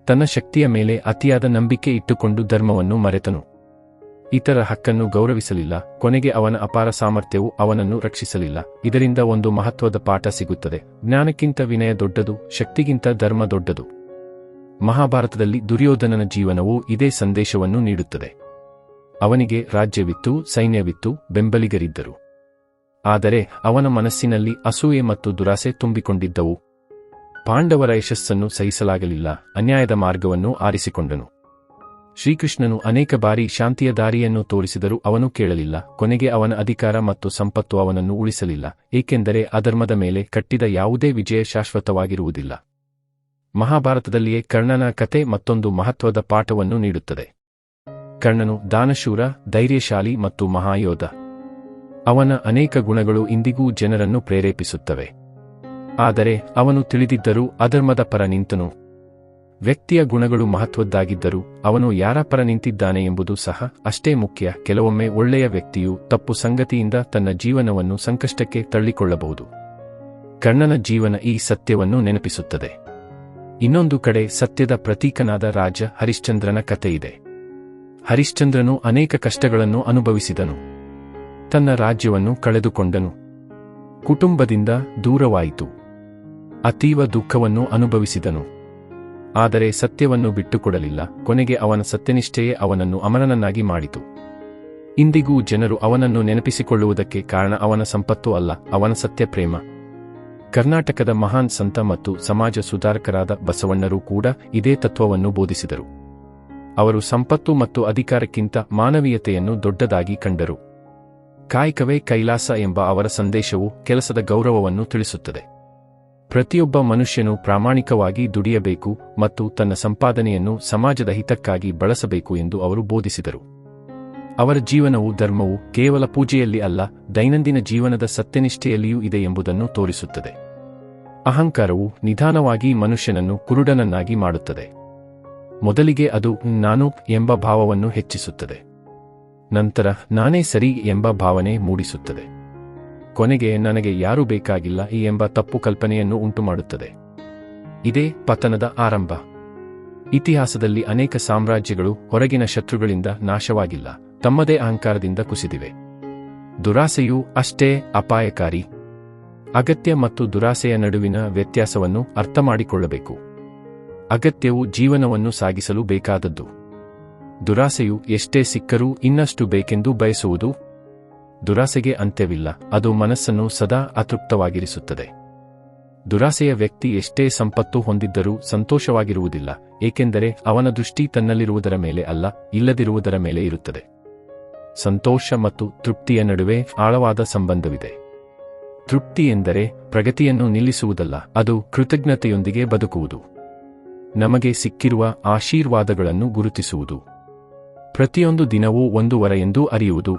ತನ್ನ ಶಕ್ತಿಯ ಮೇಲೆ ಅತಿಯಾದ ನಂಬಿಕೆ ಇಟ್ಟುಕೊಂಡು ಧರ್ಮವನ್ನು ಮರೆತನು. ಇತರ ಹಕ್ಕನ್ನು ಗೌರವಿಸಲಿಲ್ಲ. ಕೊನೆಗೆ ಅವನ ಅಪಾರ ಸಾಮರ್ಥ್ಯವು ಅವನನ್ನು ರಕ್ಷಿಸಲಿಲ್ಲ. ಇದರಿಂದ ಒಂದು ಮಹತ್ವದ ಪಾಠ ಸಿಗುತ್ತದೆ: ಜ್ಞಾನಕ್ಕಿಂತ ವಿನಯ ದೊಡ್ಡದು, ಶಕ್ತಿಗಿಂತ ಧರ್ಮ ದೊಡ್ಡದು. ಮಹಾಭಾರತದಲ್ಲಿ ದುರ್ಯೋಧನನ ಜೀವನವು ಇದೇ ಸಂದೇಶವನ್ನು ನೀಡುತ್ತದೆ. ಅವನಿಗೆ ರಾಜ್ಯವಿತ್ತು, ಸೈನ್ಯವಿತ್ತು, ಬೆಂಬಲಿಗರಿದ್ದರು. ಆದರೆ ಅವನ ಮನಸ್ಸಿನಲ್ಲಿ ಅಸೂಯೆ ಮತ್ತು ದುರಾಸೆ ತುಂಬಿಕೊಂಡಿದ್ದವು. ಪಾಂಡವರ ಯಶಸ್ಸನ್ನು ಸಹಿಸಲಾಗಲಿಲ್ಲ, ಅನ್ಯಾಯದ ಮಾರ್ಗವನ್ನು ಆರಿಸಿಕೊಂಡನು. ಶ್ರೀಕೃಷ್ಣನು ಅನೇಕ ಬಾರಿ ಶಾಂತಿಯ ದಾರಿಯನ್ನು ತೋರಿಸಿದರೂ ಅವನು ಕೇಳಲಿಲ್ಲ. ಕೊನೆಗೆ ಅವನ ಅಧಿಕಾರ ಮತ್ತು ಸಂಪತ್ತು ಅವನನ್ನು ಉಳಿಸಲಿಲ್ಲ, ಏಕೆಂದರೆ ಅಧರ್ಮದ ಮೇಲೆ ಕಟ್ಟಿದ ಯಾವುದೇ ವಿಜಯ ಶಾಶ್ವತವಾಗಿರುವುದಿಲ್ಲ. ಮಹಾಭಾರತದಲ್ಲಿಯೇ ಕರ್ಣನ ಕತೆ ಮತ್ತೊಂದು ಮಹತ್ವದ ಪಾಠವನ್ನು ನೀಡುತ್ತದೆ. ಕರ್ಣನು ದಾನಶೂರ, ಧೈರ್ಯಶಾಲಿ ಮತ್ತು ಮಹಾಯೋಧ. ಅವನ ಅನೇಕ ಗುಣಗಳು ಇಂದಿಗೂ ಜನರನ್ನು ಪ್ರೇರೇಪಿಸುತ್ತವೆ. ಆದರೆ ಅವನು ತಿಳಿದಿದ್ದರೂ ಅಧರ್ಮದ ಪರ ನಿಂತನು. ವ್ಯಕ್ತಿಯ ಗುಣಗಳು ಮಹತ್ವದ್ದಾಗಿದ್ದರೂ ಅವನು ಯಾರ ಪರ ನಿಂತಿದ್ದಾನೆ ಎಂಬುದು ಸಹ ಅಷ್ಟೇ ಮುಖ್ಯ. ಕೆಲವೊಮ್ಮೆ ಒಳ್ಳೆಯ ವ್ಯಕ್ತಿಯು ತಪ್ಪು ಸಂಗತಿಯಿಂದ ತನ್ನ ಜೀವನವನ್ನು ಸಂಕಷ್ಟಕ್ಕೆ ತಳ್ಳಿಕೊಳ್ಳಬಹುದು. ಕರ್ಣನ ಜೀವನ ಈ ಸತ್ಯವನ್ನು ನೆನಪಿಸುತ್ತದೆ. ಇನ್ನೊಂದು ಕಡೆ ಸತ್ಯದ ಪ್ರತೀಕನಾದ ರಾಜ ಹರಿಶ್ಚಂದ್ರನ ಕಥೆಯಿದೆ. ಹರಿಶ್ಚಂದ್ರನು ಅನೇಕ ಕಷ್ಟಗಳನ್ನು ಅನುಭವಿಸಿದನು. ತನ್ನ ರಾಜ್ಯವನ್ನು ಕಳೆದುಕೊಂಡನು. ಕುಟುಂಬದಿಂದ ದೂರವಾಯಿತು. ಅತೀವ ದುಃಖವನ್ನು ಅನುಭವಿಸಿದನು. ಆದರೆ ಸತ್ಯವನ್ನು ಬಿಟ್ಟುಕೊಡಲಿಲ್ಲ. ಕೊನೆಗೆ ಅವನ ಸತ್ಯನಿಷ್ಠೆಯೇ ಅವನನ್ನು ಅಮರನನ್ನಾಗಿ ಮಾಡಿತು. ಇಂದಿಗೂ ಜನರು ಅವನನ್ನು ನೆನಪಿಸಿಕೊಳ್ಳುವುದಕ್ಕೆ ಕಾರಣ ಅವನ ಸಂಪತ್ತು ಅಲ್ಲ, ಅವನ ಸತ್ಯಪ್ರೇಮ. ಕರ್ನಾಟಕದ ಮಹಾನ್ ಸಂತ ಮತ್ತು ಸಮಾಜ ಸುಧಾರಕರಾದ ಬಸವಣ್ಣರು ಕೂಡ ಇದೇ ತತ್ವವನ್ನು ಬೋಧಿಸಿದರು. ಅವರು ಸಂಪತ್ತು ಮತ್ತು ಅಧಿಕಾರಕ್ಕಿಂತ ಮಾನವೀಯತೆಯನ್ನು ದೊಡ್ಡದಾಗಿ ಕಂಡರು. ಕಾಯಕವೇ ಕೈಲಾಸ ಎಂಬ ಅವರ ಸಂದೇಶವು ಕೆಲಸದ ಗೌರವವನ್ನು ತಿಳಿಸುತ್ತದೆ. ಪ್ರತಿಯೊಬ್ಬ ಮನುಷ್ಯನು ಪ್ರಾಮಾಣಿಕವಾಗಿ ದುಡಿಯಬೇಕು ಮತ್ತು ತನ್ನ ಸಂಪಾದನೆಯನ್ನು ಸಮಾಜದ ಹಿತಕ್ಕಾಗಿ ಬಳಸಬೇಕು ಎಂದು ಅವರು ಬೋಧಿಸಿದರು. ಅವರ ಜೀವನವು ಧರ್ಮವು ಕೇವಲ ಪೂಜೆಯಲ್ಲಿ ಅಲ್ಲ, ದೈನಂದಿನ ಜೀವನದ ಸತ್ಯನಿಷ್ಠೆಯಲ್ಲಿಯೂ ಇದೆ ಎಂಬುದನ್ನು ತೋರಿಸುತ್ತದೆ. ಅಹಂಕಾರವು ನಿಧಾನವಾಗಿ ಮನುಷ್ಯನನ್ನು ಕುರುಡನನ್ನಾಗಿ ಮಾಡುತ್ತದೆ. ಮೊದಲಿಗೆ ಅದು ನಾನು ಎಂಬ ಭಾವವನ್ನು ಹೆಚ್ಚಿಸುತ್ತದೆ. ನಂತರ ನಾನೇ ಸರಿ ಎಂಬ ಭಾವನೆ ಮೂಡಿಸುತ್ತದೆ. ಕೊನೆಗೆ ನನಗೆ ಯಾರೂ ಬೇಕಾಗಿಲ್ಲ ಎಂಬ ತಪ್ಪು ಕಲ್ಪನೆಯನ್ನು ಉಂಟುಮಾಡುತ್ತದೆ. ಇದೇ ಪತನದ ಆರಂಭ. ಇತಿಹಾಸದಲ್ಲಿ ಅನೇಕ ಸಾಮ್ರಾಜ್ಯಗಳು ಹೊರಗಿನ ಶತ್ರುಗಳಿಂದ ನಾಶವಾಗಿಲ್ಲ, ತಮ್ಮದೇ ಅಹಂಕಾರದಿಂದ ಕುಸಿದಿವೆ. ದುರಾಸೆಯೂ ಅಷ್ಟೇ ಅಪಾಯಕಾರಿ. ಅಗತ್ಯ ಮತ್ತು ದುರಾಸೆಯ ನಡುವಿನ ವ್ಯತ್ಯಾಸವನ್ನು ಅರ್ಥಮಾಡಿಕೊಳ್ಳಬೇಕು. ಅಗತ್ಯವು ಜೀವನವನ್ನು ಸಾಗಿಸಲು ಬೇಕಾದದ್ದು. ದುರಾಸೆಯು ಎಷ್ಟೇ ಸಿಕ್ಕರೂ ಇನ್ನಷ್ಟು ಬೇಕೆಂದು ಬಯಸುವುದು. ದುರಾಸೆಗೆ ಅಂತ್ಯವಿಲ್ಲ, ಅದು ಮನಸ್ಸನ್ನು ಸದಾ ಅತೃಪ್ತವಾಗಿರಿಸುತ್ತದೆ. ದುರಾಸೆಯ ವ್ಯಕ್ತಿ ಎಷ್ಟೇ ಸಂಪತ್ತು ಹೊಂದಿದ್ದರೂ ಸಂತೋಷವಾಗಿರುವುದಿಲ್ಲ, ಏಕೆಂದರೆ ಅವನ ದೃಷ್ಟಿ ತನ್ನಲ್ಲಿರುವುದರ ಮೇಲೆ ಅಲ್ಲ, ಇಲ್ಲದಿರುವುದರ ಮೇಲೆ ಇರುತ್ತದೆ. ಸಂತೋಷ ಮತ್ತು ತೃಪ್ತಿಯ ನಡುವೆ ಆಳವಾದ ಸಂಬಂಧವಿದೆ. ತೃಪ್ತಿ ಎಂದರೆ ಪ್ರಗತಿಯನ್ನು ನಿಲ್ಲಿಸುವುದಲ್ಲ, ಅದು ಕೃತಜ್ಞತೆಯೊಂದಿಗೆ ಬದುಕುವುದು. ನಮಗೆ ಸಿಕ್ಕಿರುವ ಆಶೀರ್ವಾದಗಳನ್ನು ಗುರುತಿಸುವುದು. ಪ್ರತಿಯೊಂದು ದಿನವೂ ಒಂದು ವರ ಎಂದು ಅರಿಯುವುದು.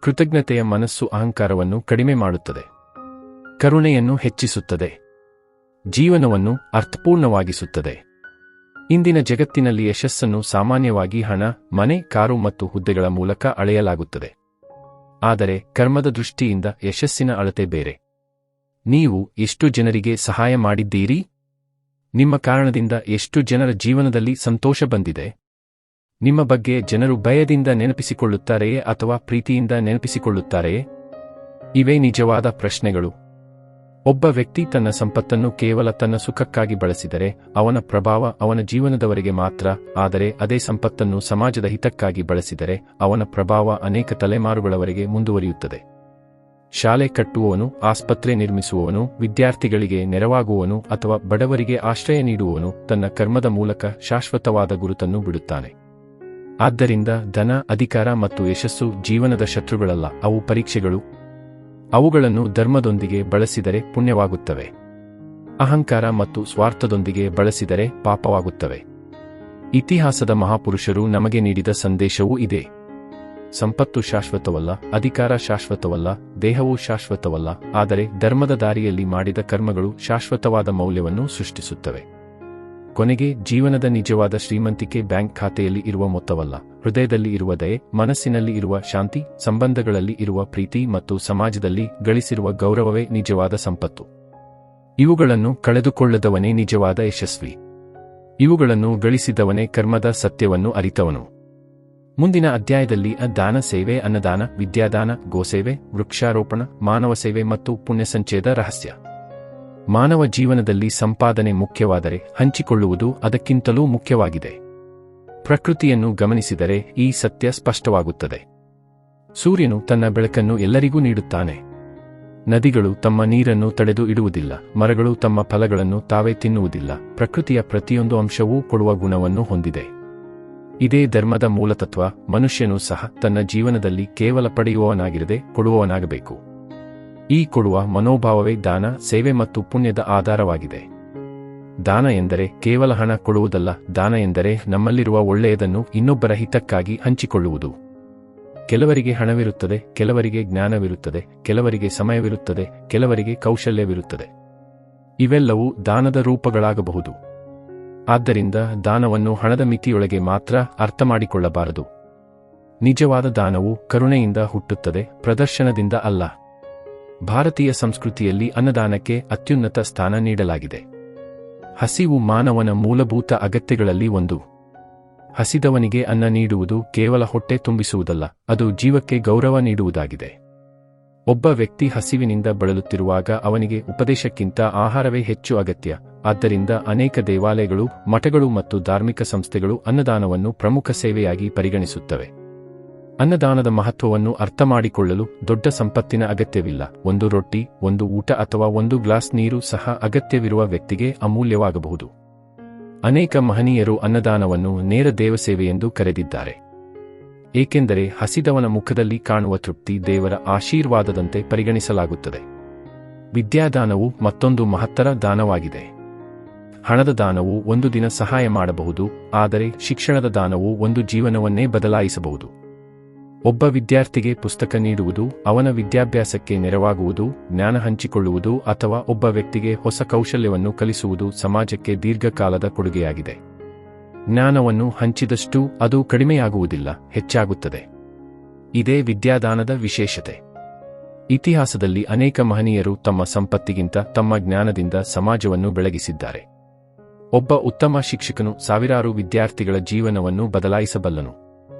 ಕೃತಜ್ಞತೆಯ ಮನಸ್ಸು ಅಹಂಕಾರವನ್ನು ಕಡಿಮೆ ಮಾಡುತ್ತದೆ, ಕರುಣೆಯನ್ನು ಹೆಚ್ಚಿಸುತ್ತದೆ, ಜೀವನವನ್ನು ಅರ್ಥಪೂರ್ಣವಾಗಿಸುತ್ತದೆ. ಇಂದಿನ ಜಗತ್ತಿನಲ್ಲಿ ಯಶಸ್ಸನ್ನು ಸಾಮಾನ್ಯವಾಗಿ ಹಣ, ಮನೆ, ಕಾರು ಮತ್ತು ಹುದ್ದೆಗಳ ಮೂಲಕ ಅಳೆಯಲಾಗುತ್ತದೆ. ಆದರೆ ಕರ್ಮದ ದೃಷ್ಟಿಯಿಂದ ಯಶಸ್ಸಿನ ಅಳತೆ ಬೇರೆ. ನೀವು ಎಷ್ಟು ಜನರಿಗೆ ಸಹಾಯ ಮಾಡಿದ್ದೀರಿ? ನಿಮ್ಮ ಕಾರಣದಿಂದ ಎಷ್ಟು ಜನರ ಜೀವನದಲ್ಲಿ ಸಂತೋಷ ಬಂದಿದೆ? ನಿಮ್ಮ ಬಗ್ಗೆ ಜನರು ಭಯದಿಂದ ನೆನಪಿಸಿಕೊಳ್ಳುತ್ತಾರೆಯೇ ಅಥವಾ ಪ್ರೀತಿಯಿಂದ ನೆನಪಿಸಿಕೊಳ್ಳುತ್ತಾರೆಯೇ? ಇವೇ ನಿಜವಾದ ಪ್ರಶ್ನೆಗಳು. ಒಬ್ಬ ವ್ಯಕ್ತಿ ತನ್ನ ಸಂಪತ್ತನ್ನು ಕೇವಲ ತನ್ನ ಸುಖಕ್ಕಾಗಿ ಬಳಸಿದರೆ ಅವನ ಪ್ರಭಾವ ಅವನ ಜೀವನದವರೆಗೆ ಮಾತ್ರ, ಆದರೆ ಅದೇ ಸಂಪತ್ತನ್ನು ಸಮಾಜದ ಹಿತಕ್ಕಾಗಿ ಬಳಸಿದರೆ ಅವನ ಪ್ರಭಾವ ಅನೇಕ ತಲೆಮಾರುಗಳವರೆಗೆ ಮುಂದುವರಿಯುತ್ತದೆ. ಶಾಲೆ ಕಟ್ಟುವವನು, ಆಸ್ಪತ್ರೆ ನಿರ್ಮಿಸುವವನು, ವಿದ್ಯಾರ್ಥಿಗಳಿಗೆ ನೆರವಾಗುವವನು ಅಥವಾ ಬಡವರಿಗೆ ಆಶ್ರಯ ನೀಡುವವನು ತನ್ನ ಕರ್ಮದ ಮೂಲಕ ಶಾಶ್ವತವಾದ ಗುರುತನ್ನು ಬಿಡುತ್ತಾನೆ. ಆದ್ದರಿಂದ ಧನ, ಅಧಿಕಾರ ಮತ್ತು ಯಶಸ್ಸು ಜೀವನದ ಶತ್ರುಗಳಲ್ಲ, ಅವು ಪರೀಕ್ಷೆಗಳು. ಅವುಗಳನ್ನು ಧರ್ಮದೊಂದಿಗೆ ಬಳಸಿದರೆ ಪುಣ್ಯವಾಗುತ್ತವೆ. ಅಹಂಕಾರ ಮತ್ತು ಸ್ವಾರ್ಥದೊಂದಿಗೆ ಬಳಸಿದರೆ ಪಾಪವಾಗುತ್ತವೆ. ಇತಿಹಾಸದ ಮಹಾಪುರುಷರು ನಮಗೆ ನೀಡಿದ ಸಂದೇಶವೂ ಇದೆ. ಸಂಪತ್ತು ಶಾಶ್ವತವಲ್ಲ, ಅಧಿಕಾರ ಶಾಶ್ವತವಲ್ಲ, ದೇಹವೂ ಶಾಶ್ವತವಲ್ಲ, ಆದರೆ ಧರ್ಮದ ದಾರಿಯಲ್ಲಿ ಮಾಡಿದ ಕರ್ಮಗಳು ಶಾಶ್ವತವಾದ ಮೌಲ್ಯವನ್ನು ಸೃಷ್ಟಿಸುತ್ತವೆ. ಕೊನೆಗೆ ಜೀವನದ ನಿಜವಾದ ಶ್ರೀಮಂತಿಕೆ ಬ್ಯಾಂಕ್ ಖಾತೆಯಲ್ಲಿ ಇರುವ ಮೊತ್ತವಲ್ಲ, ಹೃದಯದಲ್ಲಿ ಇರುವ ದಯೆ, ಮನಸ್ಸಿನಲ್ಲಿ ಇರುವ ಶಾಂತಿ, ಸಂಬಂಧಗಳಲ್ಲಿ ಇರುವ ಪ್ರೀತಿ ಮತ್ತು ಸಮಾಜದಲ್ಲಿ ಗಳಿಸಿರುವ ಗೌರವವೇ ನಿಜವಾದ ಸಂಪತ್ತು. ಇವುಗಳನ್ನು ಕಳೆದುಕೊಳ್ಳದವನೇ ನಿಜವಾದ ಯಶಸ್ವಿ. ಇವುಗಳನ್ನು ಗಳಿಸಿದವನೇ ಕರ್ಮದ ಸತ್ಯವನ್ನು ಅರಿತವನು. ಮುಂದಿನ ಅಧ್ಯಾಯದಲ್ಲಿ ದಾನ, ಸೇವೆ, ಅನ್ನದಾನ, ವಿದ್ಯಾದಾನ, ಗೋಸೇವೆ, ವೃಕ್ಷಾರೋಪಣ, ಮಾನವ ಸೇವೆ ಮತ್ತು ಪುಣ್ಯಸಂಚಯದ ರಹಸ್ಯ. ಮಾನವ ಜೀವನದಲ್ಲಿ ಸಂಪಾದನೆ ಮುಖ್ಯವಾದರೆ ಹಂಚಿಕೊಳ್ಳುವುದು ಅದಕ್ಕಿಂತಲೂ ಮುಖ್ಯವಾಗಿದೆ. ಪ್ರಕೃತಿಯನ್ನು ಗಮನಿಸಿದರೆ ಈ ಸತ್ಯ ಸ್ಪಷ್ಟವಾಗುತ್ತದೆ. ಸೂರ್ಯನು ತನ್ನ ಬೆಳಕನ್ನು ಎಲ್ಲರಿಗೂ ನೀಡುತ್ತಾನೆ. ನದಿಗಳು ತಮ್ಮ ನೀರನ್ನು ತಡೆದು ಇಡುವುದಿಲ್ಲ, ಮರಗಳು ತಮ್ಮ ಫಲಗಳನ್ನು ತಾವೇ ತಿನ್ನುವುದಿಲ್ಲ. ಪ್ರಕೃತಿಯ ಪ್ರತಿಯೊಂದು ಅಂಶವೂ ಕೊಡುವ ಗುಣವನ್ನು ಹೊಂದಿದೆ. ಇದೇ ಧರ್ಮದ ಮೂಲತತ್ವ. ಮನುಷ್ಯನು ಸಹ ತನ್ನ ಜೀವನದಲ್ಲಿ ಕೇವಲ ಪಡೆಯುವವನಾಗಿರದೆ ಕೊಡುವವನಾಗಬೇಕು. ಈ ಕೊಡುವ ಮನೋಭಾವವೇ ದಾನ, ಸೇವೆ ಮತ್ತು ಪುಣ್ಯದ ಆಧಾರವಾಗಿದೆ. ದಾನ ಎಂದರೆ ಕೇವಲ ಹಣ ಕೊಡುವುದಲ್ಲ, ದಾನ ಎಂದರೆ ನಮ್ಮಲ್ಲಿರುವ ಒಳ್ಳೆಯದನ್ನು ಇನ್ನೊಬ್ಬರ ಹಿತಕ್ಕಾಗಿ ಹಂಚಿಕೊಳ್ಳುವುದು. ಕೆಲವರಿಗೆ ಹಣವಿರುತ್ತದೆ, ಕೆಲವರಿಗೆ ಜ್ಞಾನವಿರುತ್ತದೆ, ಕೆಲವರಿಗೆ ಸಮಯವಿರುತ್ತದೆ, ಕೆಲವರಿಗೆ ಕೌಶಲ್ಯವಿರುತ್ತದೆ. ಇವೆಲ್ಲವೂ ದಾನದ ರೂಪಗಳಾಗಬಹುದು. ಆದ್ದರಿಂದ ದಾನವನ್ನು ಹಣದ ಮಿತಿಯೊಳಗೆ ಮಾತ್ರ ಅರ್ಥಮಾಡಿಕೊಳ್ಳಬಾರದು. ನಿಜವಾದ ದಾನವು ಕರುಣೆಯಿಂದ ಹುಟ್ಟುತ್ತದೆ, ಪ್ರದರ್ಶನದಿಂದ ಅಲ್ಲ. ಭಾರತೀಯ ಸಂಸ್ಕೃತಿಯಲ್ಲಿ ಅನ್ನದಾನಕ್ಕೆ ಅತ್ಯುನ್ನತ ಸ್ಥಾನ ನೀಡಲಾಗಿದೆ. ಹಸಿವು ಮಾನವನ ಮೂಲಭೂತ ಅಗತ್ಯಗಳಲ್ಲಿ ಒಂದು. ಹಸಿದವನಿಗೆ ಅನ್ನ ನೀಡುವುದು ಕೇವಲ ಹೊಟ್ಟೆ ತುಂಬಿಸುವುದಲ್ಲ, ಅದು ಜೀವಕ್ಕೆ ಗೌರವ ನೀಡುವುದಾಗಿದೆ. ಒಬ್ಬ ವ್ಯಕ್ತಿ ಹಸಿವಿನಿಂದ ಬಳಲುತ್ತಿರುವಾಗ ಅವನಿಗೆ ಉಪದೇಶಕ್ಕಿಂತ ಆಹಾರವೇ ಹೆಚ್ಚು ಅಗತ್ಯ. ಆದ್ದರಿಂದ ಅನೇಕ ದೇವಾಲಯಗಳು, ಮಠಗಳು ಮತ್ತು ಧಾರ್ಮಿಕ ಸಂಸ್ಥೆಗಳು ಅನ್ನದಾನವನ್ನು ಪ್ರಮುಖ ಸೇವೆಯಾಗಿ ಪರಿಗಣಿಸುತ್ತವೆ. ಅನ್ನದಾನದ ಮಹತ್ವವನ್ನು ಅರ್ಥಮಾಡಿಕೊಳ್ಳಲು ದೊಡ್ಡ ಸಂಪತ್ತಿನ ಅಗತ್ಯವಿಲ್ಲ. ಒಂದು ರೊಟ್ಟಿ, ಒಂದು ಊಟ ಅಥವಾ ಒಂದು ಗ್ಲಾಸ್ ನೀರು ಸಹ ಅಗತ್ಯವಿರುವ ವ್ಯಕ್ತಿಗೆ ಅಮೂಲ್ಯವಾಗಬಹುದು. ಅನೇಕ ಮಹನೀಯರು ಅನ್ನದಾನವನ್ನು ನೇರ ದೇವಸೇವೆಯೆಂದು ಕರೆದಿದ್ದಾರೆ. ಏಕೆಂದರೆ ಹಸಿದವನ ಮುಖದಲ್ಲಿ ಕಾಣುವ ತೃಪ್ತಿ ದೇವರ ಆಶೀರ್ವಾದದಂತೆ ಪರಿಗಣಿಸಲಾಗುತ್ತದೆ. ವಿದ್ಯಾದಾನವು ಮತ್ತೊಂದು ಮಹತ್ತರ ದಾನವಾಗಿದೆ. ಹಣದ ದಾನವು ಒಂದು ದಿನ ಸಹಾಯ ಮಾಡಬಹುದು, ಆದರೆ ಶಿಕ್ಷಣದ ದಾನವು ಒಂದು ಜೀವನವನ್ನೇ ಬದಲಾಯಿಸಬಹುದು. ಒಬ್ಬ ವಿದ್ಯಾರ್ಥಿಗೆ ಪುಸ್ತಕ ನೀಡುವುದು, ಅವನ ವಿದ್ಯಾಭ್ಯಾಸಕ್ಕೆ ನೆರವಾಗುವುದು, ಜ್ಞಾನ ಹಂಚಿಕೊಳ್ಳುವುದು ಅಥವಾ ಒಬ್ಬ ವ್ಯಕ್ತಿಗೆ ಹೊಸ ಕೌಶಲ್ಯವನ್ನು ಕಲಿಸುವುದು ಸಮಾಜಕ್ಕೆ ದೀರ್ಘಕಾಲದ ಕೊಡುಗೆಯಾಗಿದೆ. ಜ್ಞಾನವನ್ನು ಹಂಚಿದಷ್ಟೂ ಅದು ಕಡಿಮೆಯಾಗುವುದಿಲ್ಲ, ಹೆಚ್ಚಾಗುತ್ತದೆ. ಇದೇ ವಿದ್ಯಾದಾನದ ವಿಶೇಷತೆ. ಇತಿಹಾಸದಲ್ಲಿ ಅನೇಕ ಮಹನೀಯರು ತಮ್ಮ ಸಂಪತ್ತಿಗಿಂತ ತಮ್ಮ ಜ್ಞಾನದಿಂದ ಸಮಾಜವನ್ನು ಬೆಳಗಿಸಿದ್ದಾರೆ. ಒಬ್ಬ ಉತ್ತಮ ಶಿಕ್ಷಕನು ಸಾವಿರಾರು ವಿದ್ಯಾರ್ಥಿಗಳ ಜೀವನವನ್ನು ಬದಲಾಯಿಸಬಲ್ಲನು.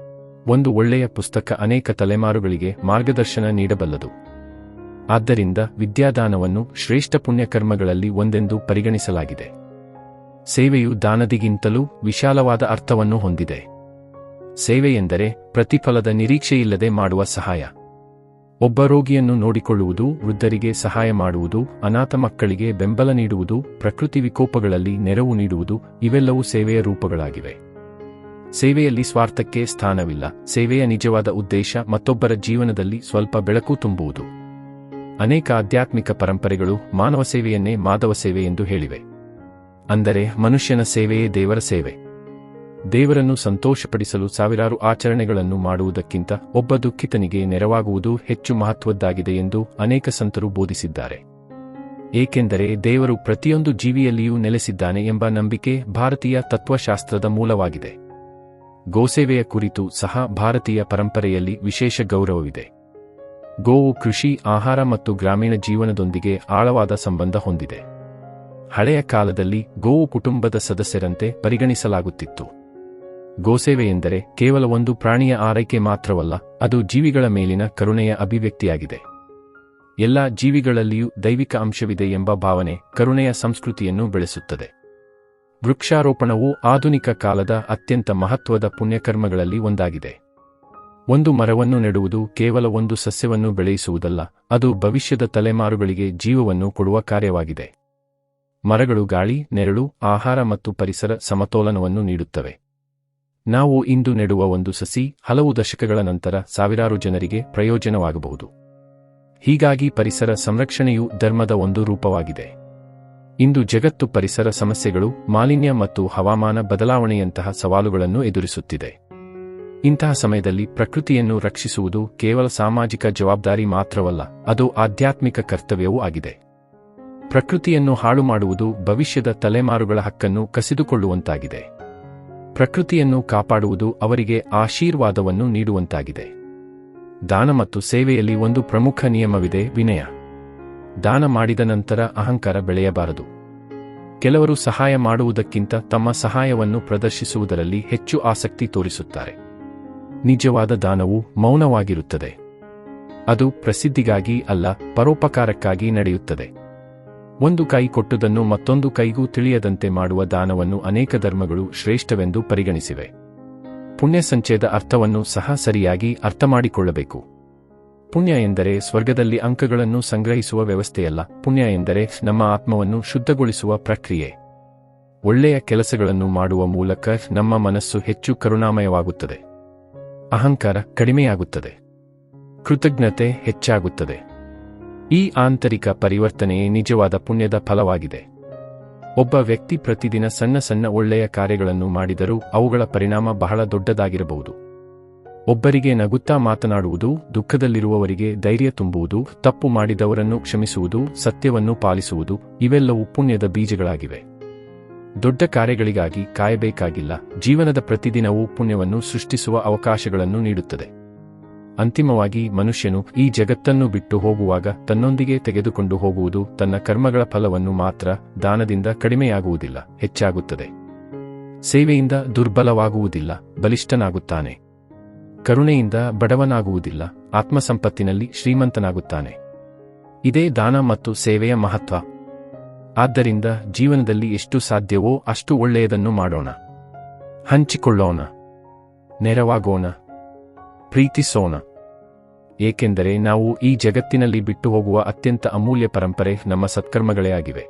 ಒಂದು ಒಳ್ಳೆಯ ಪುಸ್ತಕ ಅನೇಕ ತಲೆಮಾರುಗಳಿಗೆ ಮಾರ್ಗದರ್ಶನ ನೀಡಬಲ್ಲದು. ಆದ್ದರಿಂದ ವಿದ್ಯಾದಾನವನ್ನು ಶ್ರೇಷ್ಠ ಪುಣ್ಯಕರ್ಮಗಳಲ್ಲಿ ಒಂದೆಂದು ಪರಿಗಣಿಸಲಾಗಿದೆ. ಸೇವೆಯು ದಾನದಿಗಿಂತಲೂ ವಿಶಾಲವಾದ ಅರ್ಥವನ್ನು ಹೊಂದಿದೆ. ಸೇವೆ ಎಂದರೆ ಪ್ರತಿಫಲದ ನಿರೀಕ್ಷೆಯಿಲ್ಲದೆ ಮಾಡುವ ಸಹಾಯ. ಒಬ್ಬ ರೋಗಿಯನ್ನು ನೋಡಿಕೊಳ್ಳುವುದು, ವೃದ್ಧರಿಗೆ ಸಹಾಯ ಮಾಡುವುದು, ಅನಾಥ ಮಕ್ಕಳಿಗೆ ಬೆಂಬಲ ನೀಡುವುದು, ಪ್ರಕೃತಿ ವಿಕೋಪಗಳಲ್ಲಿ ನೆರವು ನೀಡುವುದು ಇವೆಲ್ಲವೂ ಸೇವೆಯ ರೂಪಗಳಾಗಿವೆ. ಸೇವೆಯಲ್ಲಿ ಸ್ವಾರ್ಥಕ್ಕೆ ಸ್ಥಾನವಿಲ್ಲ. ಸೇವೆಯ ನಿಜವಾದ ಉದ್ದೇಶ ಮತ್ತೊಬ್ಬರ ಜೀವನದಲ್ಲಿ ಸ್ವಲ್ಪ ಬೆಳಕು ತುಂಬುವುದು. ಅನೇಕ ಆಧ್ಯಾತ್ಮಿಕ ಪರಂಪರೆಗಳು ಮಾನವ ಸೇವೆಯನ್ನೇ ಮಾಧವ ಸೇವೆ ಎಂದು ಹೇಳಿವೆ. ಅಂದರೆ ಮನುಷ್ಯನ ಸೇವೆಯೇ ದೇವರ ಸೇವೆ. ದೇವರನ್ನು ಸಂತೋಷಪಡಿಸಲು ಸಾವಿರಾರು ಆಚರಣೆಗಳನ್ನು ಮಾಡುವುದಕ್ಕಿಂತ ಒಬ್ಬ ದುಃಖಿತನಿಗೆ ನೆರವಾಗುವುದು ಹೆಚ್ಚು ಮಹತ್ವದ್ದಾಗಿದೆ ಎಂದು ಅನೇಕ ಸಂತರು ಬೋಧಿಸಿದ್ದಾರೆ. ಏಕೆಂದರೆ ದೇವರು ಪ್ರತಿಯೊಂದು ಜೀವಿಯಲ್ಲಿಯೂ ನೆಲೆಸಿದ್ದಾನೆ ಎಂಬ ನಂಬಿಕೆ ಭಾರತೀಯ ತತ್ವಶಾಸ್ತ್ರದ ಮೂಲವಾಗಿದೆ. ಗೋಸೇವೆಯ ಕುರಿತು ಸಹ ಭಾರತೀಯ ಪರಂಪರೆಯಲ್ಲಿ ವಿಶೇಷ ಗೌರವವಿದೆ. ಗೋವು ಕೃಷಿ, ಆಹಾರ ಮತ್ತು ಗ್ರಾಮೀಣ ಜೀವನದೊಂದಿಗೆ ಆಳವಾದ ಸಂಬಂಧ ಹೊಂದಿದೆ. ಹಳೆಯ ಕಾಲದಲ್ಲಿ ಗೋವು ಕುಟುಂಬದ ಸದಸ್ಯರಂತೆ ಪರಿಗಣಿಸಲಾಗುತ್ತಿತ್ತು. ಗೋಸೇವೆ ಎಂದರೆ ಕೇವಲ ಒಂದು ಪ್ರಾಣಿಯ ಆರೈಕೆ ಮಾತ್ರವಲ್ಲ, ಅದು ಜೀವಿಗಳ ಮೇಲಿನ ಕರುಣೆಯ ಅಭಿವ್ಯಕ್ತಿಯಾಗಿದೆ. ಎಲ್ಲ ಜೀವಿಗಳಲ್ಲಿಯೂ ದೈವಿಕ ಅಂಶವಿದೆ ಎಂಬ ಭಾವನೆ ಕರುಣೆಯ ಸಂಸ್ಕೃತಿಯನ್ನು ಬೆಳೆಸುತ್ತದೆ. ವೃಕ್ಷಾರೋಪಣವು ಆಧುನಿಕ ಕಾಲದ ಅತ್ಯಂತ ಮಹತ್ವದ ಪುಣ್ಯಕರ್ಮಗಳಲ್ಲಿ ಒಂದಾಗಿದೆ. ಒಂದು ಮರವನ್ನು ನೆಡುವುದು ಕೇವಲ ಒಂದು ಸಸ್ಯವನ್ನು ಬೆಳೆಸುವುದಲ್ಲ, ಅದು ಭವಿಷ್ಯದ ತಲೆಮಾರುಗಳಿಗೆ ಜೀವವನ್ನು ಕೊಡುವ ಕಾರ್ಯವಾಗಿದೆ. ಮರಗಳು ಗಾಳಿ, ನೆರಳು, ಆಹಾರ ಮತ್ತು ಪರಿಸರ ಸಮತೋಲನವನ್ನು ನೀಡುತ್ತವೆ. ನಾವು ಇಂದು ನೆಡುವ ಒಂದು ಸಸಿ ಹಲವು ದಶಕಗಳ ನಂತರ ಸಾವಿರಾರು ಜನರಿಗೆ ಪ್ರಯೋಜನವಾಗಬಹುದು. ಹೀಗಾಗಿ ಪರಿಸರ ಸಂರಕ್ಷಣೆಯು ಧರ್ಮದ ಒಂದು ರೂಪವಾಗಿದೆ. ಇಂದು ಜಗತ್ತು ಪರಿಸರ ಸಮಸ್ಯೆಗಳು, ಮಾಲಿನ್ಯ ಮತ್ತು ಹವಾಮಾನ ಬದಲಾವಣೆಯಂತಹ ಸವಾಲುಗಳನ್ನು ಎದುರಿಸುತ್ತಿದೆ. ಇಂತಹ ಸಮಯದಲ್ಲಿ ಪ್ರಕೃತಿಯನ್ನು ರಕ್ಷಿಸುವುದು ಕೇವಲ ಸಾಮಾಜಿಕ ಜವಾಬ್ದಾರಿ ಮಾತ್ರವಲ್ಲ, ಅದು ಆಧ್ಯಾತ್ಮಿಕ ಕರ್ತವ್ಯವೂ ಆಗಿದೆ. ಪ್ರಕೃತಿಯನ್ನು ಹಾಳು ಮಾಡುವುದು ಭವಿಷ್ಯದ ತಲೆಮಾರುಗಳ ಹಕ್ಕನ್ನು ಕಸಿದುಕೊಳ್ಳುವಂತಾಗಿದೆ. ಪ್ರಕೃತಿಯನ್ನು ಕಾಪಾಡುವುದು ಅವರಿಗೆ ಆಶೀರ್ವಾದವನ್ನು ನೀಡುವಂತಾಗಿದೆ. ದಾನ ಮತ್ತು ಸೇವೆಯಲ್ಲಿ ಒಂದು ಪ್ರಮುಖ ನಿಯಮವಿದೆ: ವಿನಯ. ದಾನ ಮಾಡಿದ ನಂತರ ಅಹಂಕಾರ ಬೆಳೆಯಬಾರದು. ಕೆಲವರು ಸಹಾಯ ಮಾಡುವುದಕ್ಕಿಂತ ತಮ್ಮ ಸಹಾಯವನ್ನು ಪ್ರದರ್ಶಿಸುವುದರಲ್ಲಿ ಹೆಚ್ಚು ಆಸಕ್ತಿ ತೋರಿಸುತ್ತಾರೆ. ನಿಜವಾದ ದಾನವು ಮೌನವಾಗಿರುತ್ತದೆ. ಅದು ಪ್ರಸಿದ್ಧಿಗಾಗಿ ಅಲ್ಲ, ಪರೋಪಕಾರಕ್ಕಾಗಿ ನಡೆಯುತ್ತದೆ. ಒಂದು ಕೈ ಕೊಟ್ಟುದನ್ನು ಮತ್ತೊಂದು ಕೈಗೂ ತಿಳಿಯದಂತೆ ಮಾಡುವ ದಾನವನ್ನು ಅನೇಕ ಧರ್ಮಗಳು ಶ್ರೇಷ್ಠವೆಂದು ಪರಿಗಣಿಸಿವೆ. ಪುಣ್ಯ ಸಂಚಯದ ಅರ್ಥವನ್ನು ಸಹ ಸರಿಯಾಗಿ ಅರ್ಥಮಾಡಿಕೊಳ್ಳಬೇಕು. ಪುಣ್ಯ ಎಂದರೆ ಸ್ವರ್ಗದಲ್ಲಿ ಅಂಕಗಳನ್ನು ಸಂಗ್ರಹಿಸುವ ವ್ಯವಸ್ಥೆಯಲ್ಲ. ಪುಣ್ಯ ಎಂದರೆ ನಮ್ಮ ಆತ್ಮವನ್ನು ಶುದ್ಧಗೊಳಿಸುವ ಪ್ರಕ್ರಿಯೆ. ಒಳ್ಳೆಯ ಕೆಲಸಗಳನ್ನು ಮಾಡುವ ಮೂಲಕ ನಮ್ಮ ಮನಸ್ಸು ಹೆಚ್ಚು ಕರುಣಾಮಯವಾಗುತ್ತದೆ. ಅಹಂಕಾರ ಕಡಿಮೆಯಾಗುತ್ತದೆ. ಕೃತಜ್ಞತೆ ಹೆಚ್ಚಾಗುತ್ತದೆ. ಈ ಆಂತರಿಕ ಪರಿವರ್ತನೆಯೇ ನಿಜವಾದ ಪುಣ್ಯದ ಫಲವಾಗಿದೆ. ಒಬ್ಬ ವ್ಯಕ್ತಿ ಪ್ರತಿದಿನ ಸಣ್ಣ ಸಣ್ಣ ಒಳ್ಳೆಯ ಕಾರ್ಯಗಳನ್ನು ಮಾಡಿದರೂ ಅವುಗಳ ಪರಿಣಾಮ ಬಹಳ ದೊಡ್ಡದಾಗಿರಬಹುದು. ಒಬ್ಬರಿಗೆ ನಗುತ್ತಾ ಮಾತನಾಡುವುದು, ದುಃಖದಲ್ಲಿರುವವರಿಗೆ ಧೈರ್ಯ ತುಂಬುವುದು, ತಪ್ಪು ಮಾಡಿದವರನ್ನು ಕ್ಷಮಿಸುವುದು, ಸತ್ಯವನ್ನು ಪಾಲಿಸುವುದು ಇವೆಲ್ಲವೂ ಪುಣ್ಯದ ಬೀಜಗಳಾಗಿವೆ. ದೊಡ್ಡ ಕಾರ್ಯಗಳಿಗಾಗಿ ಕಾಯಬೇಕಾಗಿಲ್ಲ. ಜೀವನದ ಪ್ರತಿದಿನವೂ ಪುಣ್ಯವನ್ನು ಸೃಷ್ಟಿಸುವ ಅವಕಾಶಗಳನ್ನು ನೀಡುತ್ತದೆ. ಅಂತಿಮವಾಗಿ ಮನುಷ್ಯನು ಈ ಜಗತ್ತನ್ನು ಬಿಟ್ಟು ಹೋಗುವಾಗ ತನ್ನೊಂದಿಗೆ ತೆಗೆದುಕೊಂಡು ಹೋಗುವುದು ತನ್ನ ಕರ್ಮಗಳ ಫಲವನ್ನು ಮಾತ್ರ. ದಾನದಿಂದ ಕಡಿಮೆಯಾಗುವುದಿಲ್ಲ, ಹೆಚ್ಚಾಗುತ್ತದೆ. ಸೇವೆಯಿಂದ ದುರ್ಬಲವಾಗುವುದಿಲ್ಲ, ಬಲಿಷ್ಠನಾಗುತ್ತಾನೆ. ಕರುಣೆಯಿಂದ ಬಡವನಾಗುವುದಿಲ್ಲ, ಆತ್ಮಸಂಪತ್ತಿನಲ್ಲಿ ಶ್ರೀಮಂತನಾಗುತ್ತಾನೆ. ಇದೇ ದಾನ ಮತ್ತು ಸೇವೆಯ ಮಹತ್ವ. ಆದ್ದರಿಂದ ಜೀವನದಲ್ಲಿ ಎಷ್ಟು ಸಾಧ್ಯವೋ ಅಷ್ಟು ಒಳ್ಳೆಯದನ್ನು ಮಾಡೋಣ. ಹಂಚಿಕೊಳ್ಳೋಣ, ನೆರವಾಗೋಣ, ಪ್ರೀತಿಸೋಣ. ಏಕೆಂದರೆ ನಾವು ಈ ಜಗತ್ತಿನಲ್ಲಿ ಬಿಟ್ಟು ಹೋಗುವ ಅತ್ಯಂತ ಅಮೂಲ್ಯ ಪರಂಪರೆ ನಮ್ಮ ಸತ್ಕರ್ಮಗಳೇ ಆಗಿವೆ.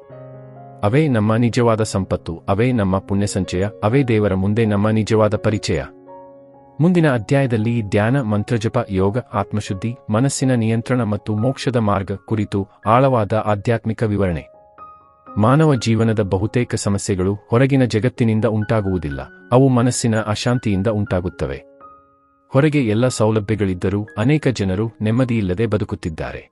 ಅವೇ ನಮ್ಮ ನಿಜವಾದ ಸಂಪತ್ತು, ಅವೇ ನಮ್ಮ ಪುಣ್ಯ ಸಂಚಯ, ಅವೇ ದೇವರ ಮುಂದೆ ನಮ್ಮ ನಿಜವಾದ ಪರಿಚಯ. ಮುಂದಿನ ಅಧ್ಯಾಯದಲ್ಲಿ ಧ್ಯಾನ, ಮಂತ್ರಜಪ, ಯೋಗ, ಆತ್ಮಶುದ್ಧಿ, ಮನಸ್ಸಿನ ನಿಯಂತ್ರಣ ಮತ್ತು ಮೋಕ್ಷದ ಮಾರ್ಗ ಕುರಿತು ಆಳವಾದ ಆಧ್ಯಾತ್ಮಿಕ ವಿವರಣೆ. ಮಾನವ ಜೀವನದ ಬಹುತೇಕ ಸಮಸ್ಯೆಗಳು ಹೊರಗಿನ ಜಗತ್ತಿನಿಂದ ಉಂಟಾಗುವುದಿಲ್ಲ, ಅವು ಮನಸ್ಸಿನ ಅಶಾಂತಿಯಿಂದ ಉಂಟಾಗುತ್ತವೆ. ಹೊರಗೆ ಎಲ್ಲ ಸೌಲಭ್ಯಗಳಿದ್ದರೂ ಅನೇಕ ಜನರು ನೆಮ್ಮದಿಯಿಲ್ಲದೆ ಬದುಕುತ್ತಿದ್ದಾರೆ.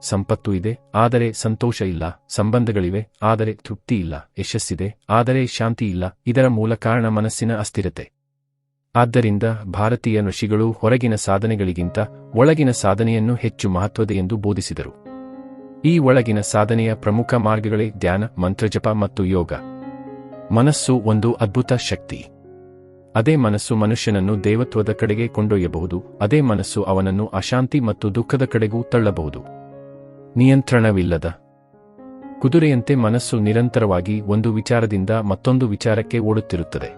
ಸಂಪತ್ತು ಇದೆ, ಆದರೆ ಸಂತೋಷ ಇಲ್ಲ. ಸಂಬಂಧಗಳಿವೆ, ಆದರೆ ತೃಪ್ತಿ ಇಲ್ಲ. ಯಶಸ್ಸಿದೆ, ಆದರೆ ಶಾಂತಿ ಇಲ್ಲ. ಇದರ ಮೂಲ ಕಾರಣ ಮನಸ್ಸಿನ ಅಸ್ಥಿರತೆ. ಆದ್ದರಿಂದ ಭಾರತೀಯ ಋಷಿಗಳು ಹೊರಗಿನ ಸಾಧನೆಗಳಿಗಿಂತ ಒಳಗಿನ ಸಾಧನೆಯನ್ನು ಹೆಚ್ಚು ಮಹತ್ವದ ಎಂದು ಬೋಧಿಸಿದರು. ಈ ಒಳಗಿನ ಸಾಧನೆಯ ಪ್ರಮುಖ ಮಾರ್ಗಗಳೇ ಧ್ಯಾನ, ಮಂತ್ರಜಪ ಮತ್ತು ಯೋಗ. ಮನಸ್ಸು ಒಂದು ಅದ್ಭುತ ಶಕ್ತಿ. ಅದೇ ಮನಸ್ಸು ಮನುಷ್ಯನನ್ನು ದೇವತ್ವದ ಕಡೆಗೆ ಕೊಂಡೊಯ್ಯಬಹುದು. ಅದೇ ಮನಸ್ಸು ಅವನನ್ನು ಅಶಾಂತಿ ಮತ್ತು ದುಃಖದ ಕಡೆಗೂ ತಳ್ಳಬಹುದು. ನಿಯಂತ್ರಣವಿಲ್ಲದ ಕುದುರೆಯಂತೆ ಮನಸ್ಸು ನಿರಂತರವಾಗಿ ಒಂದು ವಿಚಾರದಿಂದ ಮತ್ತೊಂದು ವಿಚಾರಕ್ಕೆ ಓಡುತ್ತಿರುತ್ತದೆ.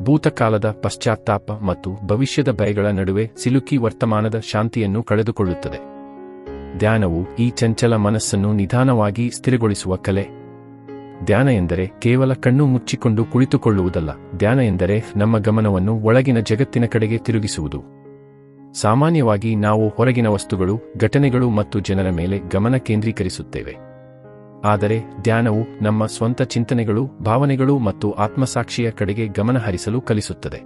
ಭೂತಕಾಲದ ಪಶ್ಚಾತ್ತಾಪ ಮತ್ತು ಭವಿಷ್ಯದ ಭಯಗಳ ನಡುವೆ ಸಿಲುಕಿ ವರ್ತಮಾನದ ಶಾಂತಿಯನ್ನು ಕಳೆದುಕೊಳ್ಳುತ್ತದೆ. ಧ್ಯಾನವು ಈ ಚಂಚಲ ಮನಸ್ಸನ್ನು ನಿಧಾನವಾಗಿ ಸ್ಥಿರಗೊಳಿಸುವ ಕಲೆ. ಧ್ಯಾನ ಎಂದರೆ ಕೇವಲ ಕಣ್ಣು ಮುಚ್ಚಿಕೊಂಡು ಕುಳಿತುಕೊಳ್ಳುವುದಲ್ಲ. ಧ್ಯಾನ ಎಂದರೆ ನಮ್ಮ ಗಮನವನ್ನು ಒಳಗಿನ ಜಗತ್ತಿನ ಕಡೆಗೆ ತಿರುಗಿಸುವುದು. ಸಾಮಾನ್ಯವಾಗಿ ನಾವು ಹೊರಗಿನ ವಸ್ತುಗಳು, ಘಟನೆಗಳು ಮತ್ತು ಜನರ ಮೇಲೆ ಗಮನ ಕೇಂದ್ರೀಕರಿಸುತ್ತೇವೆ. ಆದರೆ ಧ್ಯಾನವು ನಮ್ಮ ಸ್ವಂತ ಚಿಂತನೆಗಳು, ಭಾವನೆಗಳು ಮತ್ತು ಆತ್ಮಸಾಕ್ಷಿಯ ಕಡೆಗೆ ಗಮನ ಹರಿಸಲು ಕಲಿಸುತ್ತದೆ.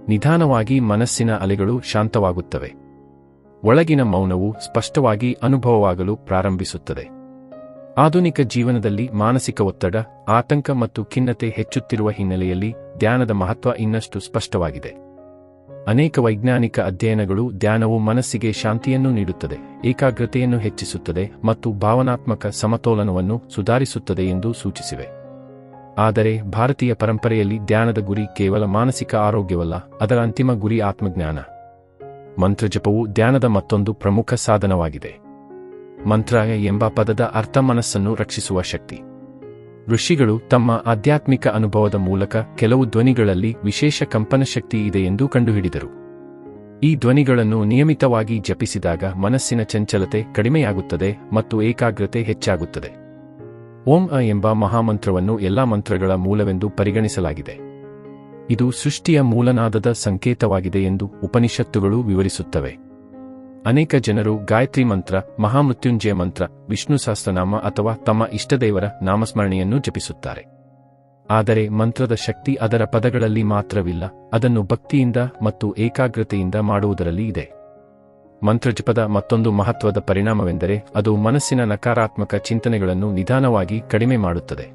ನಿಧಾನವಾಗಿ ಮನಸ್ಸಿನ ಅಲೆಗಳು ಶಾಂತವಾಗುತ್ತವೆ. ಒಳಗಿನ ಮೌನವು ಸ್ಪಷ್ಟವಾಗಿ ಅನುಭವವಾಗಲು ಪ್ರಾರಂಭಿಸುತ್ತದೆ. ಆಧುನಿಕ ಜೀವನದಲ್ಲಿ ಮಾನಸಿಕ ಒತ್ತಡ, ಆತಂಕ ಮತ್ತು ಖಿನ್ನತೆ ಹೆಚ್ಚುತ್ತಿರುವ ಹಿನ್ನೆಲೆಯಲ್ಲಿ ಧ್ಯಾನದ ಮಹತ್ವ ಇನ್ನಷ್ಟು ಸ್ಪಷ್ಟವಾಗಿದೆ. ಅನೇಕ ವೈಜ್ಞಾನಿಕ ಅಧ್ಯಯನಗಳು ಧ್ಯಾನವು ಮನಸ್ಸಿಗೆ ಶಾಂತಿಯನ್ನು ನೀಡುತ್ತದೆ, ಏಕಾಗ್ರತೆಯನ್ನು ಹೆಚ್ಚಿಸುತ್ತದೆ ಮತ್ತು ಭಾವನಾತ್ಮಕ ಸಮತೋಲನವನ್ನು ಸುಧಾರಿಸುತ್ತದೆ ಎಂದು ಸೂಚಿಸಿವೆ. ಆದರೆ ಭಾರತೀಯ ಪರಂಪರೆಯಲ್ಲಿ ಧ್ಯಾನದ ಗುರಿ ಕೇವಲ ಮಾನಸಿಕ ಆರೋಗ್ಯವಲ್ಲ, ಅದರ ಅಂತಿಮ ಗುರಿ ಆತ್ಮಜ್ಞಾನ. ಮಂತ್ರಜಪವು ಧ್ಯಾನದ ಮತ್ತೊಂದು ಪ್ರಮುಖ ಸಾಧನವಾಗಿದೆ. ಮಂತ್ರ ಎಂಬ ಪದದ ಅರ್ಥ ಮನಸ್ಸನ್ನು ರಕ್ಷಿಸುವ ಶಕ್ತಿ. ಋಷಿಗಳು ತಮ್ಮ ಆಧ್ಯಾತ್ಮಿಕ ಅನುಭವದ ಮೂಲಕ ಕೆಲವು ಧ್ವನಿಗಳಲ್ಲಿ ವಿಶೇಷ ಕಂಪನಶಕ್ತಿ ಇದೆ ಎಂದು ಕಂಡುಹಿಡಿದರು. ಈ ಧ್ವನಿಗಳನ್ನು ನಿಯಮಿತವಾಗಿ ಜಪಿಸಿದಾಗ ಮನಸ್ಸಿನ ಚಂಚಲತೆ ಕಡಿಮೆಯಾಗುತ್ತದೆ ಮತ್ತು ಏಕಾಗ್ರತೆ ಹೆಚ್ಚಾಗುತ್ತದೆ. ಓಂ ಎಂಬ ಮಹಾಮಂತ್ರವನ್ನು ಎಲ್ಲಾ ಮಂತ್ರಗಳ ಮೂಲವೆಂದು ಪರಿಗಣಿಸಲಾಗಿದೆ. ಇದು ಸೃಷ್ಟಿಯ ಮೂಲನಾದದ ಸಂಕೇತವಾಗಿದೆ ಎಂದು ಉಪನಿಷತ್ತುಗಳು ವಿವರಿಸುತ್ತವೆ. ಅನೇಕ ಜನರು ಗಾಯತ್ರಿ ಮಂತ್ರ, ಮಹಾಮೃತ್ಯುಂಜಯ ಮಂತ್ರ, ವಿಷ್ಣು ಸಹಸ್ರನಾಮ ಅಥವಾ ತಮ್ಮ ಇಷ್ಟದೇವರ ನಾಮಸ್ಮರಣೆಯನ್ನು ಜಪಿಸುತ್ತಾರೆ. ಆದರೆ ಮಂತ್ರದ ಶಕ್ತಿ ಅದರ ಪದಗಳಲ್ಲಿ ಮಾತ್ರವಿಲ್ಲ, ಅದನ್ನು ಭಕ್ತಿಯಿಂದ ಮತ್ತು ಏಕಾಗ್ರತೆಯಿಂದ ಮಾಡುವುದರಲ್ಲಿ ಇದೆ. ಮಂತ್ರಜಪದ ಮತ್ತೊಂದು ಮಹತ್ವದ ಪರಿಣಾಮವೆಂದರೆ ಅದು ಮನಸ್ಸಿನ ನಕಾರಾತ್ಮಕ ಚಿಂತನೆಗಳನ್ನು ನಿಧಾನವಾಗಿ ಕಡಿಮೆ ಮಾಡುತ್ತದೆ.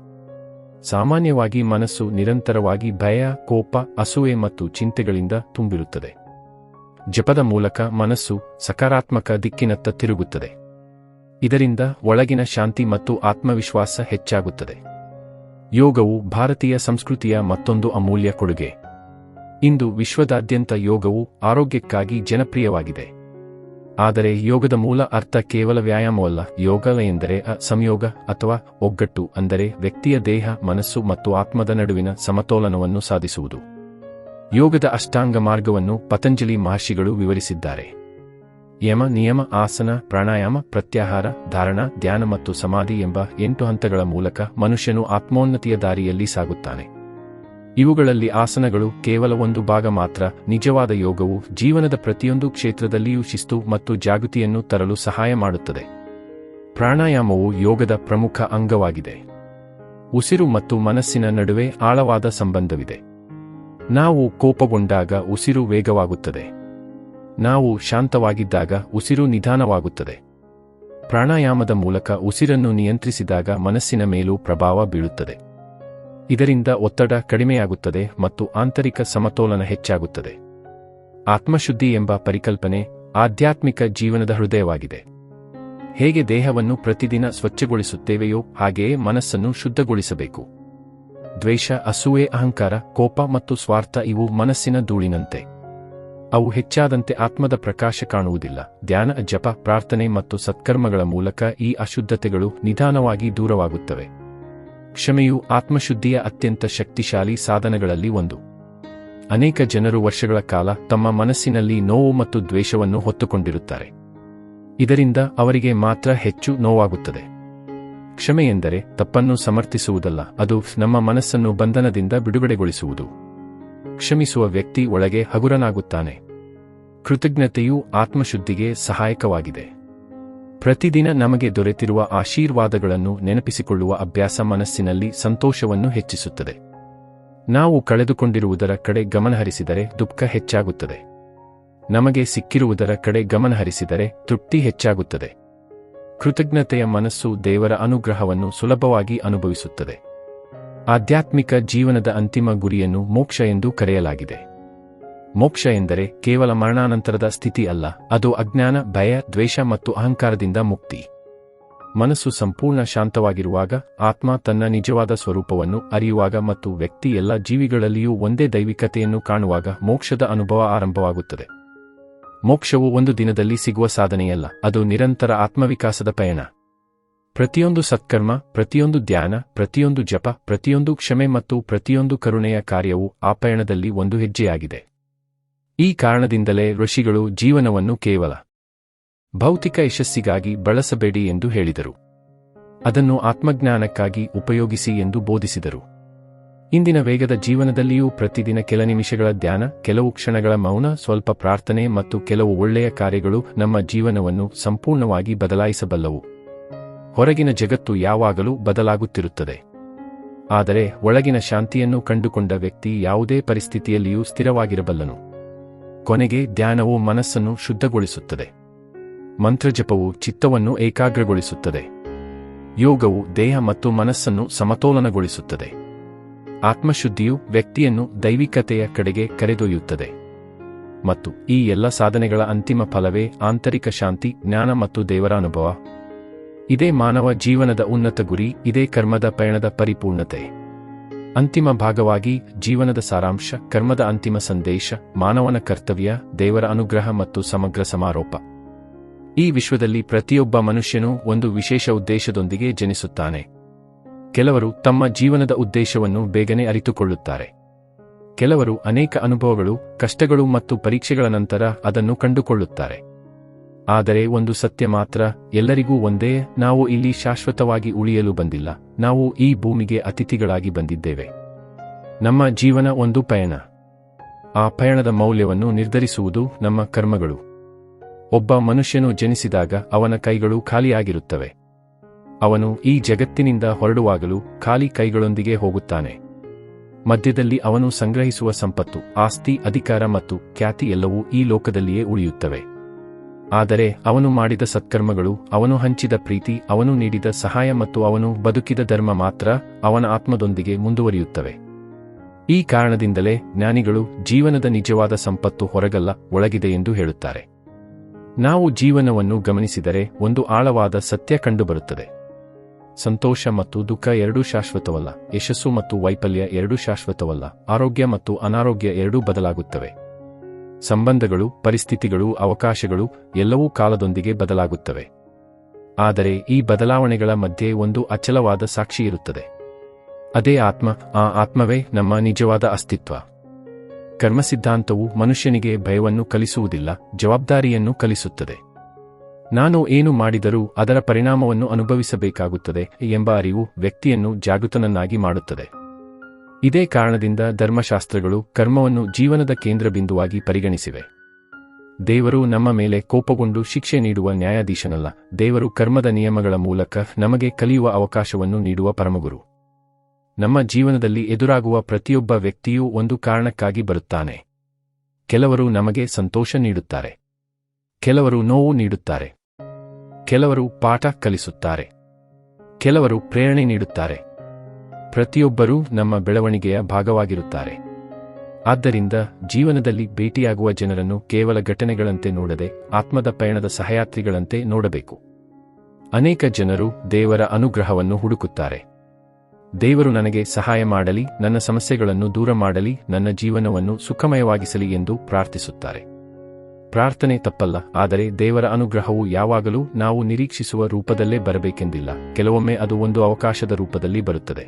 ಸಾಮಾನ್ಯವಾಗಿ ಮನಸ್ಸು ನಿರಂತರವಾಗಿ ಭಯ, ಕೋಪ, ಅಸೂಯೆ ಮತ್ತು ಚಿಂತೆಗಳಿಂದ ತುಂಬಿರುತ್ತದೆ. ಜಪದ ಮೂಲಕ ಮನಸ್ಸು ಸಕಾರಾತ್ಮಕ ದಿಕ್ಕಿನತ್ತ ತಿರುಗುತ್ತದೆ. ಇದರಿಂದ ಒಳಗಿನ ಶಾಂತಿ ಮತ್ತು ಆತ್ಮವಿಶ್ವಾಸ ಹೆಚ್ಚಾಗುತ್ತದೆ. ಯೋಗವು ಭಾರತೀಯ ಸಂಸ್ಕೃತಿಯ ಮತ್ತೊಂದು ಅಮೂಲ್ಯ ಕೊಡುಗೆ. ಇಂದು ವಿಶ್ವದಾದ್ಯಂತ ಯೋಗವು ಆರೋಗ್ಯಕ್ಕಾಗಿ ಜನಪ್ರಿಯವಾಗಿದೆ. ಆದರೆ ಯೋಗದ ಮೂಲ ಅರ್ಥ ಕೇವಲ ವ್ಯಾಯಾಮವಲ್ಲ. ಯೋಗ ಎಂದರೆ ಸಂಯೋಗ ಅಥವಾ ಒಗ್ಗಟ್ಟು, ಅಂದರೆ ವ್ಯಕ್ತಿಯ ದೇಹ, ಮನಸ್ಸು ಮತ್ತು ಆತ್ಮದ ನಡುವಿನ ಸಮತೋಲನವನ್ನು ಸಾಧಿಸುವುದು. ಯೋಗದ ಅಷ್ಟಾಂಗ ಮಾರ್ಗವನ್ನು ಪತಂಜಲಿ ಮಹರ್ಷಿಗಳು ವಿವರಿಸಿದ್ದಾರೆ. ಯಮ, ನಿಯಮ, ಆಸನ, ಪ್ರಾಣಾಯಾಮ, ಪ್ರತ್ಯಾಹಾರ, ಧಾರಣ, ಧ್ಯಾನ ಮತ್ತು ಸಮಾಧಿ ಎಂಬ 8 ಹಂತಗಳ ಮೂಲಕ ಮನುಷ್ಯನು ಆತ್ಮೋನ್ನತಿಯ ದಾರಿಯಲ್ಲಿ ಸಾಗುತ್ತಾನೆ. ಇವುಗಳಲ್ಲಿ ಆಸನಗಳು ಕೇವಲ ಒಂದು ಭಾಗ ಮಾತ್ರ. ನಿಜವಾದ ಯೋಗವು ಜೀವನದ ಪ್ರತಿಯೊಂದು ಕ್ಷೇತ್ರದಲ್ಲಿಯೂ ಶಿಸ್ತು ಮತ್ತು ಜಾಗೃತಿಯನ್ನು ತರಲು ಸಹಾಯ ಮಾಡುತ್ತದೆ. ಪ್ರಾಣಾಯಾಮವು ಯೋಗದ ಪ್ರಮುಖ ಅಂಗವಾಗಿದೆ. ಉಸಿರು ಮತ್ತು ಮನಸ್ಸಿನ ನಡುವೆ ಆಳವಾದ ಸಂಬಂಧವಿದೆ. ನಾವು ಕೋಪಗೊಂಡಾಗ ಉಸಿರು ವೇಗವಾಗುತ್ತದೆ. ನಾವು ಶಾಂತವಾಗಿದ್ದಾಗ ಉಸಿರು ನಿಧಾನವಾಗುತ್ತದೆ. ಪ್ರಾಣಾಯಾಮದ ಮೂಲಕ ಉಸಿರನ್ನು ನಿಯಂತ್ರಿಸಿದಾಗ ಮನಸ್ಸಿನ ಮೇಲೂ ಪ್ರಭಾವ ಬೀಳುತ್ತದೆ. ಇದರಿಂದ ಒತ್ತಡ ಕಡಿಮೆಯಾಗುತ್ತದೆ ಮತ್ತು ಆಂತರಿಕ ಸಮತೋಲನ ಹೆಚ್ಚಾಗುತ್ತದೆ. ಆತ್ಮಶುದ್ಧಿ ಎಂಬ ಪರಿಕಲ್ಪನೆ ಆಧ್ಯಾತ್ಮಿಕ ಜೀವನದ ಹೃದಯವಾಗಿದೆ. ಹೇಗೆ ದೇಹವನ್ನು ಪ್ರತಿದಿನ ಸ್ವಚ್ಛಗೊಳಿಸುತ್ತೇವೆಯೋ ಹಾಗೆಯೇ ಮನಸ್ಸನ್ನು ಶುದ್ಧಗೊಳಿಸಬೇಕು. ದ್ವೇಷ, ಅಸೂಯೆ, ಅಹಂಕಾರ, ಕೋಪ ಮತ್ತು ಸ್ವಾರ್ಥ ಇವು ಮನಸ್ಸಿನ ಧೂಳಿನಂತೆ. ಅವು ಹೆಚ್ಚಾದಂತೆ ಆತ್ಮದ ಪ್ರಕಾಶ ಕಾಣುವುದಿಲ್ಲ. ಧ್ಯಾನ, ಜಪ, ಪ್ರಾರ್ಥನೆ ಮತ್ತು ಸತ್ಕರ್ಮಗಳ ಮೂಲಕ ಈ ಅಶುದ್ಧತೆಗಳು ನಿಧಾನವಾಗಿ ದೂರವಾಗುತ್ತವೆ. ಕ್ಷಮೆಯು ಆತ್ಮಶುದ್ಧಿಯ ಅತ್ಯಂತ ಶಕ್ತಿಶಾಲಿ ಸಾಧನಗಳಲ್ಲಿ ಒಂದು. ಅನೇಕ ಜನರು ವರ್ಷಗಳ ಕಾಲ ತಮ್ಮ ಮನಸ್ಸಿನಲ್ಲಿ ನೋವು ಮತ್ತು ದ್ವೇಷವನ್ನು ಹೊತ್ತುಕೊಂಡಿರುತ್ತಾರೆ. ಇದರಿಂದ ಅವರಿಗೆ ಮಾತ್ರ ಹೆಚ್ಚು ನೋವಾಗುತ್ತದೆ. ಕ್ಷಮೆ ಎಂದರೆ ತಪ್ಪನ್ನು ಸಮರ್ಥಿಸುವುದಲ್ಲ, ಅದು ನಮ್ಮ ಮನಸ್ಸನ್ನು ಬಂಧನದಿಂದ ಬಿಡುಗಡೆಗೊಳಿಸುವುದು. ಕ್ಷಮಿಸುವ ವ್ಯಕ್ತಿ ಒಳಗೆ ಹಗುರನಾಗುತ್ತಾನೆ. ಕೃತಜ್ಞತೆಯು ಆತ್ಮಶುದ್ಧಿಗೆ ಸಹಾಯಕವಾಗಿದೆ. ಪ್ರತಿದಿನ ನಮಗೆ ದೊರೆತಿರುವ ಆಶೀರ್ವಾದಗಳನ್ನು ನೆನಪಿಸಿಕೊಳ್ಳುವ ಅಭ್ಯಾಸ ಮನಸ್ಸಿನಲ್ಲಿ ಸಂತೋಷವನ್ನು ಹೆಚ್ಚಿಸುತ್ತದೆ. ನಾವು ಕಳೆದುಕೊಂಡಿರುವುದರ ಕಡೆ ಗಮನಹರಿಸಿದರೆ ದುಃಖ ಹೆಚ್ಚಾಗುತ್ತದೆ. ನಮಗೆ ಸಿಕ್ಕಿರುವುದರ ಕಡೆ ಗಮನಹರಿಸಿದರೆ ತೃಪ್ತಿ ಹೆಚ್ಚಾಗುತ್ತದೆ. ಕೃತಜ್ಞತೆಯ ಮನಸ್ಸು ದೇವರ ಅನುಗ್ರಹವನ್ನು ಸುಲಭವಾಗಿ ಅನುಭವಿಸುತ್ತದೆ. ಆಧ್ಯಾತ್ಮಿಕ ಜೀವನದ ಅಂತಿಮ ಗುರಿಯನ್ನು ಮೋಕ್ಷ ಎಂದು ಕರೆಯಲಾಗಿದೆ. ಮೋಕ್ಷ ಎಂದರೆ ಕೇವಲ ಮರಣಾನಂತರದ ಸ್ಥಿತಿ ಅಲ್ಲ, ಅದು ಅಜ್ಞಾನ, ಭಯ, ದ್ವೇಷ ಮತ್ತು ಅಹಂಕಾರದಿಂದ ಮುಕ್ತಿ. ಮನಸ್ಸು ಸಂಪೂರ್ಣ ಶಾಂತವಾಗಿರುವಾಗ, ಆತ್ಮ ತನ್ನ ನಿಜವಾದ ಸ್ವರೂಪವನ್ನು ಅರಿಯುವಾಗ ಮತ್ತು ವ್ಯಕ್ತಿ ಎಲ್ಲ ಜೀವಿಗಳಲ್ಲಿಯೂ ಒಂದೇ ದೈವಿಕತೆಯನ್ನು ಕಾಣುವಾಗ ಮೋಕ್ಷದ ಅನುಭವ ಆರಂಭವಾಗುತ್ತದೆ. ಮೋಕ್ಷವು ಒಂದು ದಿನದಲ್ಲಿ ಸಿಗುವ ಸಾಧನೆಯಲ್ಲ, ಅದು ನಿರಂತರ ಆತ್ಮವಿಕಾಸದ ಪಯಣ. ಪ್ರತಿಯೊಂದು ಸತ್ಕರ್ಮ, ಪ್ರತಿಯೊಂದು ಧ್ಯಾನ, ಪ್ರತಿಯೊಂದು ಜಪ, ಪ್ರತಿಯೊಂದು ಕ್ಷಮೆ ಮತ್ತು ಪ್ರತಿಯೊಂದು ಕರುಣೆಯ ಕಾರ್ಯವು ಆ ಪಯಣದಲ್ಲಿ ಒಂದು ಹೆಜ್ಜೆಯಾಗಿದೆ. ಈ ಕಾರಣದಿಂದಲೇ ಋಷಿಗಳು ಜೀವನವನ್ನು ಕೇವಲ ಭೌತಿಕ ಯಶಸ್ಸಿಗಾಗಿ ಬಳಸಬೇಡಿ ಎಂದು ಹೇಳಿದರು. ಅದನ್ನು ಆತ್ಮಜ್ಞಾನಕ್ಕಾಗಿ ಉಪಯೋಗಿಸಿ ಎಂದು ಬೋಧಿಸಿದರು. ಇಂದಿನ ವೇಗದ ಜೀವನದಲ್ಲಿಯೂ ಪ್ರತಿದಿನ ಕೆಲ ನಿಮಿಷಗಳ ಧ್ಯಾನ, ಕೆಲವು ಕ್ಷಣಗಳ ಮೌನ, ಸ್ವಲ್ಪ ಪ್ರಾರ್ಥನೆ ಮತ್ತು ಕೆಲವು ಒಳ್ಳೆಯ ಕಾರ್ಯಗಳು ನಮ್ಮ ಜೀವನವನ್ನು ಸಂಪೂರ್ಣವಾಗಿ ಬದಲಾಯಿಸಬಲ್ಲವು. ಹೊರಗಿನ ಜಗತ್ತು ಯಾವಾಗಲೂ ಬದಲಾಗುತ್ತಿರುತ್ತದೆ. ಆದರೆ ಒಳಗಿನ ಶಾಂತಿಯನ್ನು ಕಂಡುಕೊಂಡ ವ್ಯಕ್ತಿ ಯಾವುದೇ ಪರಿಸ್ಥಿತಿಯಲ್ಲಿಯೂ ಸ್ಥಿರವಾಗಿರಬಲ್ಲನು. ಕೊನೆಗೆ ಧ್ಯಾನವು ಮನಸ್ಸನ್ನು ಶುದ್ಧಗೊಳಿಸುತ್ತದೆ. ಮಂತ್ರಜಪವು ಚಿತ್ತವನ್ನು ಏಕಾಗ್ರಗೊಳಿಸುತ್ತದೆ. ಯೋಗವು ದೇಹ ಮತ್ತು ಮನಸ್ಸನ್ನು ಸಮತೋಲನಗೊಳಿಸುತ್ತದೆ. ಆತ್ಮಶುದ್ಧಿಯು ವ್ಯಕ್ತಿಯನ್ನು ದೈವಿಕತೆಯ ಕಡೆಗೆ ಕರೆದೊಯ್ಯುತ್ತದೆ. ಮತ್ತು ಈ ಎಲ್ಲ ಸಾಧನೆಗಳ ಅಂತಿಮ ಫಲವೇ ಆಂತರಿಕ ಶಾಂತಿ, ಜ್ಞಾನ ಮತ್ತು ದೇವರ ಅನುಭವ. ಇದೇ ಮಾನವ ಜೀವನದ ಉನ್ನತ ಗುರಿ, ಇದೇ ಕರ್ಮದ ಪಯಣದ ಪರಿಪೂರ್ಣತೆ. ಅಂತಿಮ ಭಾಗವಾಗಿ ಜೀವನದ ಸಾರಾಂಶ, ಕರ್ಮದ ಅಂತಿಮ ಸಂದೇಶ, ಮಾನವನ ಕರ್ತವ್ಯ, ದೇವರ ಅನುಗ್ರಹ ಮತ್ತು ಸಮಗ್ರ ಸಮಾರೋಪ. ಈ ವಿಶ್ವದಲ್ಲಿ ಪ್ರತಿಯೊಬ್ಬ ಮನುಷ್ಯನೂ ಒಂದು ವಿಶೇಷ ಉದ್ದೇಶದೊಂದಿಗೆ ಜನಿಸುತ್ತಾನೆ. ಕೆಲವರು ತಮ್ಮ ಜೀವನದ ಉದ್ದೇಶವನ್ನು ಬೇಗನೆ ಅರಿತುಕೊಳ್ಳುತ್ತಾರೆ. ಕೆಲವರು ಅನೇಕ ಅನುಭವಗಳು, ಕಷ್ಟಗಳು ಮತ್ತು ಪರೀಕ್ಷೆಗಳ ನಂತರ ಅದನ್ನು ಕಂಡುಕೊಳ್ಳುತ್ತಾರೆ. ಆದರೆ ಒಂದು ಸತ್ಯ ಮಾತ್ರ ಎಲ್ಲರಿಗೂ ಒಂದೇ: ನಾವು ಇಲ್ಲಿ ಶಾಶ್ವತವಾಗಿ ಉಳಿಯಲು ಬಂದಿಲ್ಲ, ನಾವು ಈ ಭೂಮಿಗೆ ಅತಿಥಿಗಳಾಗಿ ಬಂದಿದ್ದೇವೆ. ನಮ್ಮ ಜೀವನ ಒಂದು ಪಯಣ. ಆ ಪಯಣದ ಮೌಲ್ಯವನ್ನು ನಿರ್ಧರಿಸುವುದು ನಮ್ಮ ಕರ್ಮಗಳು. ಒಬ್ಬ ಮನುಷ್ಯನು ಜನಿಸಿದಾಗ ಅವನ ಕೈಗಳು ಖಾಲಿಯಾಗಿರುತ್ತವೆ. ಅವನು ಈ ಜಗತ್ತಿನಿಂದ ಹೊರಡುವಾಗಲೂ ಖಾಲಿ ಕೈಗಳೊಂದಿಗೆ ಹೋಗುತ್ತಾನೆ. ಮಧ್ಯದಲ್ಲಿ ಅವನು ಸಂಗ್ರಹಿಸುವ ಸಂಪತ್ತು, ಆಸ್ತಿ, ಅಧಿಕಾರ ಮತ್ತು ಖ್ಯಾತಿ ಎಲ್ಲವೂ ಈ ಲೋಕದಲ್ಲಿಯೇ ಉಳಿಯುತ್ತವೆ. ಆದರೆ ಅವನು ಮಾಡಿದ ಸತ್ಕರ್ಮಗಳು, ಅವನು ಹಂಚಿದ ಪ್ರೀತಿ, ಅವನು ನೀಡಿದ ಸಹಾಯ ಮತ್ತು ಅವನು ಬದುಕಿದ ಧರ್ಮ ಮಾತ್ರ ಅವನ ಆತ್ಮದೊಂದಿಗೆ ಮುಂದುವರಿಯುತ್ತವೆ. ಈ ಕಾರಣದಿಂದಲೇ ಜ್ಞಾನಿಗಳು ಜೀವನದ ನಿಜವಾದ ಸಂಪತ್ತು ಹೊರಗಲ್ಲ, ಒಳಗಿದೆ ಎಂದು ಹೇಳುತ್ತಾರೆ. ನಾವು ಜೀವನವನ್ನು ಗಮನಿಸಿದರೆ ಒಂದು ಆಳವಾದ ಸತ್ಯ ಕಂಡುಬರುತ್ತದೆ. ಸಂತೋಷ ಮತ್ತು ದುಃಖ ಎರಡೂ ಶಾಶ್ವತವಲ್ಲ. ಯಶಸ್ಸು ಮತ್ತು ವೈಫಲ್ಯ ಎರಡೂ ಶಾಶ್ವತವಲ್ಲ. ಆರೋಗ್ಯ ಮತ್ತು ಅನಾರೋಗ್ಯ ಎರಡೂ ಬದಲಾಗುತ್ತವೆ. ಸಂಬಂಧಗಳು, ಪರಿಸ್ಥಿತಿಗಳು, ಅವಕಾಶಗಳು ಎಲ್ಲವೂ ಕಾಲದೊಂದಿಗೆ ಬದಲಾಗುತ್ತವೆ. ಆದರೆ ಈ ಬದಲಾವಣೆಗಳ ಮಧ್ಯೆ ಒಂದು ಅಚಲವಾದ ಸಾಕ್ಷಿ ಇರುತ್ತದೆ. ಅದೇ ಆತ್ಮ. ಆ ಆತ್ಮವೇ ನಮ್ಮ ನಿಜವಾದ ಅಸ್ತಿತ್ವ. ಕರ್ಮಸಿದ್ಧಾಂತವು ಮನುಷ್ಯನಿಗೆ ಭಯವನ್ನು ಕಲಿಸುವುದಿಲ್ಲ, ಜವಾಬ್ದಾರಿಯನ್ನು ಕಲಿಸುತ್ತದೆ. ನಾನು ಏನು ಮಾಡಿದರೂ ಅದರ ಪರಿಣಾಮವನ್ನು ಅನುಭವಿಸಬೇಕಾಗುತ್ತದೆ ಎಂಬ ಅರಿವು ವ್ಯಕ್ತಿಯನ್ನು ಜಾಗೃತನನ್ನಾಗಿ ಮಾಡುತ್ತದೆ. ಇದೇ ಕಾರಣದಿಂದ ಧರ್ಮಶಾಸ್ತ್ರಗಳು ಕರ್ಮವನ್ನು ಜೀವನದ ಕೇಂದ್ರಬಿಂದುವಾಗಿ ಪರಿಗಣಿಸಿವೆ. ದೇವರು ನಮ್ಮ ಮೇಲೆ ಕೋಪಗೊಂಡು ಶಿಕ್ಷೆ ನೀಡುವ ನ್ಯಾಯಾಧೀಶನಲ್ಲ. ದೇವರು ಕರ್ಮದ ನಿಯಮಗಳ ಮೂಲಕ ನಮಗೆ ಕಲಿಯುವ ಅವಕಾಶವನ್ನು ನೀಡುವ ಪರಮಗುರು. ನಮ್ಮ ಜೀವನದಲ್ಲಿ ಎದುರಾಗುವ ಪ್ರತಿಯೊಬ್ಬ ವ್ಯಕ್ತಿಯೂ ಒಂದು ಕಾರಣಕ್ಕಾಗಿ ಬರುತ್ತಾನೆ. ಕೆಲವರು ನಮಗೆ ಸಂತೋಷ ನೀಡುತ್ತಾರೆ, ಕೆಲವರು ನೋವು ನೀಡುತ್ತಾರೆ, ಕೆಲವರು ಪಾಠ ಕಲಿಸುತ್ತಾರೆ, ಕೆಲವರು ಪ್ರೇರಣೆ ನೀಡುತ್ತಾರೆ. ಪ್ರತಿಯೊಬ್ಬರೂ ನಮ್ಮ ಬೆಳವಣಿಗೆಯ ಭಾಗವಾಗಿರುತ್ತಾರೆ. ಆದ್ದರಿಂದ ಜೀವನದಲ್ಲಿ ಭೇಟಿಯಾಗುವ ಜನರನ್ನು ಕೇವಲ ಘಟನೆಗಳಂತೆ ನೋಡದೆ ಆತ್ಮದ ಪಯಣದ ಸಹಯಾತ್ರಿಗಳಂತೆ ನೋಡಬೇಕು. ಅನೇಕ ಜನರು ದೇವರ ಅನುಗ್ರಹವನ್ನು ಹುಡುಕುತ್ತಾರೆ. ದೇವರು ನನಗೆ ಸಹಾಯ ಮಾಡಲಿ, ನನ್ನ ಸಮಸ್ಯೆಗಳನ್ನು ದೂರ ಮಾಡಲಿ, ನನ್ನ ಜೀವನವನ್ನು ಸುಖಮಯವಾಗಿಸಲಿ ಎಂದು ಪ್ರಾರ್ಥಿಸುತ್ತಾರೆ. ಪ್ರಾರ್ಥನೆ ತಪ್ಪಲ್ಲ, ಆದರೆ ದೇವರ ಅನುಗ್ರಹವು ಯಾವಾಗಲೂ ನಾವು ನಿರೀಕ್ಷಿಸುವ ರೂಪದಲ್ಲೇ ಬರಬೇಕೆಂದಿಲ್ಲ. ಕೆಲವೊಮ್ಮೆ ಅದು ಒಂದು ಅವಕಾಶದ ರೂಪದಲ್ಲಿ ಬರುತ್ತದೆ,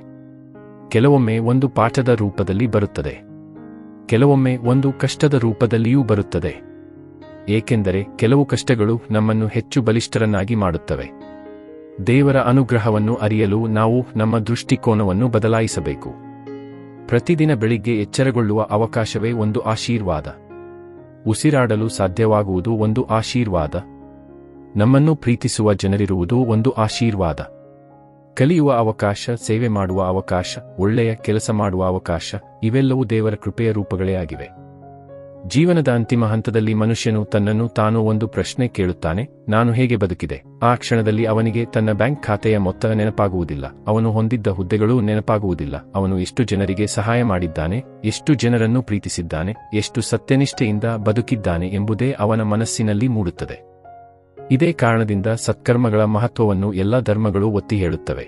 ಕೆಲವೊಮ್ಮೆ ಒಂದು ಪಾಠದ ರೂಪದಲ್ಲಿ ಬರುತ್ತದೆ, ಕೆಲವೊಮ್ಮೆ ಒಂದು ಕಷ್ಟದ ರೂಪದಲ್ಲಿಯೂ ಬರುತ್ತದೆ. ಏಕೆಂದರೆ ಕೆಲವು ಕಷ್ಟಗಳು ನಮ್ಮನ್ನು ಹೆಚ್ಚು ಬಲಿಷ್ಠರನ್ನಾಗಿ ಮಾಡುತ್ತವೆ. ದೇವರ ಅನುಗ್ರಹವನ್ನು ಅರಿಯಲು ನಾವು ನಮ್ಮ ದೃಷ್ಟಿಕೋನವನ್ನು ಬದಲಾಯಿಸಬೇಕು. ಪ್ರತಿದಿನ ಬೆಳಿಗ್ಗೆ ಎಚ್ಚರಗೊಳ್ಳುವ ಅವಕಾಶವೇ ಒಂದು ಆಶೀರ್ವಾದ. ಉಸಿರಾಡಲು ಸಾಧ್ಯವಾಗುವುದು ಒಂದು ಆಶೀರ್ವಾದ. ನಮ್ಮನ್ನು ಪ್ರೀತಿಸುವ ಜನರಿರುವುದು ಒಂದು ಆಶೀರ್ವಾದ. ಕಲಿಯುವ ಅವಕಾಶ, ಸೇವೆ ಮಾಡುವ ಅವಕಾಶ, ಒಳ್ಳೆಯ ಕೆಲಸ ಮಾಡುವ ಅವಕಾಶ, ಇವೆಲ್ಲವೂ ದೇವರ ಕೃಪೆಯ ರೂಪಗಳೇ ಆಗಿವೆ. ಜೀವನದ ಅಂತಿಮ ಹಂತದಲ್ಲಿ ಮನುಷ್ಯನು ತನ್ನನ್ನು ತಾನು ಒಂದು ಪ್ರಶ್ನೆ ಕೇಳುತ್ತಾನೆ: ನಾನು ಹೇಗೆ ಬದುಕಿದೆ? ಆ ಕ್ಷಣದಲ್ಲಿ ಅವನಿಗೆ ತನ್ನ ಬ್ಯಾಂಕ್ ಖಾತೆಯ ಮೊತ್ತ ನೆನಪಾಗುವುದಿಲ್ಲ, ಅವನು ಹೊಂದಿದ್ದ ಹುದ್ದೆಗಳೂ ನೆನಪಾಗುವುದಿಲ್ಲ, ಅವನು ಎಷ್ಟು ಜನರಿಗೆ ಸಹಾಯ ಮಾಡಿದ್ದಾನೆ, ಎಷ್ಟು ಜನರನ್ನು ಪ್ರೀತಿಸಿದ್ದಾನೆ, ಎಷ್ಟು ಸತ್ಯನಿಷ್ಠೆಯಿಂದ ಬದುಕಿದ್ದಾನೆ ಎಂಬುದೇ ಅವನ ಮನಸ್ಸಿನಲ್ಲಿ ಮೂಡುತ್ತದೆ. ಇದೇ ಕಾರಣದಿಂದ ಸತ್ಕರ್ಮಗಳ ಮಹತ್ವವನ್ನು ಎಲ್ಲ ಧರ್ಮಗಳು ಒತ್ತಿ ಹೇಳುತ್ತವೆ.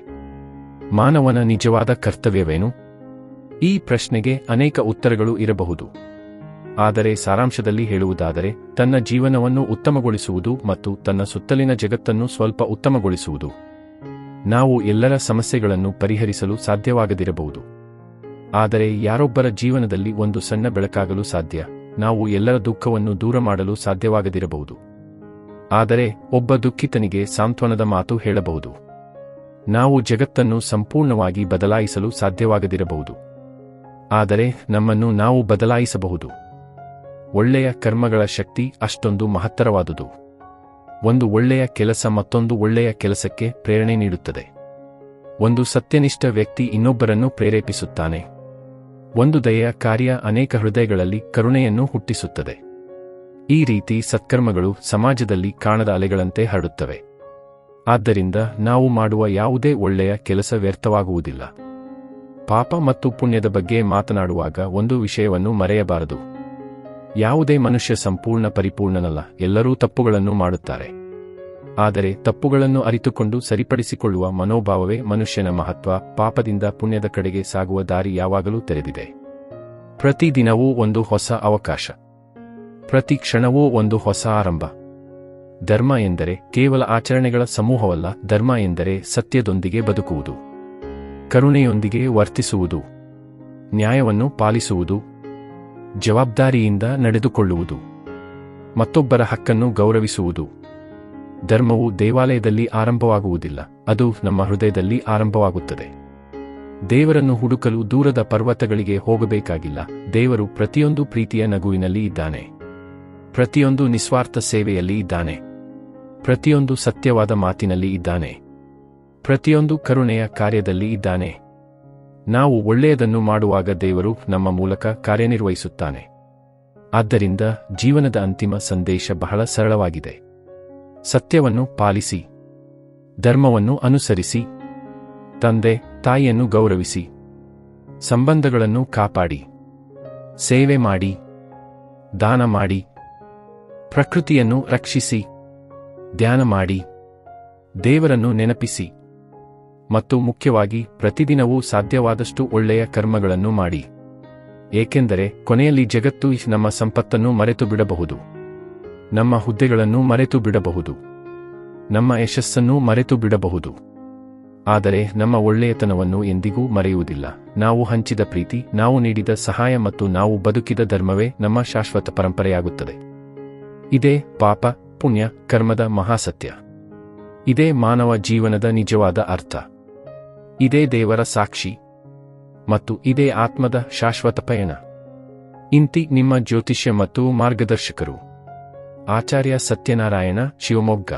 ಮಾನವನ ನಿಜವಾದ ಕರ್ತವ್ಯವೇನು? ಈ ಪ್ರಶ್ನೆಗೆ ಅನೇಕ ಉತ್ತರಗಳು ಇರಬಹುದು. ಆದರೆ ಸಾರಾಂಶದಲ್ಲಿ ಹೇಳುವುದಾದರೆ, ತನ್ನ ಜೀವನವನ್ನು ಉತ್ತಮಗೊಳಿಸುವುದು ಮತ್ತು ತನ್ನ ಸುತ್ತಲಿನ ಜಗತ್ತನ್ನು ಸ್ವಲ್ಪ ಉತ್ತಮಗೊಳಿಸುವುದು. ನಾವು ಎಲ್ಲರ ಸಮಸ್ಯೆಗಳನ್ನು ಪರಿಹರಿಸಲು ಸಾಧ್ಯವಾಗದಿರಬಹುದು. ಆದರೆ ಯಾರೊಬ್ಬರ ಜೀವನದಲ್ಲಿ ಒಂದು ಸಣ್ಣ ಬೆಳಕಾಗಲು ಸಾಧ್ಯ. ನಾವು ಎಲ್ಲರ ದುಃಖವನ್ನು ದೂರ ಮಾಡಲು ಸಾಧ್ಯವಾಗದಿರಬಹುದು. ಆದರೆ ಒಬ್ಬ ದುಃಖಿತನಿಗೆ ಸಾಂತ್ವನದ ಮಾತು ಹೇಳಬಹುದು. ನಾವು ಜಗತ್ತನ್ನು ಸಂಪೂರ್ಣವಾಗಿ ಬದಲಾಯಿಸಲು ಸಾಧ್ಯವಾಗದಿರಬಹುದು. ಆದರೆ ನಮ್ಮನ್ನು ನಾವು ಬದಲಾಯಿಸಬಹುದು. ಒಳ್ಳೆಯ ಕರ್ಮಗಳ ಶಕ್ತಿ ಅಷ್ಟೊಂದು ಮಹತ್ತರವಾದುದು. ಒಂದು ಒಳ್ಳೆಯ ಕೆಲಸ ಮತ್ತೊಂದು ಒಳ್ಳೆಯ ಕೆಲಸಕ್ಕೆ ಪ್ರೇರಣೆ ನೀಡುತ್ತದೆ. ಒಂದು ಸತ್ಯನಿಷ್ಠ ವ್ಯಕ್ತಿ ಇನ್ನೊಬ್ಬರನ್ನು ಪ್ರೇರೇಪಿಸುತ್ತಾನೆ. ಒಂದು ದಯೆಯ ಕಾರ್ಯ ಅನೇಕ ಹೃದಯಗಳಲ್ಲಿ ಕರುಣೆಯನ್ನು ಹುಟ್ಟಿಸುತ್ತದೆ. ಈ ರೀತಿ ಸತ್ಕರ್ಮಗಳು ಸಮಾಜದಲ್ಲಿ ಕಾಣದ ಅಲೆಗಳಂತೆ ಹರಡುತ್ತವೆ. ಆದ್ದರಿಂದ ನಾವು ಮಾಡುವ ಯಾವುದೇ ಒಳ್ಳೆಯ ಕೆಲಸ ವ್ಯರ್ಥವಾಗುವುದಿಲ್ಲ. ಪಾಪ ಮತ್ತು ಪುಣ್ಯದ ಬಗ್ಗೆ ಮಾತನಾಡುವಾಗ ಒಂದು ವಿಷಯವನ್ನು ಮರೆಯಬಾರದು. ಯಾವುದೇ ಮನುಷ್ಯ ಸಂಪೂರ್ಣ ಪರಿಪೂರ್ಣನಲ್ಲ. ಎಲ್ಲರೂ ತಪ್ಪುಗಳನ್ನು ಮಾಡುತ್ತಾರೆ. ಆದರೆ ತಪ್ಪುಗಳನ್ನು ಅರಿತುಕೊಂಡು ಸರಿಪಡಿಸಿಕೊಳ್ಳುವ ಮನೋಭಾವವೇ ಮನುಷ್ಯನ ಮಹತ್ವ. ಪಾಪದಿಂದ ಪುಣ್ಯದ ಕಡೆಗೆ ಸಾಗುವ ದಾರಿ ಯಾವಾಗಲೂ ತೆರೆದಿದೆ. ಪ್ರತಿ ದಿನವೂ ಒಂದು ಹೊಸ ಅವಕಾಶ. ಪ್ರತಿ ಕ್ಷಣವೂ ಒಂದು ಹೊಸ ಆರಂಭ. ಧರ್ಮ ಎಂದರೆ ಕೇವಲ ಆಚರಣೆಗಳ ಸಮೂಹವಲ್ಲ. ಧರ್ಮ ಎಂದರೆ ಸತ್ಯದೊಂದಿಗೆ ಬದುಕುವುದು, ಕರುಣೆಯೊಂದಿಗೆ ವರ್ತಿಸುವುದು, ನ್ಯಾಯವನ್ನು ಪಾಲಿಸುವುದು, ಜವಾಬ್ದಾರಿಯಿಂದ ನಡೆದುಕೊಳ್ಳುವುದು, ಮತ್ತೊಬ್ಬರ ಹಕ್ಕನ್ನು ಗೌರವಿಸುವುದು. ಧರ್ಮವು ದೇವಾಲಯದಲ್ಲಿ ಆರಂಭವಾಗುವುದಿಲ್ಲ, ಅದು ನಮ್ಮ ಹೃದಯದಲ್ಲಿ ಆರಂಭವಾಗುತ್ತದೆ. ದೇವರನ್ನು ಹುಡುಕಲು ದೂರದ ಪರ್ವತಗಳಿಗೆ ಹೋಗಬೇಕಾಗಿಲ್ಲ. ದೇವರು ಪ್ರತಿಯೊಂದು ಪ್ರೀತಿಯ ನಗುವಿನಲ್ಲಿ ಇದ್ದಾನೆ, ಪ್ರತಿಯೊಂದು ನಿಸ್ವಾರ್ಥ ಸೇವೆಯಲ್ಲಿ ಇದ್ದಾನೆ, ಪ್ರತಿಯೊಂದು ಸತ್ಯವಾದ ಮಾತಿನಲ್ಲಿ ಇದ್ದಾನೆ, ಪ್ರತಿಯೊಂದು ಕರುಣೆಯ ಕಾರ್ಯದಲ್ಲಿ ಇದ್ದಾನೆ. ನಾವು ಒಳ್ಳೆಯದನ್ನು ಮಾಡುವಾಗ ದೇವರು ನಮ್ಮ ಮೂಲಕ ಕಾರ್ಯನಿರ್ವಹಿಸುತ್ತಾನೆ. ಆದ್ದರಿಂದ ಜೀವನದ ಅಂತಿಮ ಸಂದೇಶ ಬಹಳ ಸರಳವಾಗಿದೆ. ಸತ್ಯವನ್ನು ಪಾಲಿಸಿ, ಧರ್ಮವನ್ನು ಅನುಸರಿಸಿ, ತಂದೆ ತಾಯಿಯನ್ನು ಗೌರವಿಸಿ, ಸಂಬಂಧಗಳನ್ನು ಕಾಪಾಡಿ, ಸೇವೆ ಮಾಡಿ, ದಾನ ಮಾಡಿ, ಪ್ರಕೃತಿಯನ್ನು ರಕ್ಷಿಸಿ, ಧ್ಯಾನ ಮಾಡಿ, ದೇವರನ್ನು ನೆನಪಿಸಿ ಮತ್ತು ಮುಖ್ಯವಾಗಿ ಪ್ರತಿದಿನವೂ ಸಾಧ್ಯವಾದಷ್ಟು ಒಳ್ಳೆಯ ಕರ್ಮಗಳನ್ನು ಮಾಡಿ. ಏಕೆಂದರೆ ಕೊನೆಯಲ್ಲಿ ಜಗತ್ತು ನಮ್ಮ ಸಂಪತ್ತನ್ನು ಮರೆತು ಬಿಡಬಹುದು, ನಮ್ಮ ಹುದ್ದೆಗಳನ್ನು ಮರೆತು ಬಿಡಬಹುದು, ನಮ್ಮ ಯಶಸ್ಸನ್ನು ಮರೆತು ಬಿಡಬಹುದು. ಆದರೆ ನಮ್ಮ ಒಳ್ಳೆಯತನವನ್ನು ಎಂದಿಗೂ ಮರೆಯುವುದಿಲ್ಲ. ನಾವು ಹಂಚಿದ ಪ್ರೀತಿ, ನಾವು ನೀಡಿದ ಸಹಾಯ ಮತ್ತು ನಾವು ಬದುಕಿದ ಧರ್ಮವೇ ನಮ್ಮ ಶಾಶ್ವತ ಪರಂಪರೆಯಾಗುತ್ತದೆ. ಇದೇ ಪಾಪ ಪುಣ್ಯ ಕರ್ಮದ ಮಹಾಸತ್ಯ. ಇದೇ ಮಾನವ ಜೀವನದ ನಿಜವಾದ ಅರ್ಥ. ಇದೇ ದೇವರ ಸಾಕ್ಷಿ ಮತ್ತು ಇದೇ ಆತ್ಮದ ಶಾಶ್ವತ ಪಯಣ. ಇಂತಿ ನಿಮ್ಮ ಜ್ಯೋತಿಷ್ಯ ಮತ್ತು ಮಾರ್ಗದರ್ಶಕರು ಆಚಾರ್ಯ ಸತ್ಯನಾರಾಯಣ, ಶಿವಮೊಗ್ಗ.